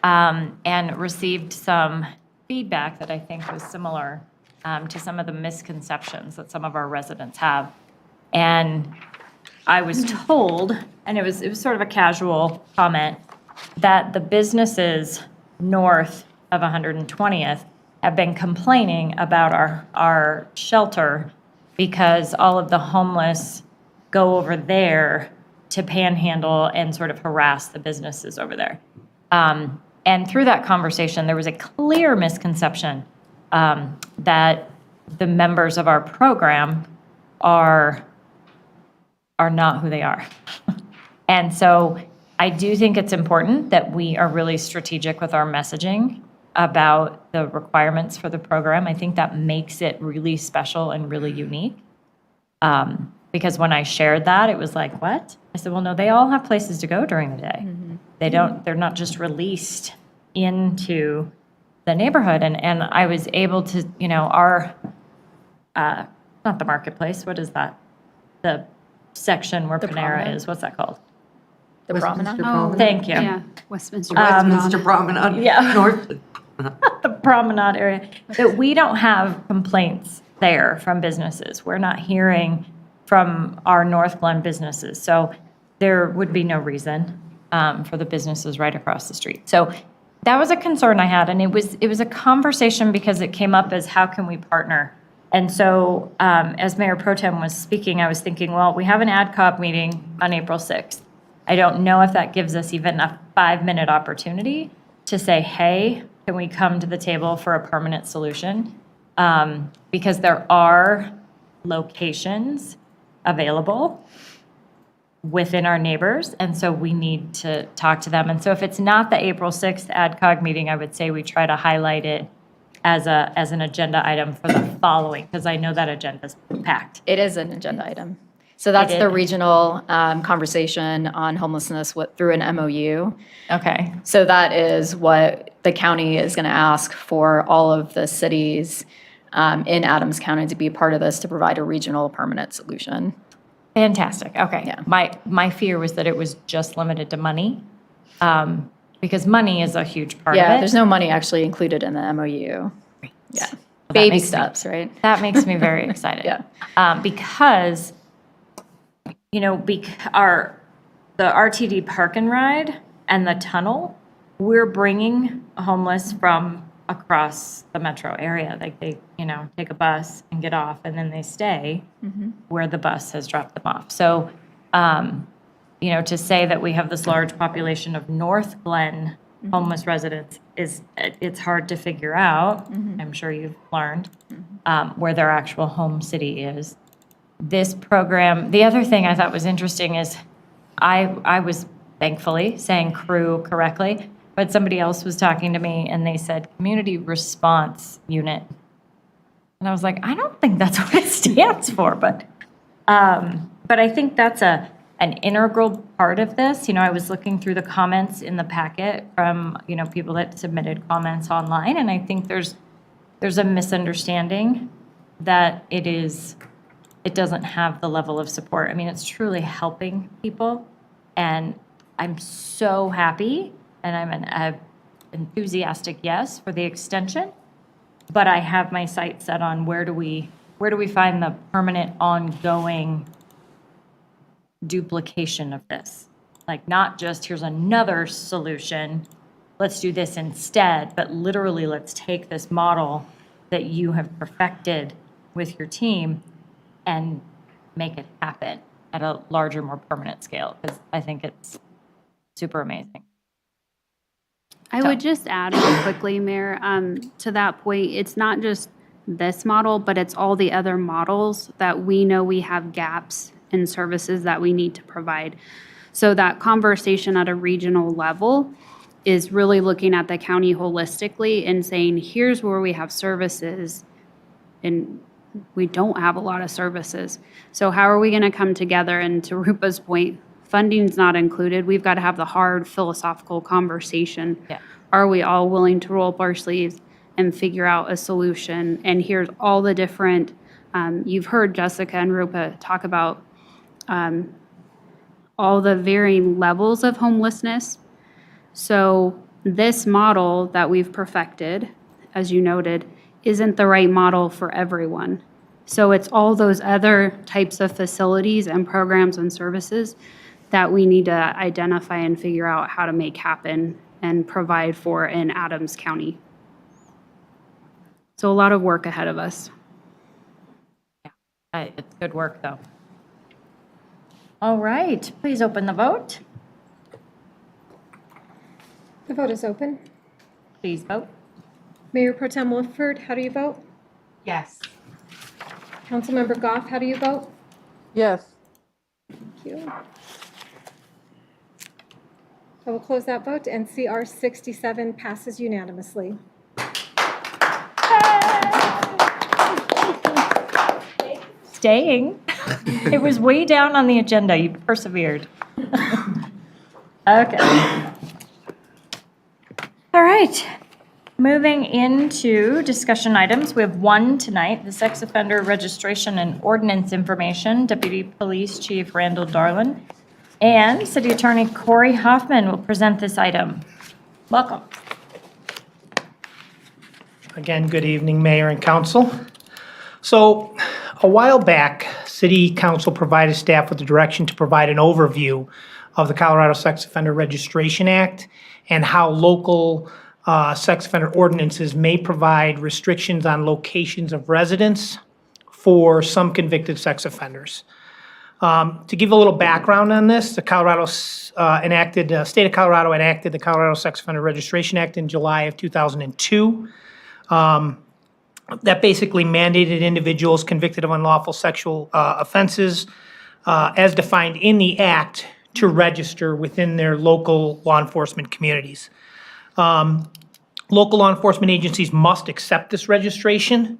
and received some feedback that I think was similar to some of the misconceptions that some of our residents have. And I was told, and it was sort of a casual comment, that the businesses north of 120th have been complaining about our shelter because all of the homeless go over there to panhandle and sort of harass the businesses over there. And through that conversation, there was a clear misconception that the members of our program are not who they are. And so I do think it's important that we are really strategic with our messaging about the requirements for the program. I think that makes it really special and really unique. Because when I shared that, it was like, what? I said, well, no, they all have places to go during the day. They're not just released into the neighborhood. And I was able to, our, not the marketplace, what is that? The section where Panera is, what's that called? The promenade? Thank you. Yeah, Westminster. Westminster Promenade. Yeah. North. The promenade area, that we don't have complaints there from businesses. We're not hearing from our Northglenn businesses. So there would be no reason for the businesses right across the street. So that was a concern I had, and it was a conversation because it came up as how can we partner? And so as Mayor Pro Tem was speaking, I was thinking, well, we have an ad hoc meeting on April 6th. I don't know if that gives us even a 5-minute opportunity to say, hey, can we come to the table for a permanent solution? Because there are locations available within our neighbors, and so we need to talk to them. And so if it's not the April 6th AdCog meeting, I would say we try to highlight it as an agenda item for the following, because I know that agenda's packed. It is an agenda item. So that's It the is. regional conversation on homelessness through an MOU. Okay. So that is what the county is going to ask for all of the cities in Adams County to be part of this to provide a regional permanent solution. Fantastic. Okay. Yeah. My fear was that it was just limited to money, because money is a huge part of it. Yeah, there's no money actually included in the MOU. Yeah. Baby steps, right? That makes me very excited. Yeah. Because, the RTD park and ride and the tunnel, we're bringing homeless from across the metro area. Like they, take a bus and get off, and then they stay where the bus has dropped them off. So, to say that we have this large population of Northglenn homeless residents it's hard to figure out. I'm sure you've learned where their actual home city is. This program, the other thing I thought was interesting is I was thankfully saying crew correctly, but somebody else was talking to me and they said community response unit. And I was like, I don't think that's what it stands for, but I think that's an integral part of this. I was looking through the comments in the packet from, people that submitted comments online, and I think there's a misunderstanding that it doesn't have the level of support. I mean, it's truly helping people, and I'm so happy, and I'm an enthusiastic yes for the extension, but I have my sights set on where do we find the permanent, ongoing duplication of this? Like, not just here's another solution, let's do this instead, but literally let's take this model that you have perfected with your team and make it happen at a larger, more permanent scale, because I think it's super amazing. I would just add real quickly, Mayor, to that point, it's not just this model, but it's all the other models that we know we have gaps in services that we need to provide. So that conversation at a regional level is really looking at the county holistically and saying, here's where we have services and we don't have a lot of services. So how are we going to come together? And to Rupa's point, funding's not included. We've got to have the hard philosophical conversation. Yeah. Are we all willing to roll up our sleeves and figure out a solution? And here's all the different, you've heard Jessica and Rupa talk about all the varying levels of homelessness. So this model that we've perfected, as you noted, isn't the right model for everyone. So it's all those other types of facilities and programs and services that we need to identify and figure out how to make happen and provide for in Adams County. So a lot of work ahead of us. It's good work, though. All right, please open the vote. The vote is open. Please vote. Mayor Pro Tem Wolford, how do you vote? Yes. Councilmember Goff, how do you vote? Yes. Thank you. I will close that vote, and CR 67 passes unanimously. Staying. It was way down on the agenda. You persevered. Okay. All right. Moving into discussion items, we have one tonight, the sex offender registration and ordinance information. Deputy Police Chief Randall Darlin and City Attorney Corey Hoffman will present this item. Welcome. Again, good evening, Mayor and Council. So a while back, City Council provided staff with the direction to provide an overview of the Colorado Sex Offender Registration Act and how local sex offender ordinances may provide restrictions on locations of residence for some convicted sex offenders. To give a little background on this, the state of Colorado enacted the Colorado Sex Offender Registration Act in July of 2002. That basically mandated individuals convicted of unlawful sexual offenses, as defined in the act, to register within their local law enforcement communities. Local law enforcement agencies must accept this registration,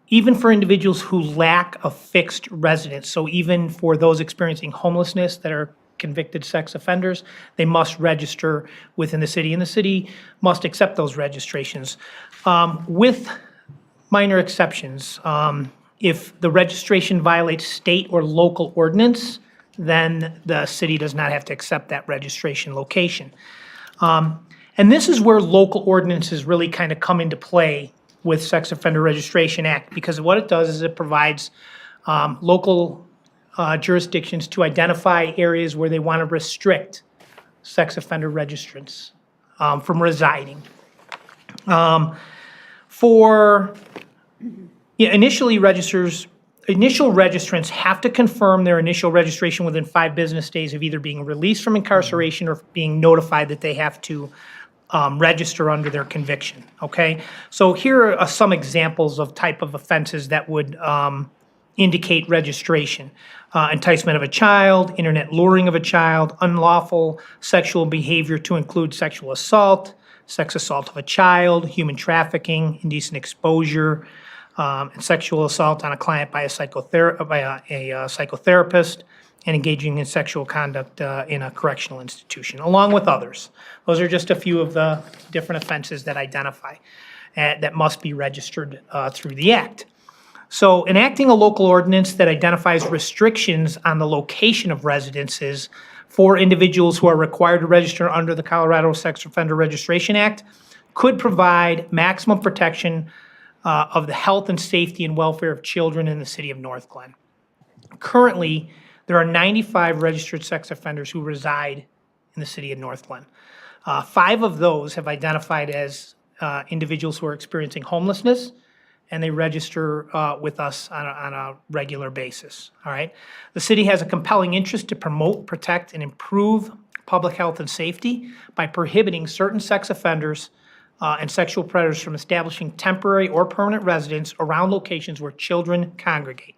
even for individuals who lack a fixed residence. So even for those experiencing homelessness that are convicted sex offenders, they must register within the city, and the city must accept those registrations. With minor exceptions, if the registration violates state or local ordinance, then the city does not have to accept that registration location. And this is where local ordinances really kind of come into play with Sex Offender Registration Act, because what it does is it provides local jurisdictions to identify areas where they want to restrict sex offender registrants from residing. Initial registrants have to confirm their initial registration within 5 business days of either being released from incarceration or being notified that they have to register under their conviction, okay? So here are some examples of type of offenses that would indicate registration. Enticement of a child, internet luring of a child, unlawful sexual behavior to include sexual assault, sex assault of a child, human trafficking, indecent exposure, and sexual assault on a client by a psychotherapist, and engaging in sexual conduct in a correctional institution, along with others. Those are just a few of the different offenses that identify that must be registered through the Act. So enacting a local ordinance that identifies restrictions on the location of residences for individuals who are required to register under the Colorado Sex Offender Registration Act could provide maximum protection of the health and safety and welfare of children in the city of Northglenn. Currently, there are 95 registered sex offenders who reside in the city of Northland. 5 of those have identified as individuals who are experiencing homelessness, and they register with us on a regular basis, all right? The city has a compelling interest to promote, protect, and improve public health and safety by prohibiting certain sex offenders and sexual predators from establishing temporary or permanent residence around locations where children congregate.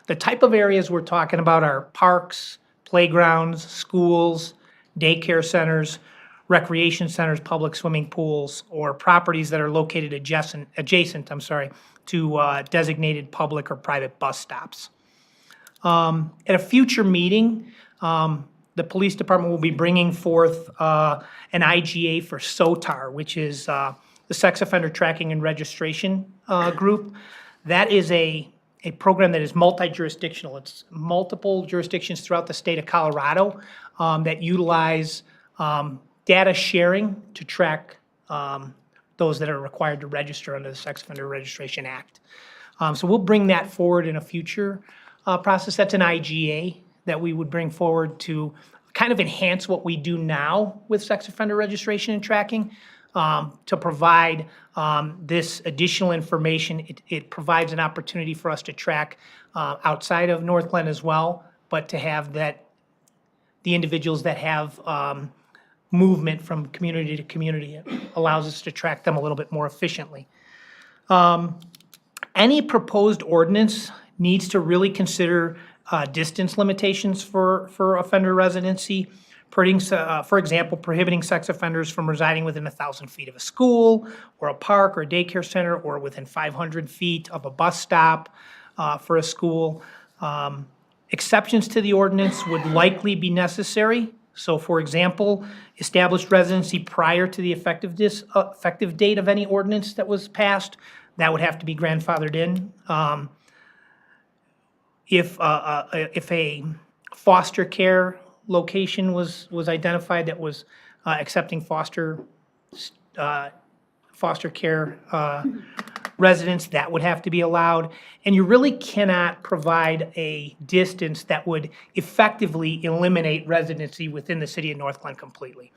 The type of areas we're talking about are parks, playgrounds, schools, daycare centers, recreation centers, public swimming pools, or properties that are located adjacent to designated public or private bus stops. At a future meeting, the police department will be bringing forth an IGA for SOTAR, which is the Sex Offender Tracking and Registration Group. That is a program that is multi-jurisdictional. It's multiple jurisdictions throughout the state of Colorado that utilize data sharing to track those that are required to register under the Sex Offender Registration Act. So we'll bring that forward in a future process. That's an IGA that we would bring forward to kind of enhance what we do now with sex offender registration and tracking, to provide this additional information. It provides an opportunity for us to track outside of Northland as well, but to have the individuals that have movement from community to community. It allows us to track them a little bit more efficiently. Any proposed ordinance needs to really consider distance limitations for offender residency. For example, prohibiting sex offenders from residing within 1,000 feet of a school or a park or a daycare center, or within 500 feet of a bus stop for a school. Exceptions to the ordinance would likely be necessary. So, for example, established residency prior to the effective date of any ordinance that was passed, that would have to be grandfathered in. If a foster care location was identified that was accepting foster care residents, that would have to be allowed. And you really cannot provide a distance that would effectively eliminate residency within the city of Northglenn completely.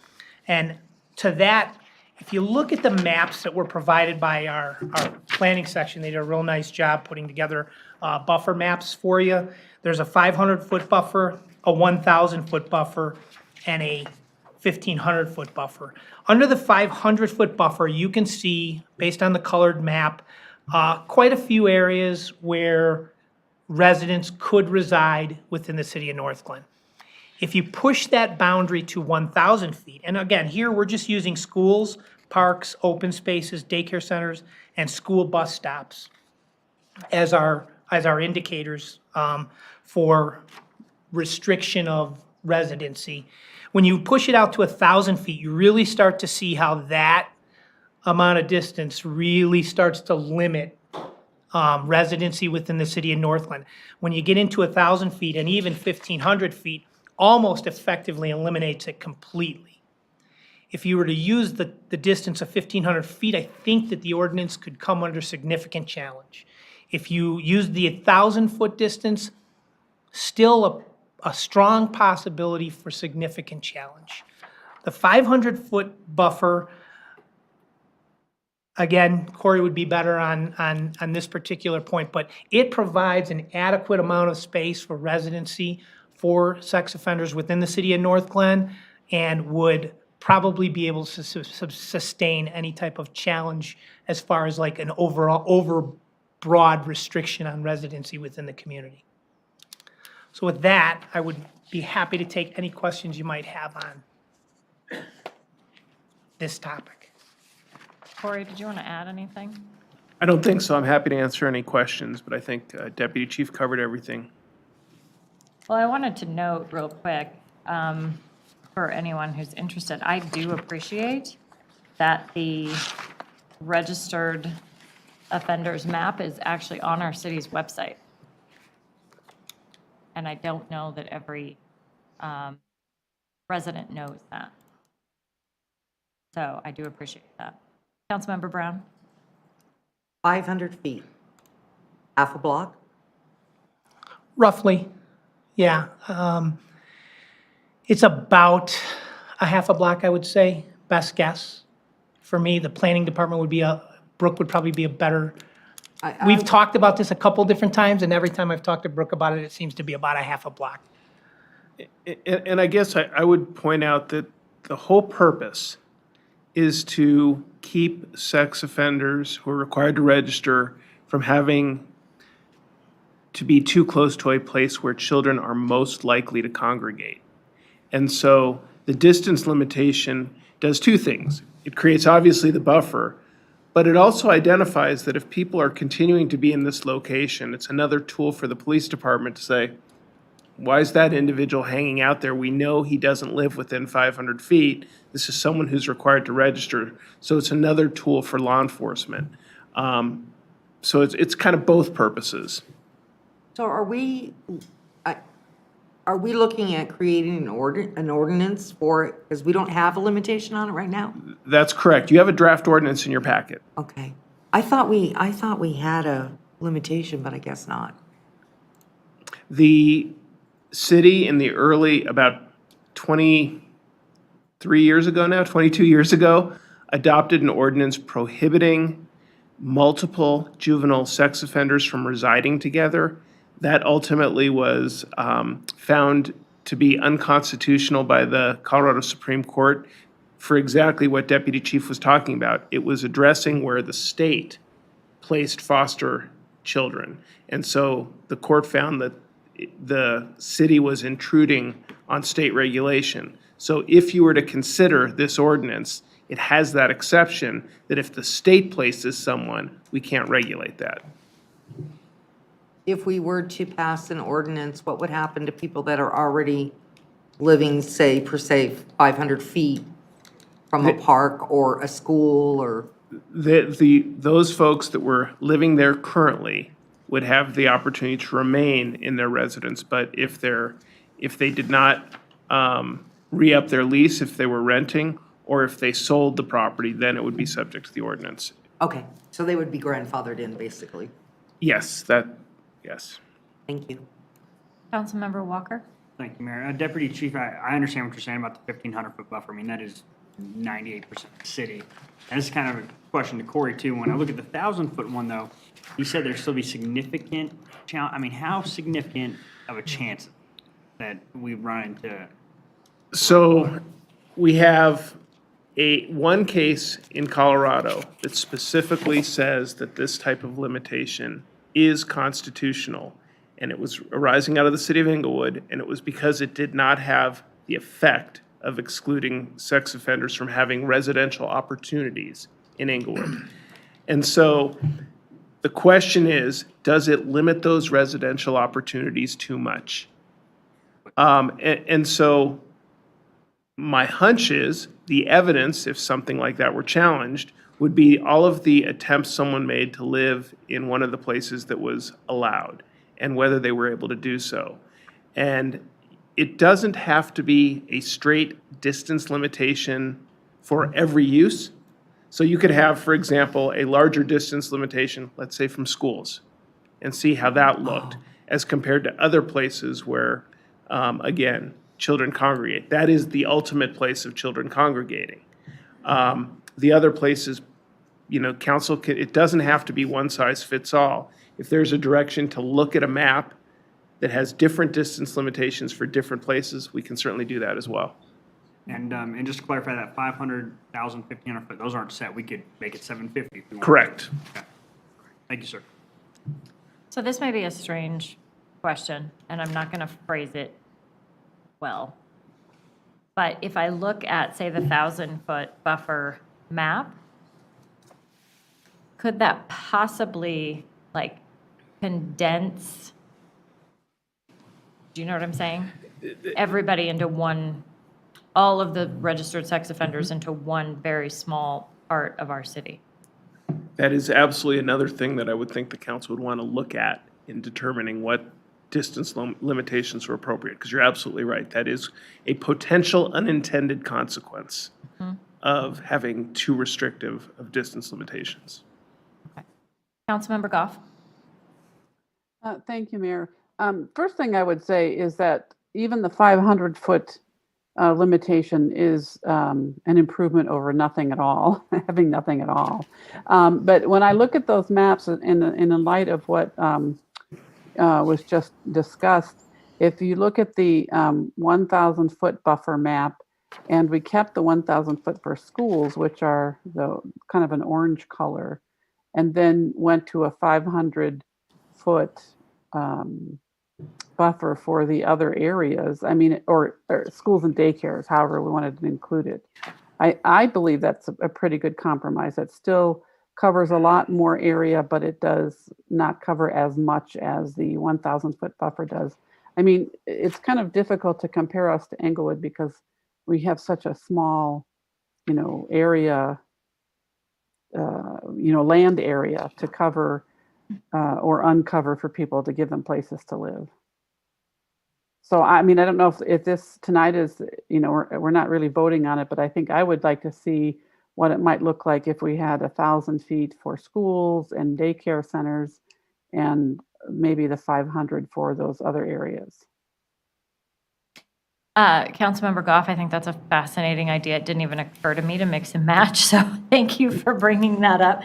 And to that, if you look at the maps that were provided by our planning section, they did a real nice job putting together buffer maps for you. There's a 500-foot buffer, a 1,000-foot buffer, and a 1,500-foot buffer. Under the 500-foot buffer, you can see, based on the colored map, quite a few areas where residents could reside within the city of Northglenn. If you push that boundary to 1,000 feet, and again, here we're just using schools, parks, open spaces, daycare centers, and school bus stops as our indicators for restriction of residency. When you push it out to 1,000 feet, you really start to see how that amount of distance really starts to limit residency within the city of Northland. When you get into 1,000 feet and even 1,500 feet, almost effectively eliminates it completely. If you were to use the distance of 1,500 feet, I think that the ordinance could come under significant challenge. If you use the 1,000-foot distance, still a strong possibility for significant challenge. The 500-foot buffer, again, Corey would be better on this particular point, but it provides an adequate amount of space for residency for sex offenders within the city of Northglenn, and would probably be able to sustain any type of challenge as far as like an overbroad restriction on residency within the community. So with that, I would be happy to take any questions you might have on this topic. Corey, did you want to add anything? I don't think so. I'm happy to answer any questions, but I think Deputy Chief covered everything. Well, I wanted to note real quick, for anyone who's interested, I do appreciate that the registered offenders map is actually on our city's website. And I don't know that every resident knows that. So I do appreciate that. Councilmember Brown? 500 feet, half a block? Roughly, yeah. It's about a half a block, I would say, best guess. For me, the planning department would be Brooke would probably be a better. We've talked about this a couple different times, and every time I've talked to Brooke about it, it seems to be about a half a block. And I guess I would point out that the whole purpose is to keep sex offenders who are required to register from having to be too close to a place where children are most likely to congregate. And so the distance limitation does two things. It creates obviously the buffer, but it also identifies that if people are continuing to be in this location, it's another tool for the police department to say, why is that individual hanging out there? We know he doesn't live within 500 feet. This is someone who's required to register. So it's another tool for law enforcement. So it's kind of both purposes. So are we looking at creating an ordinance for it? Because we don't have a limitation on it right now? That's correct. You have a draft ordinance in your packet. Okay. I thought we had a limitation, but I guess not. The city in the early, about 23 years ago now, 22 years ago, adopted an ordinance prohibiting multiple juvenile sex offenders from residing together. That ultimately was found to be unconstitutional by the Colorado Supreme Court for exactly what Deputy Chief was talking about. It was addressing where the state placed foster children. And so the court found that the city was intruding on state regulation. So if you were to consider this ordinance, it has that exception that if the state places someone, we can't regulate that. If we were to pass an ordinance, what would happen to people that are already living, say, per se, 500 feet from a park or a school or? Those folks that were living there currently would have the opportunity to remain in their residence, but if they did not re-up their lease, if they were renting, or if they sold the property, then it would be subject to the ordinance. Okay, so they would be grandfathered in, basically. Yes, yes. Thank you. Councilmember Walker? Thank you, Mayor. Deputy Chief, I understand what you're saying about the 1,500-foot buffer. I mean, that is 98% of the city. And this is kind of a question to Corey, too. When I look at the 1,000-foot one, though, you said there'd still be significant challenge. I mean, how significant of a chance that we run into? So we have one case in Colorado that specifically says that this type of limitation is constitutional, and it was arising out of the city of Englewood, and it was because it did not have the effect of excluding sex offenders from having residential opportunities in Englewood. And so the question is, does it limit those residential opportunities too much? And so my hunch is the evidence, if something like that were challenged, would be all of the attempts someone made to live in one of the places that was allowed and whether they were able to do so. And it doesn't have to be a straight distance limitation for every use. So you could have, for example, a larger distance limitation, let's say from schools, and see how that looked as compared to other places where, again, children congregate. That is the ultimate place of children congregating. The other places, council can, it doesn't have to be one size fits all. If there's a direction to look at a map that has different distance limitations for different places, we can certainly do that as well. And just to clarify that 500,000, 1,500 foot, those aren't set. We could make it 750 if we want. Correct. Okay. Thank you, sir. So this may be a strange question, and I'm not going to phrase it well. But if I look at, say, the 1,000-foot buffer map, could that possibly, condense, do you know what I'm saying? Everybody into one, all of the registered sex offenders into one very small part of our city. That is absolutely another thing that I would think the council would want to look at in determining what distance limitations are appropriate, because you're absolutely right. That is a potential unintended consequence of having too restrictive of distance limitations. Okay. Councilmember Goff? Thank you, Mayor. First thing I would say is that even the 500-foot limitation is an improvement over nothing at all, having nothing at all. But when I look at those maps in light of what was just discussed, if you look at the 1,000-foot buffer map, and we kept the 1,000-foot for schools, which are the kind of an orange color, and then went to a 500-foot buffer for the other areas, or schools and daycares, however we wanted to include it. I believe that's a pretty good compromise. That still covers a lot more area, but it does not cover as much as the 1,000-foot buffer does. It's kind of difficult to compare us to Englewood because we have such a small, area, land area to cover or uncover for people to give them places to live. So, I don't know if this tonight is, we're not really voting on it, but I think I would like to see what it might look like if we had 1,000 feet for schools and daycare centers and maybe the 500 for those other areas. Councilmember Goff, I think that's a fascinating idea. It didn't even occur to me to mix and match, so thank you for bringing that up.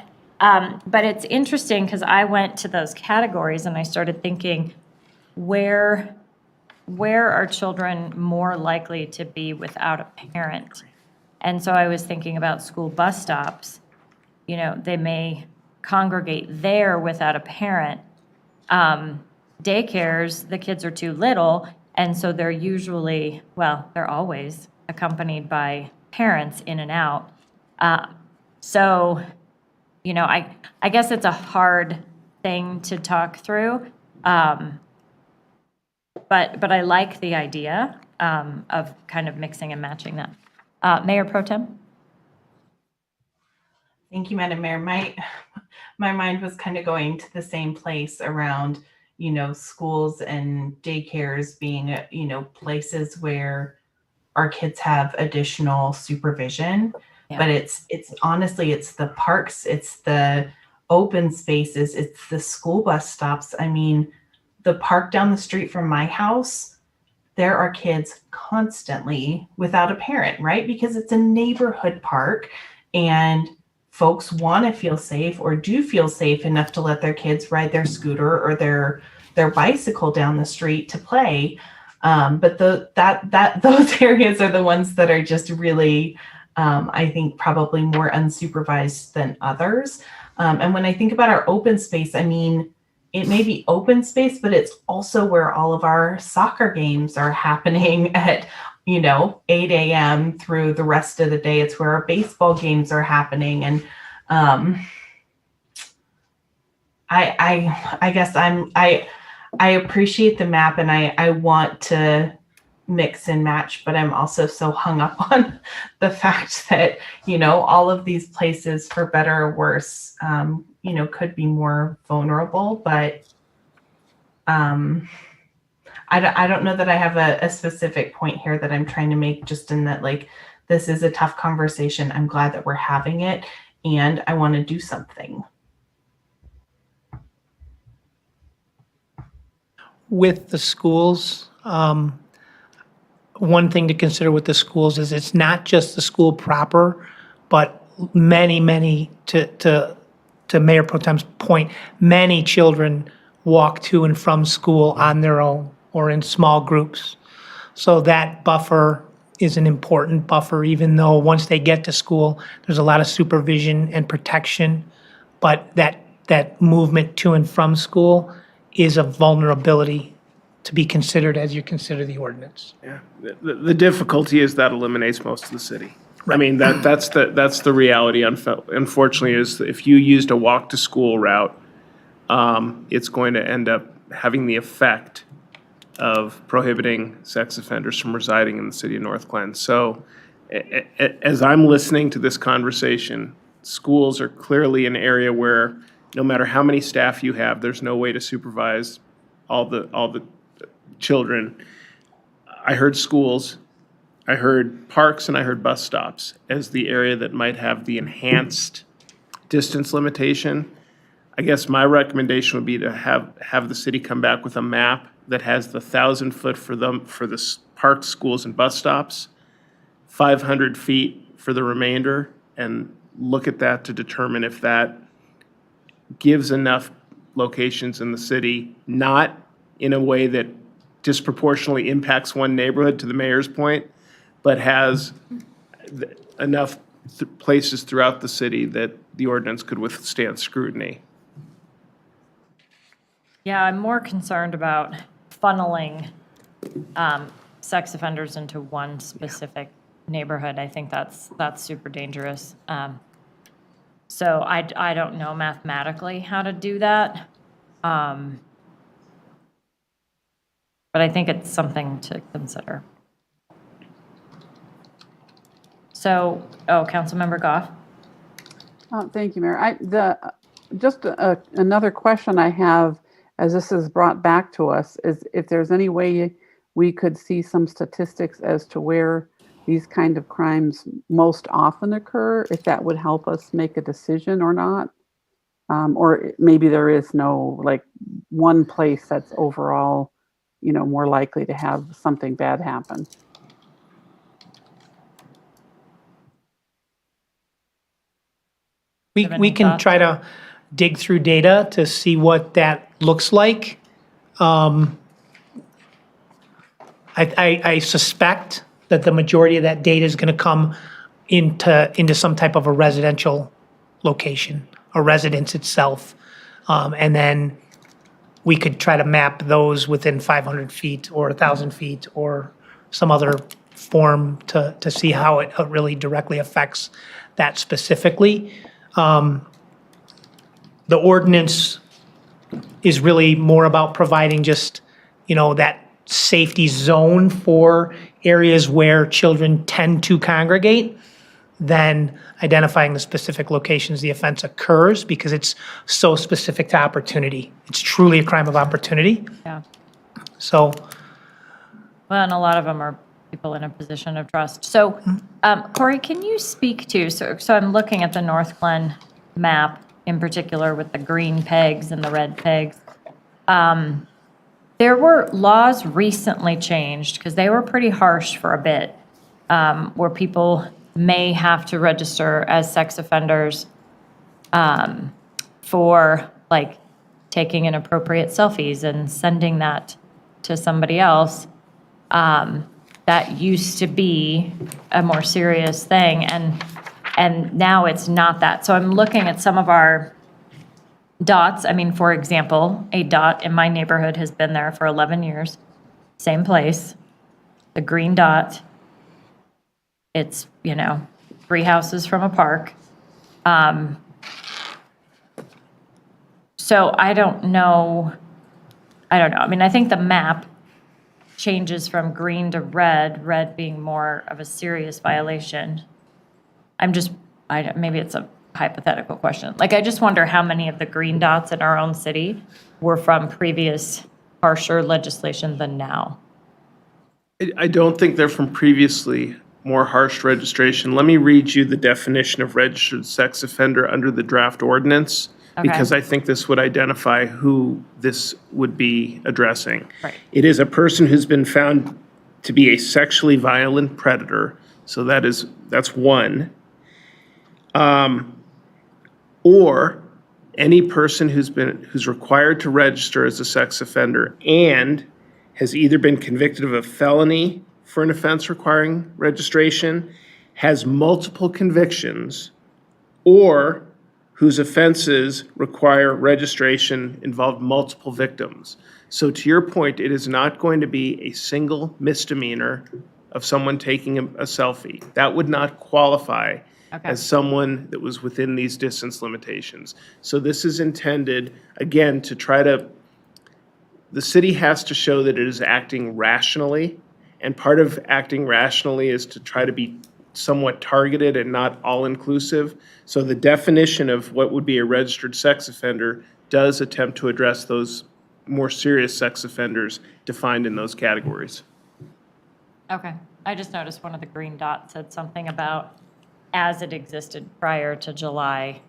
But it's interesting because I went to those categories and I started thinking, where are children more likely to be without a parent? And so I was thinking about school bus stops. You know, they may congregate there without a parent. Daycares, the kids are too little, and so they're usually, well, they're always accompanied by parents in and out. So, you know, I guess it's a hard thing to talk through. But I like the idea of kind of mixing and matching that. Mayor Pro Tem? Thank you, Madam Mayor. My mind was kind of going to the same place around, you know, schools and daycares being, you know, places where our kids have additional supervision. Yeah. But it's honestly, it's the parks, it's the open spaces, it's the school bus stops. I mean, the park down the street from my house, there are kids constantly without a parent, right? Because it's a neighborhood park and folks want to feel safe or do feel safe enough to let their kids ride their scooter or their bicycle down the street to play. But those areas are the ones that are just really, I think, probably more unsupervised than others. And when I think about our open space, I mean, it may be open space, but it's also where all of our soccer games are happening at, you know, 8 a.m. through the rest of the day. It's where our baseball games are happening. And I guess I appreciate the map and I want to mix and match, but I'm also so hung up on the fact that, you know, all of these places, for better or worse, you know, could be more vulnerable, but I don't know that I have a specific point here that I'm trying to make, just in that, like, this is a tough conversation. I'm glad that we're having it and I want to do something. With the schools, one thing to consider with the schools is it's not just the school proper, but many, to Mayor Pro Tem's point, many children walk to and from school on their own or in small groups. So that buffer is an important buffer, even though once they get to school, there's a lot of supervision and protection. But that movement to and from school is a vulnerability to be considered as you consider the ordinance. Yeah, the difficulty is that eliminates most of the city. I mean, that's the reality, unfortunately, is if you used a walk to school route, it's going to end up having the effect of prohibiting sex offenders from residing in the city of Northglenn. So as I'm listening to this conversation, schools are clearly an area where no matter how many staff you have, there's no way to supervise all the children. I heard schools, I heard parks, and I heard bus stops as the area that might have the enhanced distance limitation. I guess my recommendation would be to have the city come back with a map that has the 1,000 foot for the parks, schools, and bus stops, 500 feet for the remainder, and look at that to determine if that gives enough locations in the city, not in a way that disproportionately impacts one neighborhood, to the mayor's point, but has enough places throughout the city that the ordinance could withstand scrutiny. Yeah, I'm more concerned about funneling sex offenders into one specific neighborhood. I think that's super dangerous. So I don't know mathematically how to do that. But I think it's something to consider. So, Councilmember Goff? Thank you, Mayor. Another question I have, as this is brought back to us, is if there's any way we could see some statistics as to where these kind of crimes most often occur, if that would help us make a decision or not. Or maybe there is no, like, one place that's overall, more likely to have something bad happen. We, Have any we can thoughts? try to dig through data to see what that looks like. I suspect that the majority of that data is going to come into some type of a residential location, a residence itself. And then we could try to map those within 500 feet or 1,000 feet or some other form to see how it really directly affects that specifically. The ordinance is really more about providing just, that safety zone for areas where children tend to congregate than identifying the specific locations the offense occurs, because it's so specific to opportunity. It's truly a crime of opportunity. Yeah. So, Well, and a lot of them are people in a position of trust. So, Corey, can you speak to, so I'm looking at the Northglenn map in particular with the green pegs and the red pegs. There were laws recently changed, because they were pretty harsh for a bit, where people may have to register as sex offenders for like taking inappropriate selfies and sending that to somebody else. That used to be a more serious thing, and now it's not that. So I'm looking at some of our dots. I mean, for example, a dot in my neighborhood has been there for 11 years, same place, the green dot. It's, 3 houses from a park. So I don't know. I mean, I think the map changes from green to red being more of a serious violation. Maybe it's a hypothetical question. Like, I just wonder how many of the green dots in our own city were from previous harsher legislation than now. I don't think they're from previously more harsh registration. Let me read you the definition of registered sex offender under the draft ordinance, because I think this would identify who this would be addressing. Right. It is a person who's been found to be a sexually violent predator, so that's one. Or any person who's required to register as a sex offender and has either been convicted of a felony for an offense requiring registration, has multiple convictions, or whose offenses require registration involve multiple victims. So to your point, it is not going to be a single misdemeanor of someone taking a selfie. That would not qualify as someone that was within these distance limitations. So this is intended, again, to the city has to show that it is acting rationally, and part of acting rationally is to try to be somewhat targeted and not all-inclusive. So the definition of what would be a registered sex offender does attempt to address those more serious sex offenders defined in those categories. Okay. I just noticed one of the green dots said something about as it existed prior to July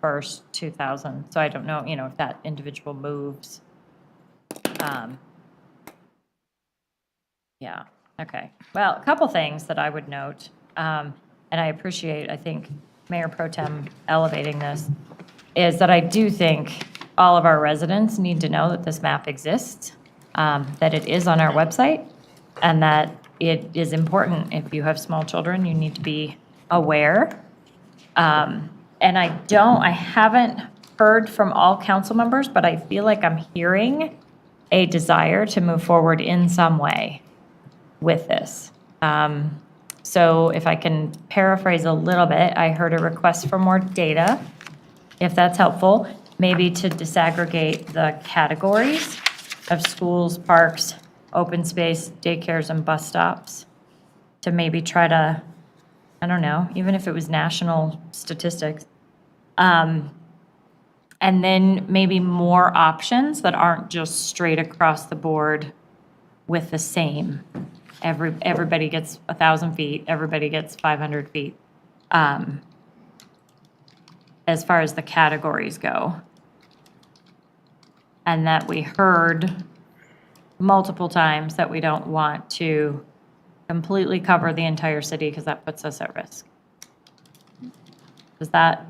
1st, 2000. So I don't know, if that individual moves. Yeah, okay. Well, a couple things that I would note, and I appreciate, I think, Mayor Pro Tem elevating this, is that I do think all of our residents need to know that this map exists, that it is on our website, and that it is important. If you have small children, you need to be aware. And I haven't heard from all council members, but I feel like I'm hearing a desire to move forward in some way with this. So if I can paraphrase a little bit, I heard a request for more data, if that's helpful, maybe to disaggregate the categories of schools, parks, open space, daycares, and bus stops, to maybe try to, I don't know, even if it was national statistics, and then maybe more options that aren't just straight across the board with the same. Everybody gets 1,000 feet, everybody gets 500 feet, as far as the categories go. And that we heard multiple times that we don't want to completely cover the entire city because that puts us at risk. Does that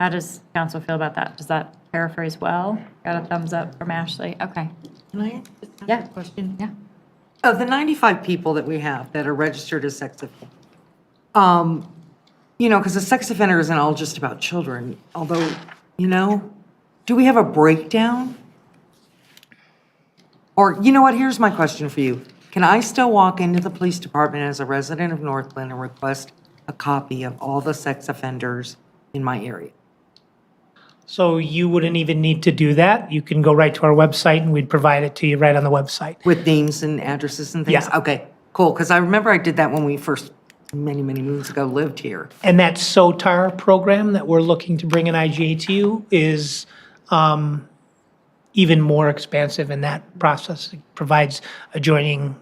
How does council feel about that? Does that paraphrase well? Got a thumbs up from Ashley? Okay. Can I just ask Yeah. a question? Yeah. Of the 95 people that we have that are registered as sex offenders, because a sex offender isn't all just about children, although, do we have a breakdown? Or, you know what, here's my question for you. Can I still walk into the police department as a resident of Northland and request a copy of all the sex offenders in my area? So you wouldn't even need to do that. You can go right to our website and we'd provide it to you right on the website. With names and addresses and things? Yeah. Okay, cool, because I remember I did that when we first, many, many moons ago, lived here. And that SOTAR program that we're looking to bring an IGA to is even more expansive in that process. It provides adjoining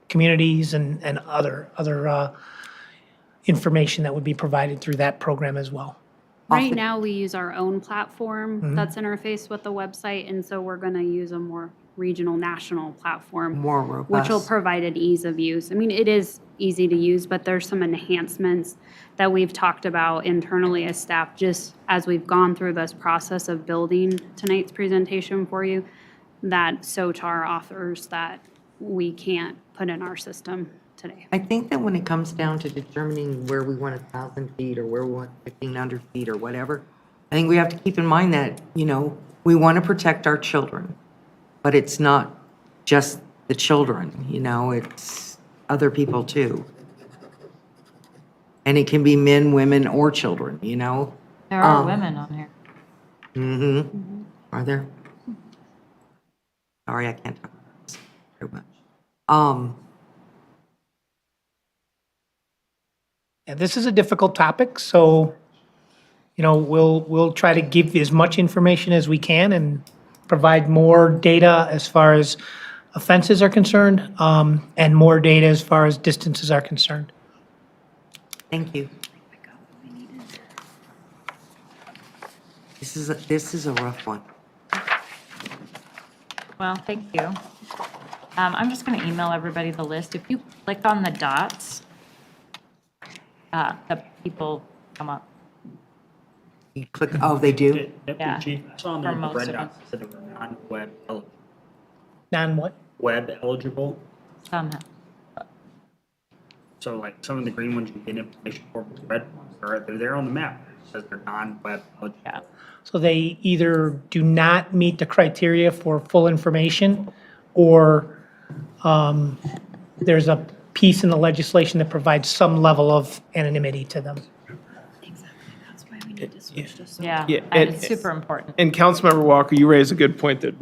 communities and other information that would be provided through that program as well. Right now, we use our own platform Mhm. that's interfaced with the website, and so we're going to use a more regional, national platform. More Which will robust. provide an ease of use. I mean, it is easy to use, but there's some enhancements that we've talked about internally as staff, just as we've gone through this process of building tonight's presentation for you, that SOTAR offers that we can't put in our system today. I think that when it comes down to determining where we want 1,000 feet or where we want 1,500 feet or whatever, I think we have to keep in mind that, we want to protect our children, but it's not just the children, it's other people too. And it can be men, women, or children, There are women on here. Mm-hmm. Are there? Sorry, I can't talk about this very much. And this is a difficult topic, so, we'll try to give as much information as we can and provide more data as far as offenses are concerned, and more data as far as distances are concerned. Thank you. This is a rough one. Well, thank you. I'm just going to email everybody the list. If you click on the dots, the people come up. You click, oh, they do? Deputy Yeah. Chief, I saw on For the most red of dots that it were non-web eligible. Non-what? Web eligible. Somehow. So like some of the green ones you get information for, but the red ones, they're there on the map. It says they're non-web eligible. Yeah. So they either do not meet the criteria for full information, or there's a piece in the legislation that provides some level of anonymity to them. That's why we need to switch to SOTAR. Yeah, Yeah, and and- it's super important. And Councilmember Walker, you raise a good point that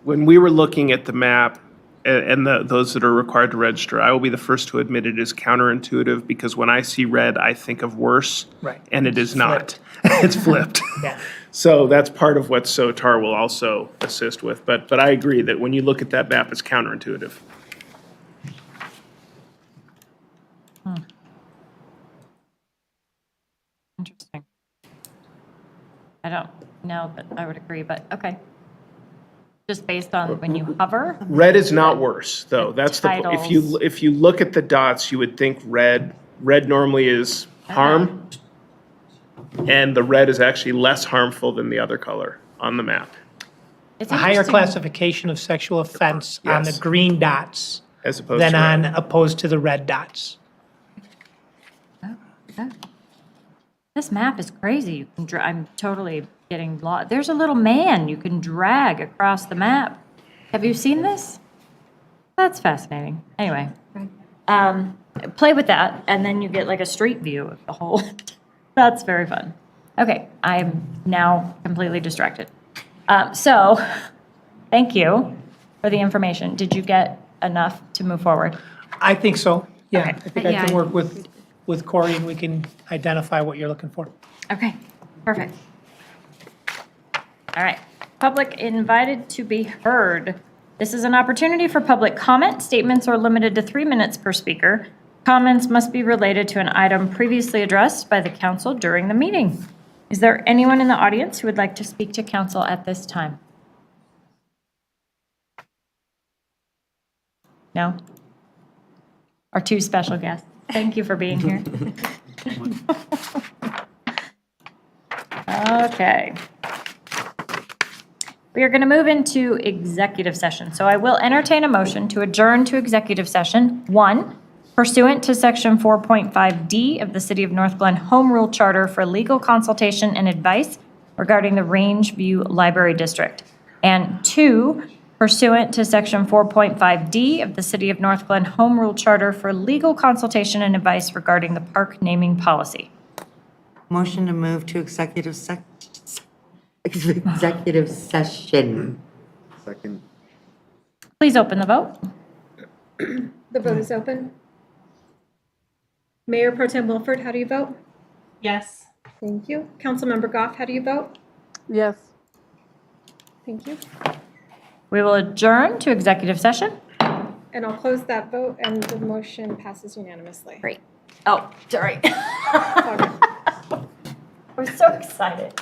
when we were looking at the map and those that are required to register, I will be the first to admit it is counterintuitive, because when I see red, I think of worse. Right. And it is not. It's flipped. Yeah. So that's part of what SOTAR will also assist with. But I agree that when you look at that map, it's counterintuitive. Interesting. I don't know that I would agree, but okay. Just based on when you hover? Red is not worse, though. That's the, Titles. if you look at the dots, you would think red normally is harm. And the red is actually less harmful than the other color on the map. It's A higher interesting. classification of sexual offense on the Yes. green dots As opposed than to on red. opposed to the red dots. Okay. This map is crazy. You can I'm totally getting lost. There's a little man you can drag across the map. Have you seen this? That's fascinating. Anyway, play with that, and then you get like a street view of the whole. That's very fun. Okay, I'm now completely distracted. So, thank you for the information. Did you get enough to move forward? I think so, yeah. Okay. I think I can work with Corey and we can identify what you're looking for. Okay, perfect. All right, public invited to be heard. This is an opportunity for public comment. Statements are limited to 3 minutes per speaker. Comments must be related to an item previously addressed by the council during the meeting. Is there anyone in the audience who would like to speak to council at this time? No? Our two special guests. Thank you for being here. Okay. Okay. We are going to move into executive session. So I will entertain a motion to adjourn to executive session. 1, pursuant to Section 4.5D of the City of Northglenn Home Rule Charter for legal consultation and advice regarding the Rangeview Library District. And 2, pursuant to Section 4.5D of the City of Northglenn Home Rule Charter for legal consultation and advice regarding the park naming policy. Motion to move to executive session. Second. Please open the vote. The vote is open. Mayor Pro Tem Wilford, how do you vote? Yes. Thank you. Councilmember Goff, how do you vote? Yes. Thank you. We will adjourn to executive session. And I'll close that vote, and the motion passes unanimously. Great. Oh, sorry. It's all good. I was so excited.